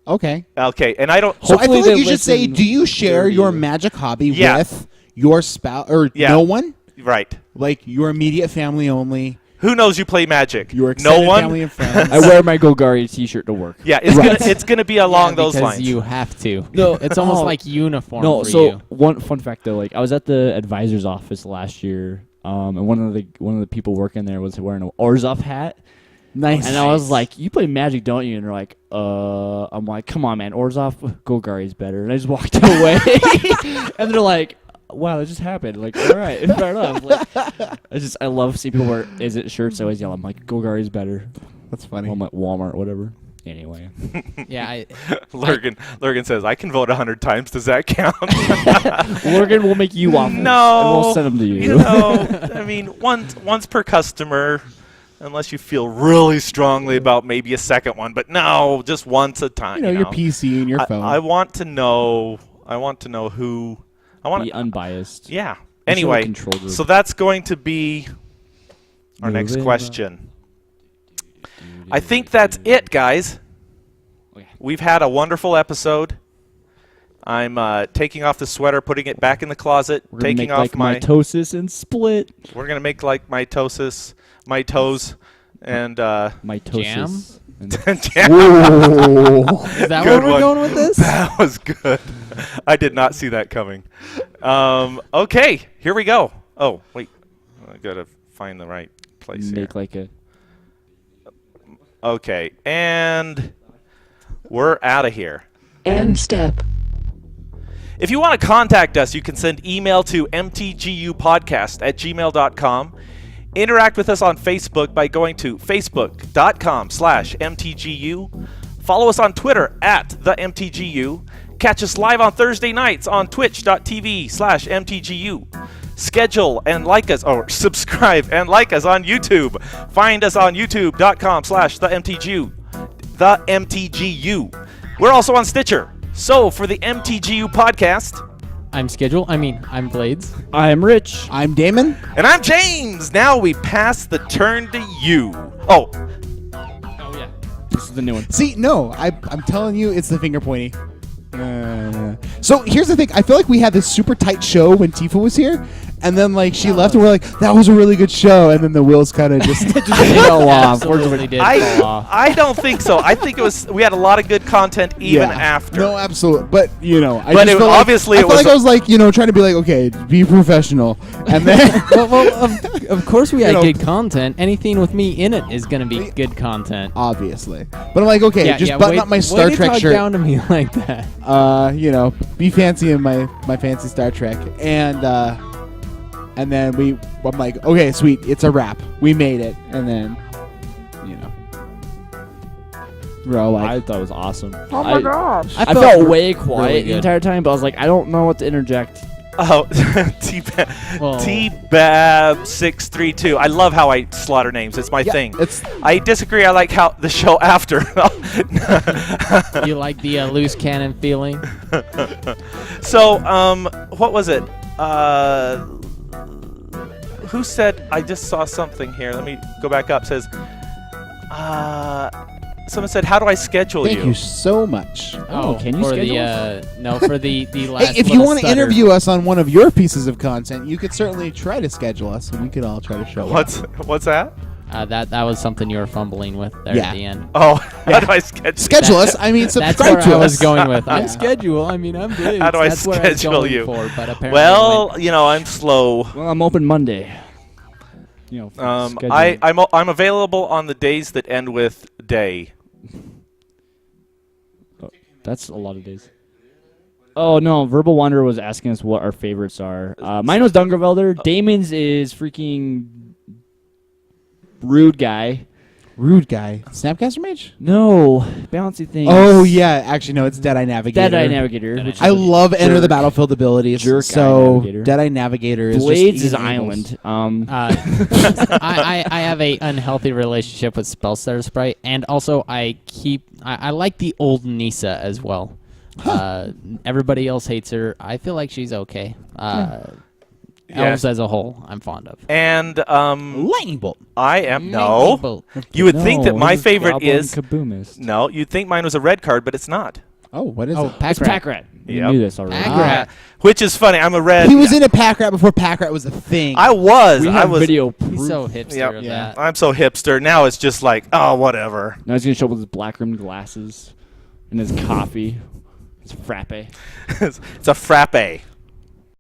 Okay. Okay, and I don't. So I Hopefully feel like they you should say, listen do you share dirty. your magic hobby Yeah. with your spouse or Yeah. no one? Right. Like your immediate family only, Who knows you play Magic? your extended No one. family and friends. I wear my Golgari t-shirt to work. Yeah, it's gonna be along Yeah, those because lines. you have to. No, It's almost oh, like uniform No, for so you. one fun fact though, like I was at the advisor's office last year, and one of the people working there was wearing an Orzhov hat, Nice. and I was like, "You play Magic, don't you?" And they're like, I'm like, "Come on, man, Orzhov, Golgari is better." And I just walked away, and they're like, "Wow, that just happened." Like, all right, fair enough. Like, I love seeing people wear Is It shirts. I always yell, I'm like, Golgari is better. That's funny. Walmart, whatever. Anyway. Yeah, Lurgan says, I can vote 100 times. Does that count? Lurgan will make you waffles. No. And we'll send them to you. You know, I mean, once per customer, unless you feel really strongly about maybe a second one. But no, just once a time. Your PC and your phone. I want to know who. I want to be unbiased. Yeah. Anyway, so that's going to be our next question. I think that's it, guys. Okay. We've had a wonderful episode. I'm taking off the sweater, putting it back in the closet, We're taking gonna make off my mitosis and split. We're gonna make like mitosis, my toes, and Mitosis. Jam? jam. Is that Good where we're one. going with this? That was good. I did not see that coming. Okay, here we go. Oh wait, I gotta find the right place here. Make like a. Okay, and we're out of here. End step. If you want to contact us, you can send email to mtgupodcast@gmail.com. Interact with us on Facebook by going to facebook.com/mtgu. Follow us on Twitter @TheMTGYou. Catch us live on Thursday nights on twitch.tv/mtgu. Schedule and like us, or subscribe and like us on YouTube. Find us on youtube.com/TheMTGU. The MTGU. We're also on Stitcher. So for the MTGU podcast, I'm I'm Blades. I'm Rich. I'm Damon. and I'm James. Now we pass the turn to you. Oh, Oh yeah. This is the new one. See, no, I'm telling you, it's the finger pointy. So here's the thing. I feel like we had this super tight show when Tifa was here, and then like she left, and we're like, that was a really good show, and then the wheels kind of just fell off. Absolutely did fall off. I don't think so. I think we had a lot of good content even after. No, absolutely. But I But just it- feel like, obviously I it feel was like I was like, trying to be like, okay, be professional, and then Of course we had know. good content. Anything with me in it is going to be good content. obviously. But I'm like, okay, just button wait- up my way Star to Trek talk shirt. down to me like that. Be fancy in my fancy Star Trek, and then I'm like, okay, sweet, it's a wrap, we made it, and then we're all I like, thought it was awesome. oh my gosh. I felt way really quiet the good. entire time, but I was like, I don't know what to interject. Oh, T-Bab Well- T-Bab632. I love how I slaughter names. It's my thing. It's I disagree. I like how the show after. You like the loose cannon feeling? So, what was it? Who said? I just saw something here. Let me go back up. It says, someone said, "How do I schedule thank you so much. Oh, can you for schedule no, for the last. Hey, if you little want to stutter. interview us on one of your pieces of content, you could certainly try to schedule us, and we could all try to show up. What's that? that was something you were fumbling with there Yeah. at the end. Oh, how do I schedule? Schedule us. I mean, That's subscribe where to I us. was going with. I'm Yeah. schedule. I'm Blades. How do I That's where I was schedule going you? For, but apparently Well, I'm slow. Well, I'm open Monday. Scheduling. I'm available on the days that end with day. That's a lot of days. Oh no, Verbal Wanderer was asking us what our favorites are. Mine was Dungervelder. Damon's is freaking Rude Guy. Rude guy. Snapcaster Mage? No, bouncy things. Oh, yeah. Actually, no, it's Deadeye Navigator. Deadeye Navigator. Which I is love Enter the jerk. Battlefield abilities. Jerk Eye so Navigator. Deadeye Navigator is Blades just is easy Island. I have a unhealthy relationship with Spellstutter Sprite, and also I like the old Nissa as well. Everybody else hates her. I feel like she's okay. Elves as a whole, I'm fond of. And Lightning Bolt. I am Lightning no. bolt. You would think that No, my this is favorite Goblin is Kaboomist. no. You'd think mine was a red card, but it's not. Oh, what is Oh, it? It's Pack Pack Rat. You Yep. knew this already. Pack Rat. Which is funny. I'm a red. He was in a Pack Rat before Pack Rat was a thing. I was. We I have was. video He's proof. so hipster Yep. of Yeah. that. I'm so hipster now. It's just like, oh, whatever. Now he's gonna show up with his black rimmed glasses and his coffee. It's frappe. It's a frappe.